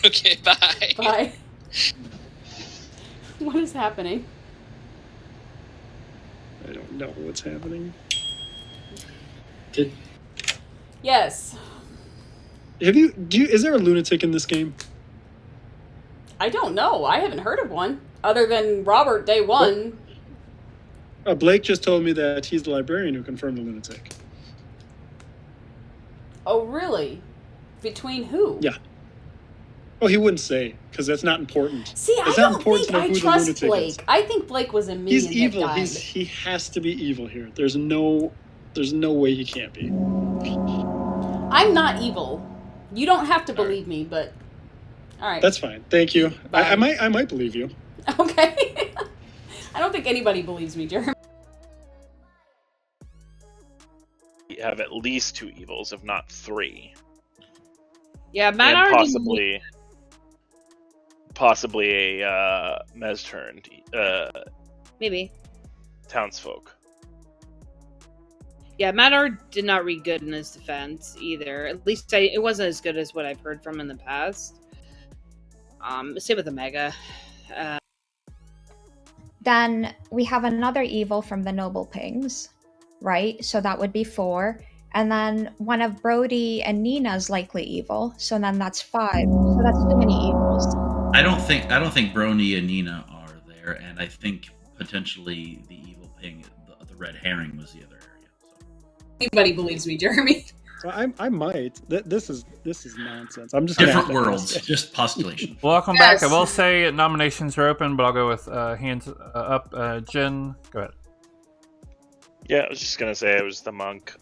Okay, bye. Bye. What is happening? I don't know what's happening. Yes. Is there a lunatic in this game? I don't know. I haven't heard of one. Other than Robert day one. Blake just told me that he's the librarian who confirmed the lunatic. Oh, really? Between who? Yeah. Oh, he wouldn't say, because that's not important. See, it's I not don't important think to know I who the trust lunatic Blake. is. I think Blake was a minion He's that evil. died. He has to be evil here. There's no way he can't be. I'm not evil. You don't have to believe me, but all right. That's fine. Thank you. I might believe you. Okay. I don't think anybody believes me, Jeremy. We have at least 2 evils, if not 3. Yeah, Matt and already possibly a Mez turned maybe. townsfolk. Yeah, Matt R did not read good in his defense either. At least it wasn't as good as what I've heard from in the past. Same with Omega. Then we have another evil from the Noble Pings, right? So that would be 4. And then one of Brody and Nina's likely evil. So then that's 5. So that's too many evils. I don't think Brony and Nina are there, and I think potentially the evil ping, the red herring, was the other area. Anybody believes me, Jeremy? So I might. This is nonsense. I'm just gonna Different have to worlds, ask. just postulation. Welcome back. I will say nominations are open, but I'll go with hands up. Jen, go ahead. Yeah, I was just gonna say I was the monk.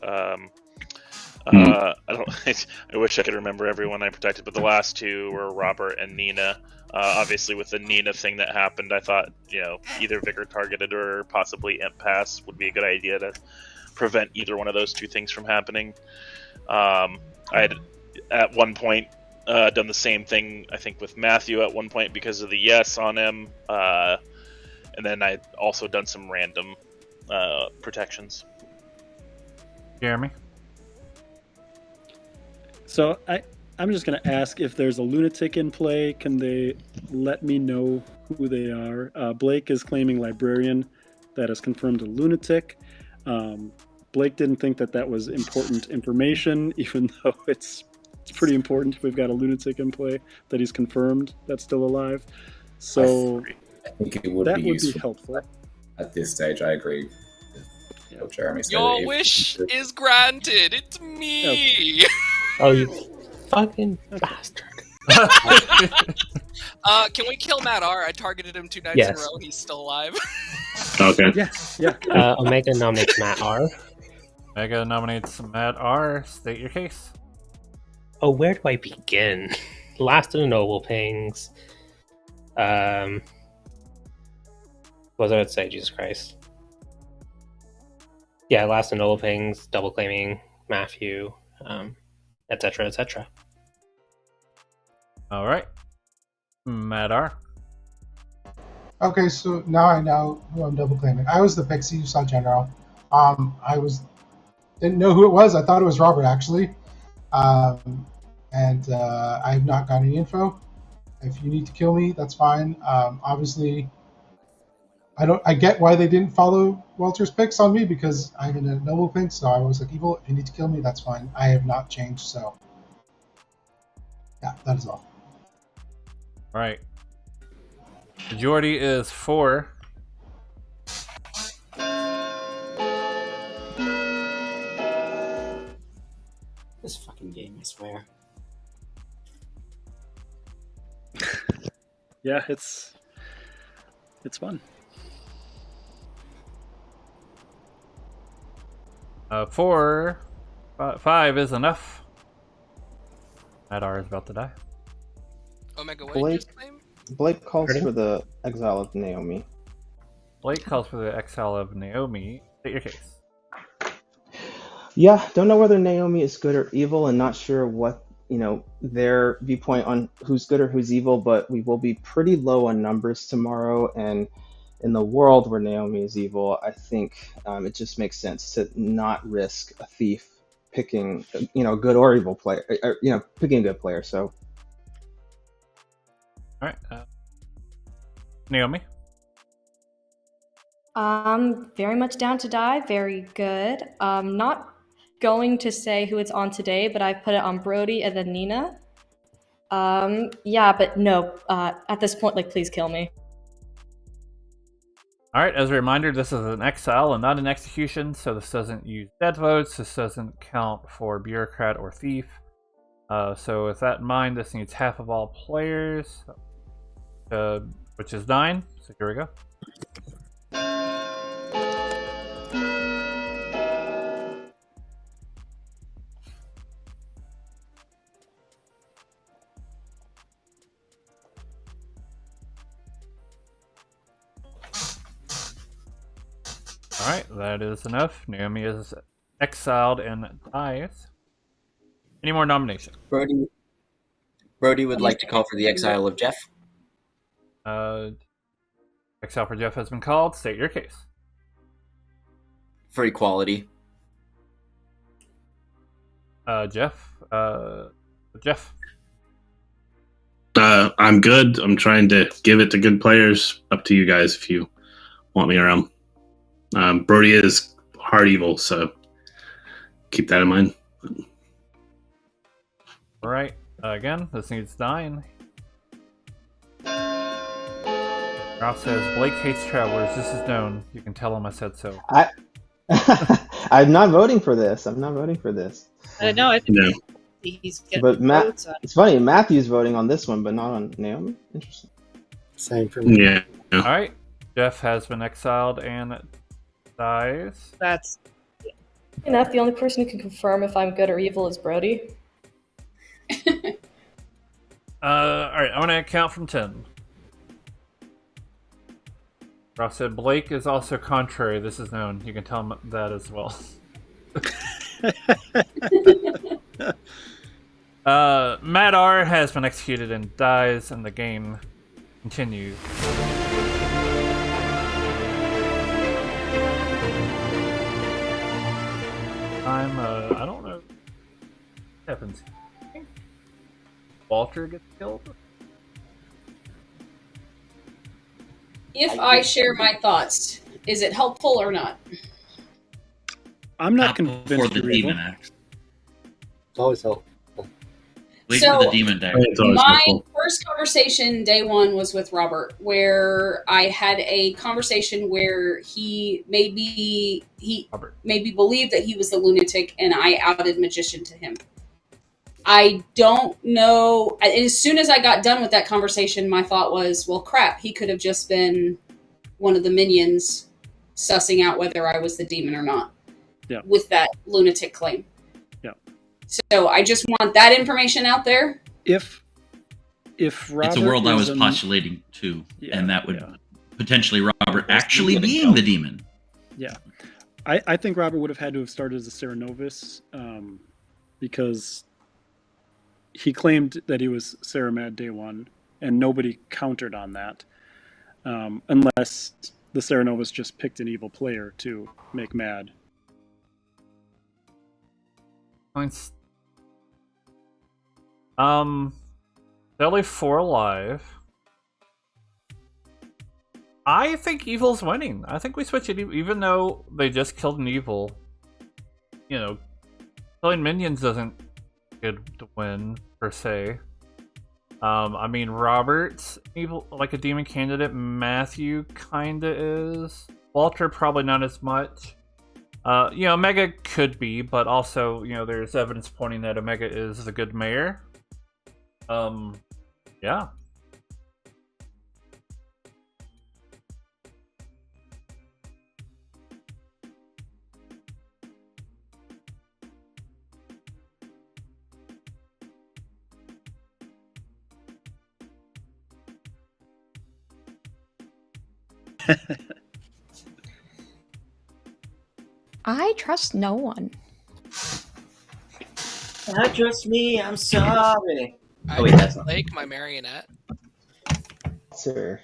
I don't. I wish I could remember everyone I protected, but the last two were Robert and Nina. Obviously, with the Nina thing that happened, I thought either Vicar targeted or possibly Imp Pass would be a good idea to prevent either one of those two things from happening. I had at one point done the same thing, I think, with Matthew at one point because of the yes on him, and then I'd also done some random protections. Jeremy? So I'm just going to ask if there's a lunatic in play. Can they let me know who they are? Blake is claiming librarian. That is confirmed a lunatic. Blake didn't think that was important information, even though it's pretty important if we've got a lunatic in play that he's confirmed that's still alive. So I think it would that be would useful be helpful. at this stage. I agree. What Jeremy said. Your If- wish is granted. It's me. Oh, you fucking bastard. Can we kill Matt R? I targeted him 2 nights in Yes. a row and he's still alive. Okay. Yeah. Omega nominates Matt R. Omega nominates Matt R. State your case. Oh, where do I begin? Last of the Noble Pings. What was I about to say? Jesus Christ. Yeah, Last of the Noble Pings, double claiming Matthew, etc., etc. All right. Matt R. Okay, so now I know who I'm double claiming. I was the Pixie who saw General. Didn't know who it was. I thought it was Robert actually, and I have not got any info. If you need to kill me, that's fine. Obviously, I get why they didn't follow Walter's picks on me because I'm in a noble pink, so I was like evil. If you need to kill me, that's fine. I have not changed, so yeah, that is all. Right. Majority is 4. This fucking game, I swear. Yeah, it's fun. 4. 5 is enough. Matt R is about to die. Omega, what did you Blake, just claim? Blake calls for the exile of Naomi. Blake calls for the exile of Naomi. State your case. Yeah, don't know whether Naomi is good or evil, and not sure what their viewpoint on who's good or who's evil. But we will be pretty low on numbers tomorrow, and in the world where Naomi is evil, I think it just makes sense to not risk a thief picking good or evil player, or, picking a good player. So. All right. Naomi. Very much down to die. Very good. Not going to say who it's on today, but I put it on Brody and then Nina. Yeah, but no. At this point, please kill me. All right. As a reminder, this is an exile and not an execution, so this doesn't use dead votes. This doesn't count for bureaucrat or thief. So with that in mind, this needs half of all players, which is 9. So here we go. Alright, that is enough. Naomi is exiled and dies. Any more nominations? Brody would like to call for the exile of Jeff. Exile for Jeff has been called. State your case. For equality. Jeff. Jeff. I'm good. I'm trying to give it to good players. Up to you guys if you want me around. Brody is hard evil, so keep that in mind. All right. Again, this needs 9. Ralph says Blake hates travelers. This is known. You can tell him I said so. I'm not voting for this. No, I think he's getting But votes on. it's funny. Matthew's voting on this one, but not on Naomi. Interesting. Same for me. Yeah. All right. Jeff has been exiled and dies. That's Enough, the only person who can confirm if I'm good or evil is Brody. Alright, I'm gonna count from 10. Ross said Blake is also contrary. This is known. You can tell him that as well. Matt R has been executed and dies, and the game continues. I don't know what happens. Walter gets killed? If I share my thoughts, is it helpful or not? I'm not Before convinced the you're evil. demon acts. It's always helpful. Wait So, for the demon to act. My first conversation day one was with Robert, where I had a conversation where he made me believe that he was the lunatic, and I outed magician to him. I don't know. As soon as I got done with that conversation, my thought was, well, crap, he could have just been one of the minions sussing out whether I was the demon or not with that lunatic claim. Yeah. So I just want that information out there. If Robert It's a world I was is postulating too, and that would potentially Robert actually being the demon. Yeah. I think Robert would have had to have started as a Cerenovus, because he claimed that he was Ceramad day one, and nobody countered on that, unless the Cerenovus just picked an evil player to make mad. Points. Only 4 alive. I think evil's winning. I think we switch it, even though they just killed an evil. You know, killing minions doesn't good to win per se. I mean, Robert's evil, like a demon candidate. Matthew kinda is. Walter probably not as much. You know, Omega could be, but also, you know, there's evidence pointing that Omega is the good mayor. Yeah. I trust no one. Not just me. I'm sorry. I wait, that's not. Blake, my marionette. Sir.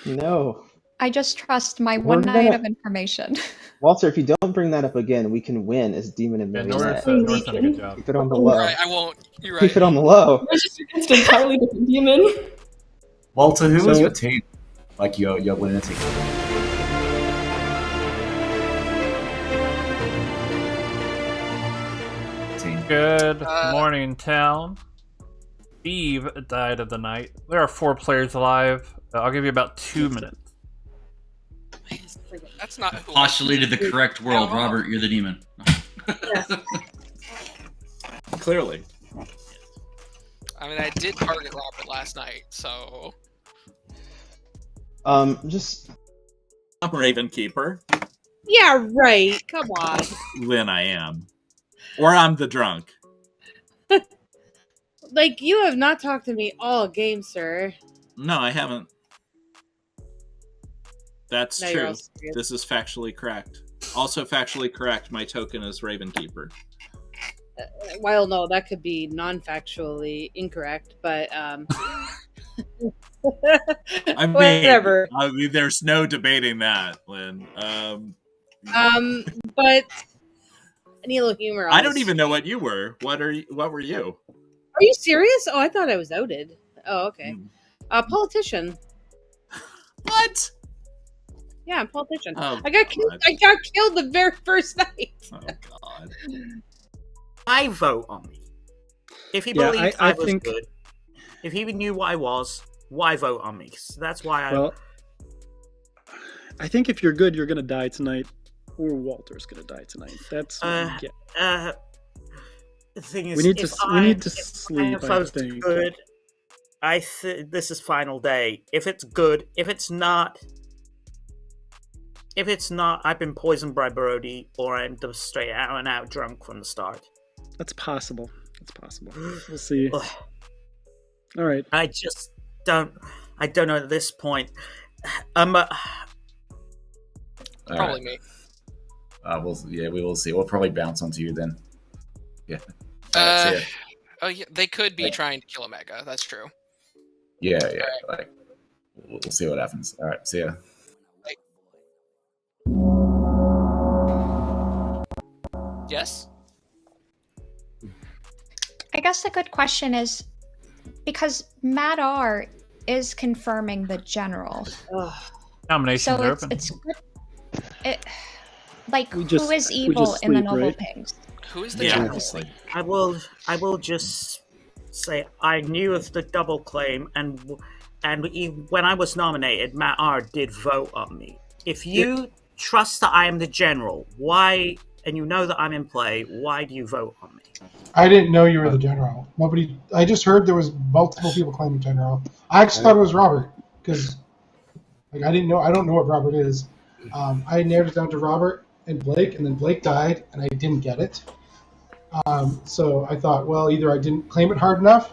No. I just trust my We're one night gonna- of information. Walter, if you don't bring that up again, we can win as Demon and Yeah, Marionette. Nora's done a good job. Keep it on the low. Right, I won't. You're Keep right. it on the low. We're just against an entirely different demon. Walter, who was So- your team? Like your lunatic. Team. Good morning, town. Steve died of the night. There are 4 players alive. I'll give you about 2 minutes. That's not who Postulated the correct world. Robert, you're the demon. Clearly. I mean, I did target Robert last night, so Just I'm Raven Keeper. Yeah, right. Come on. Then I am. Or I'm the drunk. Like, you have not talked to me all game, sir. No, I haven't. That's Now you're true. all serious. This is factually correct. Also factually correct, my token is Raven Keeper. Well, no, that could be non-factually incorrect, but I mean, whatever. I mean, there's no debating that, Lynn. But I need a little humor. On I don't this. even know what you were. What were you? Are you serious? Oh, I thought I was outed. Oh, okay. Politician. What? Yeah, I'm a politician. Oh, I got killed. God. I got killed the very first night. Oh God. I vote on me. If he Yeah, believed I I was think- good, if he knew what I was, why vote on me? 'Cause that's why I. Well, I think if you're good, you're gonna die tonight, or Walter's gonna die tonight. That's what Uh, we get. The thing is, We need to if s- we need to if sleep, I vote think. Good. This is final day. If it's good, if it's not, if it's not, I've been poisoned by Brody, or I'm just straight out and out drunk from the start. That's possible. It's possible. We'll see. All right. I just don't. I don't know at this point. Probably me. We will see. We'll probably bounce onto you then. Yeah. See ya. Oh yeah, they could be trying to kill Omega. That's true. Yeah. Like, we'll see what happens. All right. See ya. Yes. I guess the good question is because Matt R is confirming the general. Nominations So are it's open. it's good. Like We just- who is we evil just in the sleep, Noble right? Pigs? Who is the Yeah. general? I will just say I knew of the double claim, and when I was nominated, Matt R did vote on me. If you trust that I am the general, why, and you know that I'm in play, why do you vote on me? I didn't know you were the general. Nobody. I just heard there was multiple people claiming general. I actually thought it was Robert because, like, I didn't know. I don't know what Robert is. I narrowed it down to Robert and Blake, and then Blake died, and I didn't get it. So I thought, well, either I didn't claim it hard enough,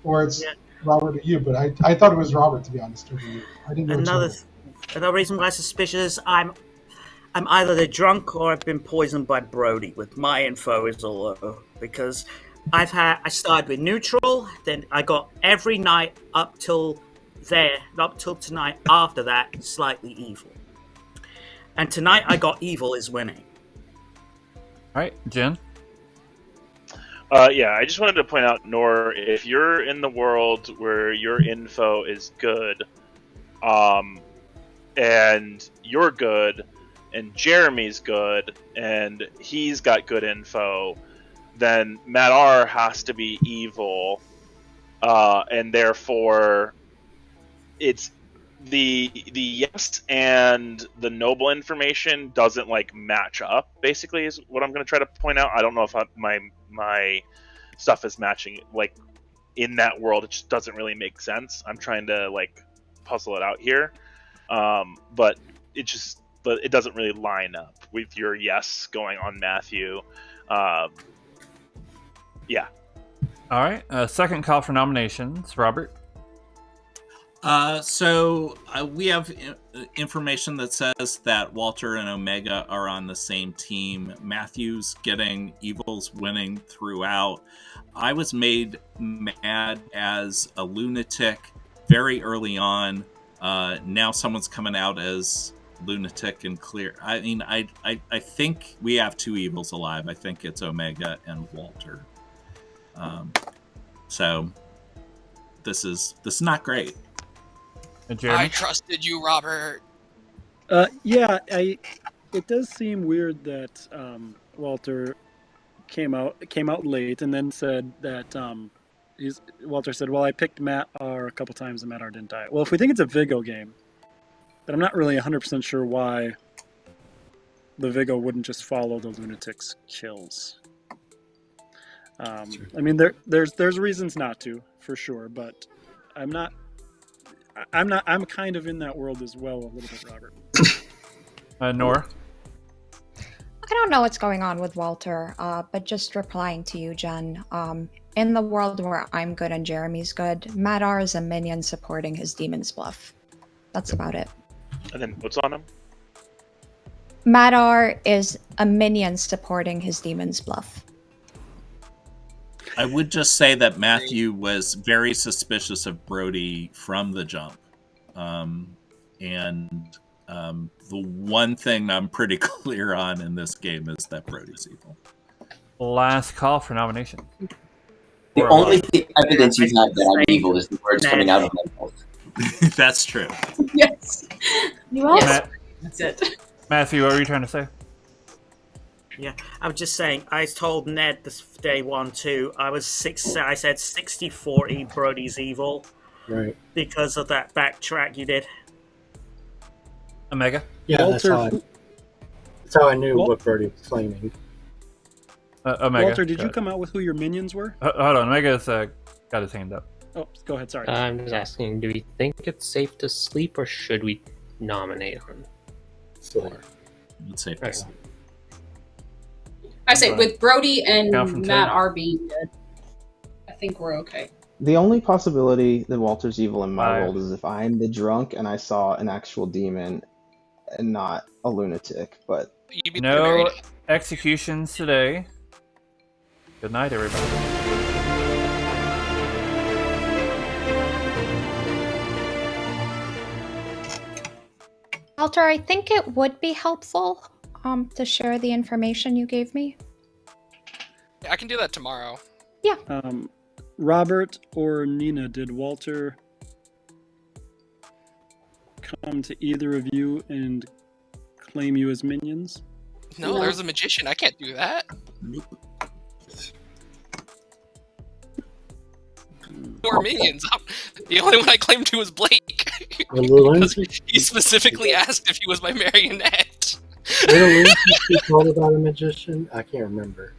or it's Robert or you. But I thought it was Robert, to be honest with you. I didn't know. Another reason why I'm suspicious, I'm either the drunk or I've been poisoned by Brody. With my info is all low because I started with neutral, then I got every night up till tonight. After that, slightly evil, and tonight I got evil is winning. All right, Jen. Yeah, I just wanted to point out, Nor, if you're in the world where your info is good, and you're good, and Jeremy's good, and he's got good info, then Matt R has to be evil, and therefore it's the yes and the noble information doesn't like match up. Basically, is what I'm going to try to point out. I don't know if my stuff is matching like in that world. It just doesn't really make sense. I'm trying to like puzzle it out here, but it doesn't really line up with your yes going on Matthew. Yeah. All right. Second call for nominations, Robert. So we have information that says that Walter and Omega are on the same team. Matthew's getting, Evil's winning throughout. I was made mad as a lunatic very early on. Now someone's coming out as lunatic and clear. I mean, I think we have two Evils alive. I think it's Omega and Walter. So this is not great. I trusted you, Robert. Yeah, it does seem weird that Walter came out late and then said that Walter said, "Well, I picked Matt R a couple times and Matt R didn't die." Well, if we think it's a Vigo game, then I'm not really 100% sure why the Vigo wouldn't just follow the lunatic's kills. I mean, there's reasons not to, for sure, but I'm kind of in that world as well a little bit, Robert. Nora? I don't know what's going on with Walter, but just replying to you, Jen. In the world where I'm good and Jeremy's good, Matt R is a minion supporting his demon's bluff. That's about it. And then what's on him? Matt R is a minion supporting his demon's bluff. I would just say that Matthew was very suspicious of Brody from the jump. The one thing I'm pretty clear on in this game is that Brody's evil. Last call for nomination. The only evidence you have that I'm evil is the words coming out of my mouth. That's true. Yes. You are. That's it. Matthew, what were you trying to say? Yeah, I was just saying, I told Ned this day 1-2, I said 60-40 Brody's evil. Right. Because of that backtrack you did. Omega? Yeah, Walter, that's how I knew what Brody was claiming. Omega. Walter, did you come out with who your minions were? Hold on, Omega's got his hand up. Oh, go ahead, sorry. I'm just asking, do we think it's safe to sleep or should we nominate him? Let's say PC. I say with Brody and Count from Matt 10. R being good, I think we're okay. The only possibility that Walter's evil in my 5. world is if I'm the drunk and I saw an actual demon and not a lunatic. But No executions today. Good night, everybody. Walter, I think it would be helpful to share the information you gave me. I can do that tomorrow. Robert or Nina, did Walter come to either of you and claim you as minions? No, there's a magician. I can't do that. Or minions. The only one I claimed to was Blake. Because he specifically asked if he was my marionette. Did you told about a magician? I can't remember.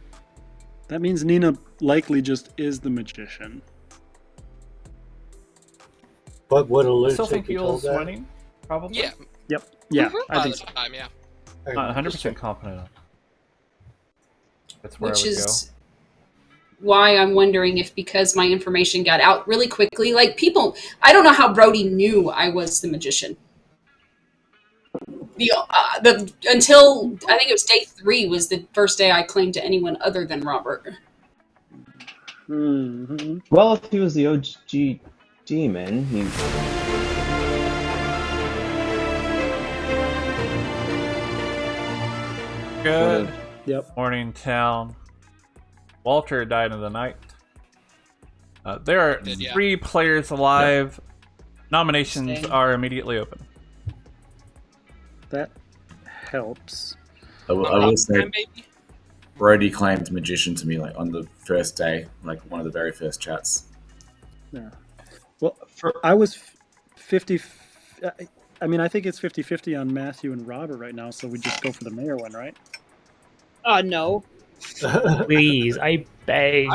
That means Nina likely just is the magician. But would a I lunatic still think be Yule's told that? winning, probably. Yeah. Yep. Yeah, Mm-hmm. I think so. Time, yeah. Not 100% confident. That's where Which I would is why I'm wondering if because my information got out really quickly, like people, I don't know how Brody knew I was the magician. Until I think it was day 3 was the first day I claimed to anyone other than Robert. Mm-hmm. well, if he was the OG demon, he... go. Good Yep. morning, town. Walter died in the night. There are 3 players alive. Nominations are immediately open. That helps. I will say, Brody claimed magician to me like on the first day, like one of the very first chats. Yeah. Well, I was 50. I mean, I think it's 50-50 on Matthew and Robert right now, so we just go for the mayor one, right? No. Please, I beg.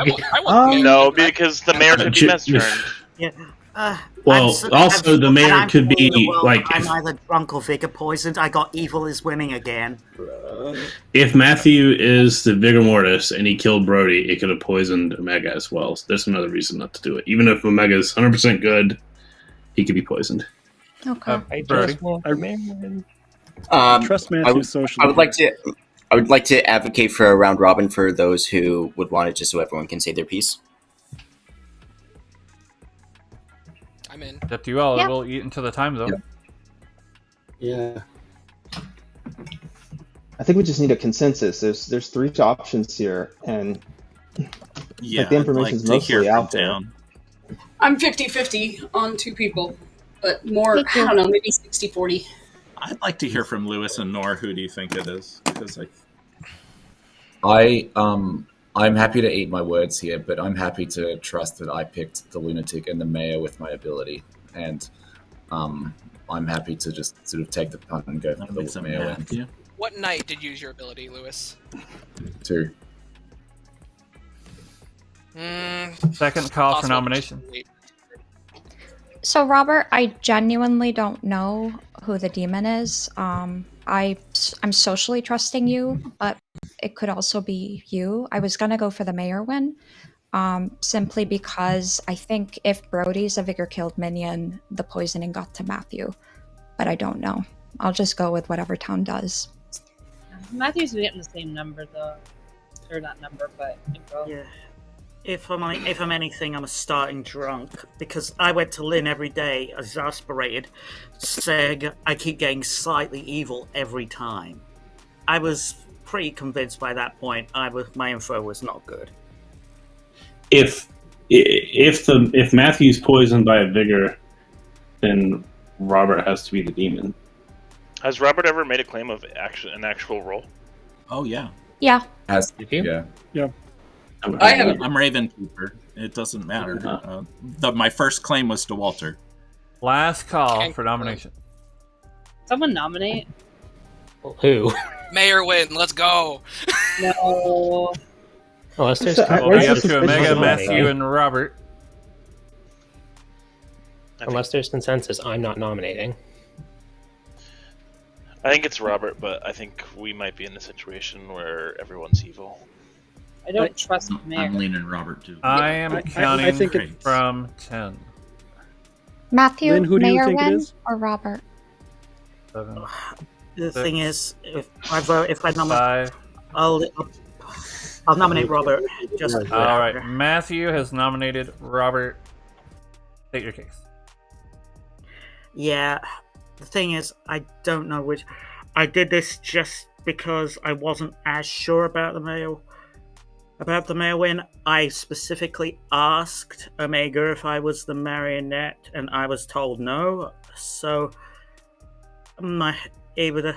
No, because the mayor could be misturned. Yeah. Well, also the mayor could be like I'm either drunk or vigor poisoned. I got evil is winning again. if Matthew is the Vigor Mortis and he killed Brody, it could have poisoned Omega as well. So there's another reason not to do it. Even if Omega is 100% good, he could be poisoned. Okay. I Brody. just want Marion. Trust Matthew socially. I would like to advocate for a round robin for those who would want it, just so everyone can say their piece. I'm in. That you all Yeah. will eat into the time zone. Yeah. I think we just need a consensus. There's 3 options here, and Yeah, like the information's I'd like to hear mostly from out there. town. I'm 50-50 on 2 people, but more, Me I too. don't know, maybe 60-40. I'd like to hear from Lewis and Nor. Who do you think it is? Because I'm happy to eat my words here, but I'm happy to trust that I picked the lunatic and the mayor with my ability, and I'm happy to just sort of take the punt and go for the mayor win. What night did you use your ability, Lewis? 2. Second call for Possible. nomination. So, Robert, I genuinely don't know who the demon is. I'm socially trusting you, but it could also be you. I was gonna go for the mayor win, simply because I think if Brody's a Vigor killed minion, the poisoning got to Matthew, but I don't know. I'll just go with whatever town does. Matthew's getting the same number though, or not number, but info. Yeah. If I'm anything, I'm a starting drunk because I went to Lynn every day, exasperated, saying I keep getting slightly evil every time. I was pretty convinced by that point. My info was not good. If Matthew's poisoned by a Vigor, then Robert has to be the demon. Has Robert ever made a claim of an actual role? Oh yeah. Yeah. Yeah. Yeah. I'm Ravenkeeper. It doesn't matter. My first claim was to Walter. Last call for nomination. Someone nominate? Who? Mayor win. Let's go. No. Unless there's We'll be up to Omega, Matthew, and Robert. Unless there's consensus, I'm not nominating. I think it's Robert, but I think we might be in a situation where everyone's evil. I don't trust the mayor. I'm leaning Robert too. I am counting I think it's- from 10. Matthew, Lynn, who do you Mayor think it Wen, is? or Robert? 7, The 6, thing is, if I nominate, 5. I'll nominate Robert. Just All right, Matthew has nominated Robert. State your case. Yeah, the thing is, I don't know which. I did this just because I wasn't as sure about the mayor. About the mayor win, I specifically asked Omega if I was the marionette, and I was told no. So I'm not able to.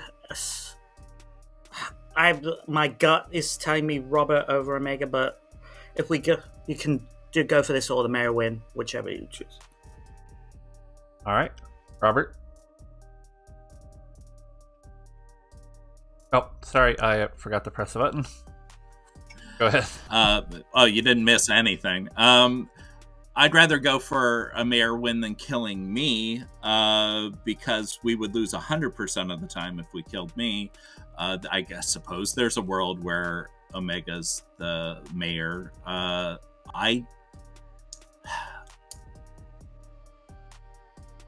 My gut is telling me Robert over Omega, but if we go, you can go for this or the mayor win, whichever you choose. All right, Robert. Oh, sorry, I forgot to press the button. Go ahead. Oh, you didn't miss anything. I'd rather go for a mayor win than killing me, because we would lose 100% of the time if we killed me. I suppose there's a world where Omega's the mayor.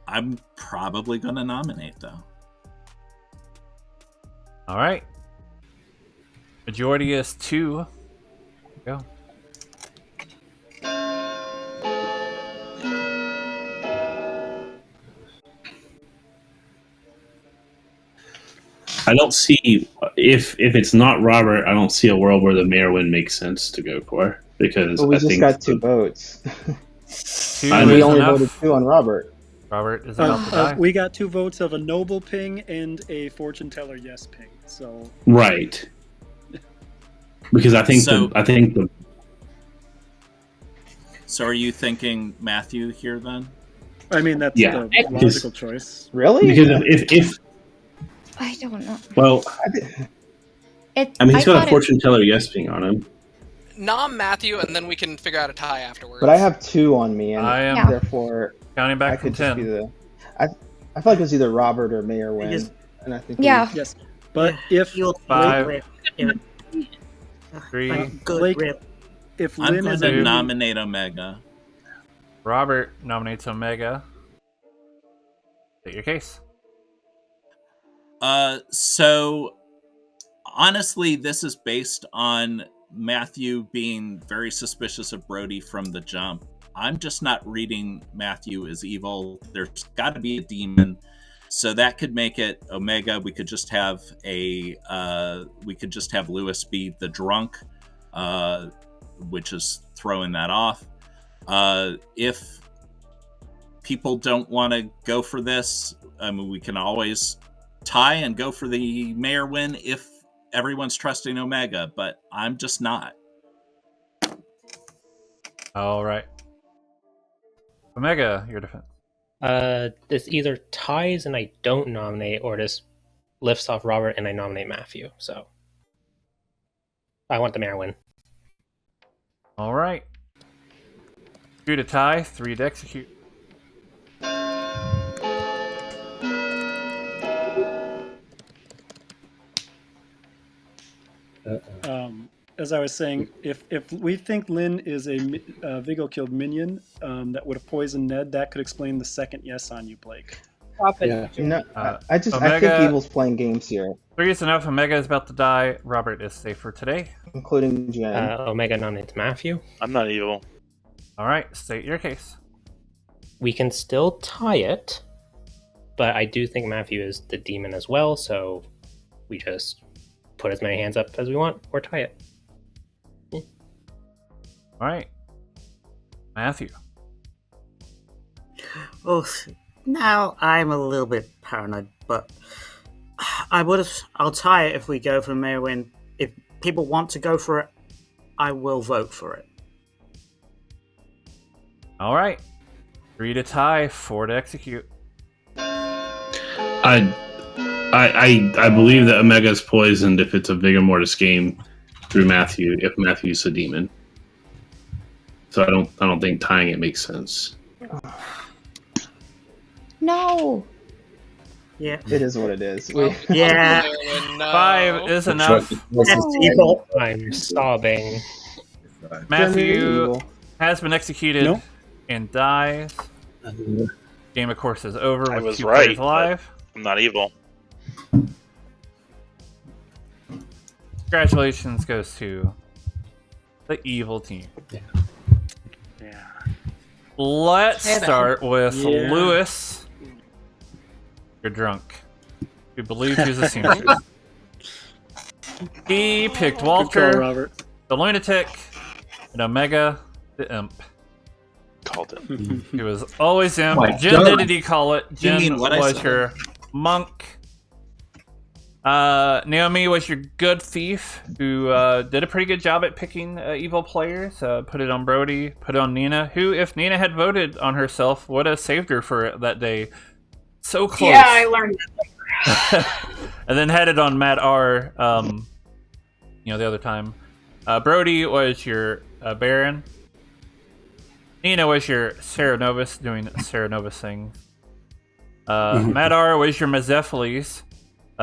I'm probably going to nominate, though. All right. Majority is 2. Go. I don't see if it's not Robert. I don't see a world where the mayor win makes sense to go for because But we I just think got 2 votes. 2 and we is only enough. voted 2 on Robert. Robert is about to die. We got 2 votes of a noble ping and a fortune teller yes ping. So right because I think So- the So are you thinking Matthew here, then? I mean that's Yeah. the logical choice. Really? because if I don't know. well, It. I mean he's got thought a fortune teller yes ping on him. Nom Matthew, and then we can figure out a tie afterwards. But I have 2 on me, and I am Yeah. therefore counting I back from could just 10. be the. I feel like it was either Robert or Mayor Win, Yes. and I think Yeah. Yes, but if You'll 5, if, 3. good Blake- rip. if I'm Lynn going is to a nominate Omega. Robert nominates Omega. State your case. So honestly, this is based on Matthew being very suspicious of Brody from the jump. I'm just not reading Matthew as evil. There's got to be a demon, so that could make it Omega. We could just have Lewis be the drunk, which is throwing that off. If people don't want to go for this, I mean, we can always tie and go for the mayor win if everyone's trusting Omega, but I'm just not. All right. Omega, your defense. This either ties and I don't nominate, or this lifts off Robert and I nominate Matthew. So I want the mayor win. All right. 2 to tie, 3 to execute. As I was saying, if we think Lynn is a Vigo killed minion that would have poisoned Ned, that could explain the second yes on you, Blake. Yeah. No, I think Omega- Evil's playing games here, 3 is enough. Omega is about to die. Robert is safe for today. including Jen. Omega nominates Matthew. I'm not evil. All right, state your case. We can still tie it, but I do think Matthew is the demon as well, so we just put as many hands up as we want or tie it. All right. Matthew. Oh, now I'm a little bit paranoid, but I'll tie it if we go for mayor win. If people want to go for it, I will vote for it. All right. 3 to tie, 4 to execute. I believe that Omega's poisoned if it's a Vigor Mortis game through Matthew if Matthew's a demon. So I don't think tying it makes sense. No. Yeah. It is what it is. Yeah. No. 5 is enough. That's evil. I'm sobbing. Matthew has been executed No. and dies. Game, of course, is over I with was 2 right. players alive. but I'm not evil. Congratulations goes to the evil team. Let's Hey, then. start with Yeah. Lewis. You're drunk. You believe he's a seamstress. He picked Good call, Walter, Robert. the lunatic, and Omega, the imp. Called it. He was always imp. My Jin, God. did he call it? You Jin mean what I was said? your monk. Naomi was your good thief who did a pretty good job at picking evil players. Put it on Brody, put it on Nina, who, if Nina had voted on herself, would have saved her for that day. So close. Yeah, I learned that. And then had it on Matt R. The other time. Brody was your Baron. Nina was your Sarah Novus doing Sarah Novus things. Matt R. was your Mezephiles.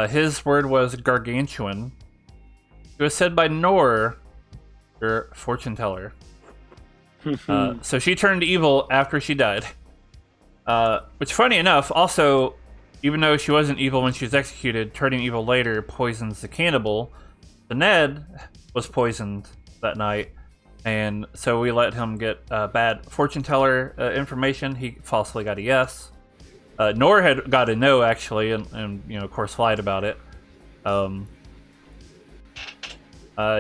His word was gargantuan. It was said by Nor, your fortune teller. So she turned evil after she died. Which, funny enough, also, even though she wasn't evil when she was executed, turning evil later poisons the cannibal. The Ned was poisoned that night, and so we let him get bad fortune teller information. He falsely got a yes. Nor had got a no, actually, and of course, lied about it.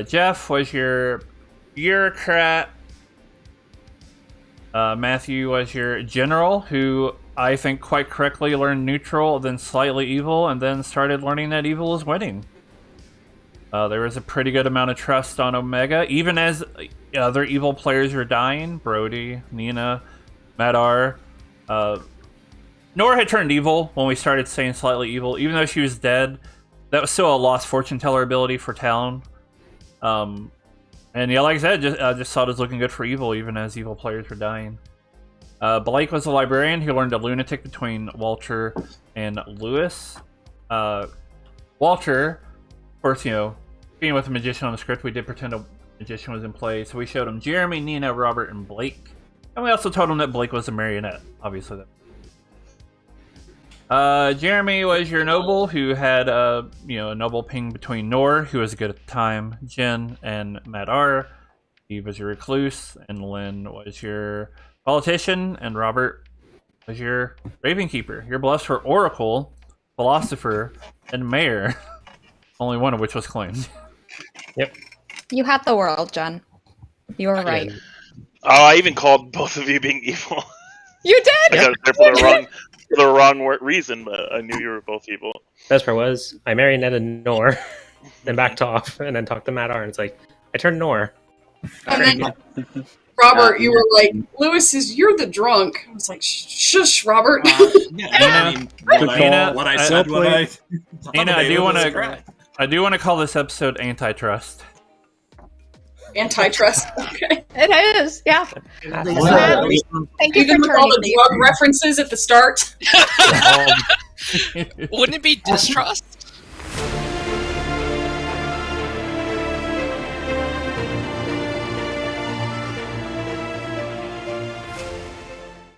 Jeff was your bureaucrat. Matthew was your general, who I think quite correctly learned neutral, then slightly evil, and then started learning that evil is winning. There was a pretty good amount of trust on Omega, even as other evil players were dying. Brody, Nina, Matt R. Nora had turned evil when we started saying slightly evil. Even though she was dead, that was still a lost fortune teller ability for Talon. And yeah, like I said, just thought it was looking good for evil, even as evil players were dying. Blake was the librarian who learned a lunatic between Walter and Lewis. Walter, of course, being with a magician on the script, we did pretend a magician was in play. So we showed him Jeremy, Nina, Robert, and Blake. And we also told him that Blake was a marionette, obviously. Jeremy was your noble who had a noble ping between Nor, who was good at the time, Jin, and Matt R. Eve was your recluse, and Lynn was your politician, and Robert was your Ravenkeeper. Your bluffs were Oracle, Philosopher, and Mayor. Only one of which was claimed. Yep. You had the world, Jen. You were right. Oh, I even called both of you being evil. You did. I got it there for the wrong reason, but I knew you were both evil. Best part was I marionetted Nor, then backed off, and then talked to Matt R. And it's like I turned Nor. And then Robert, you were like, Lewis is you're the drunk. I was like, shush, Robert. Nina, I do want to call this episode Antitrust. Antitrust. Okay. It is, yeah. Thank you Even for with all turning the me. drug references at the start. Wouldn't it be distrust?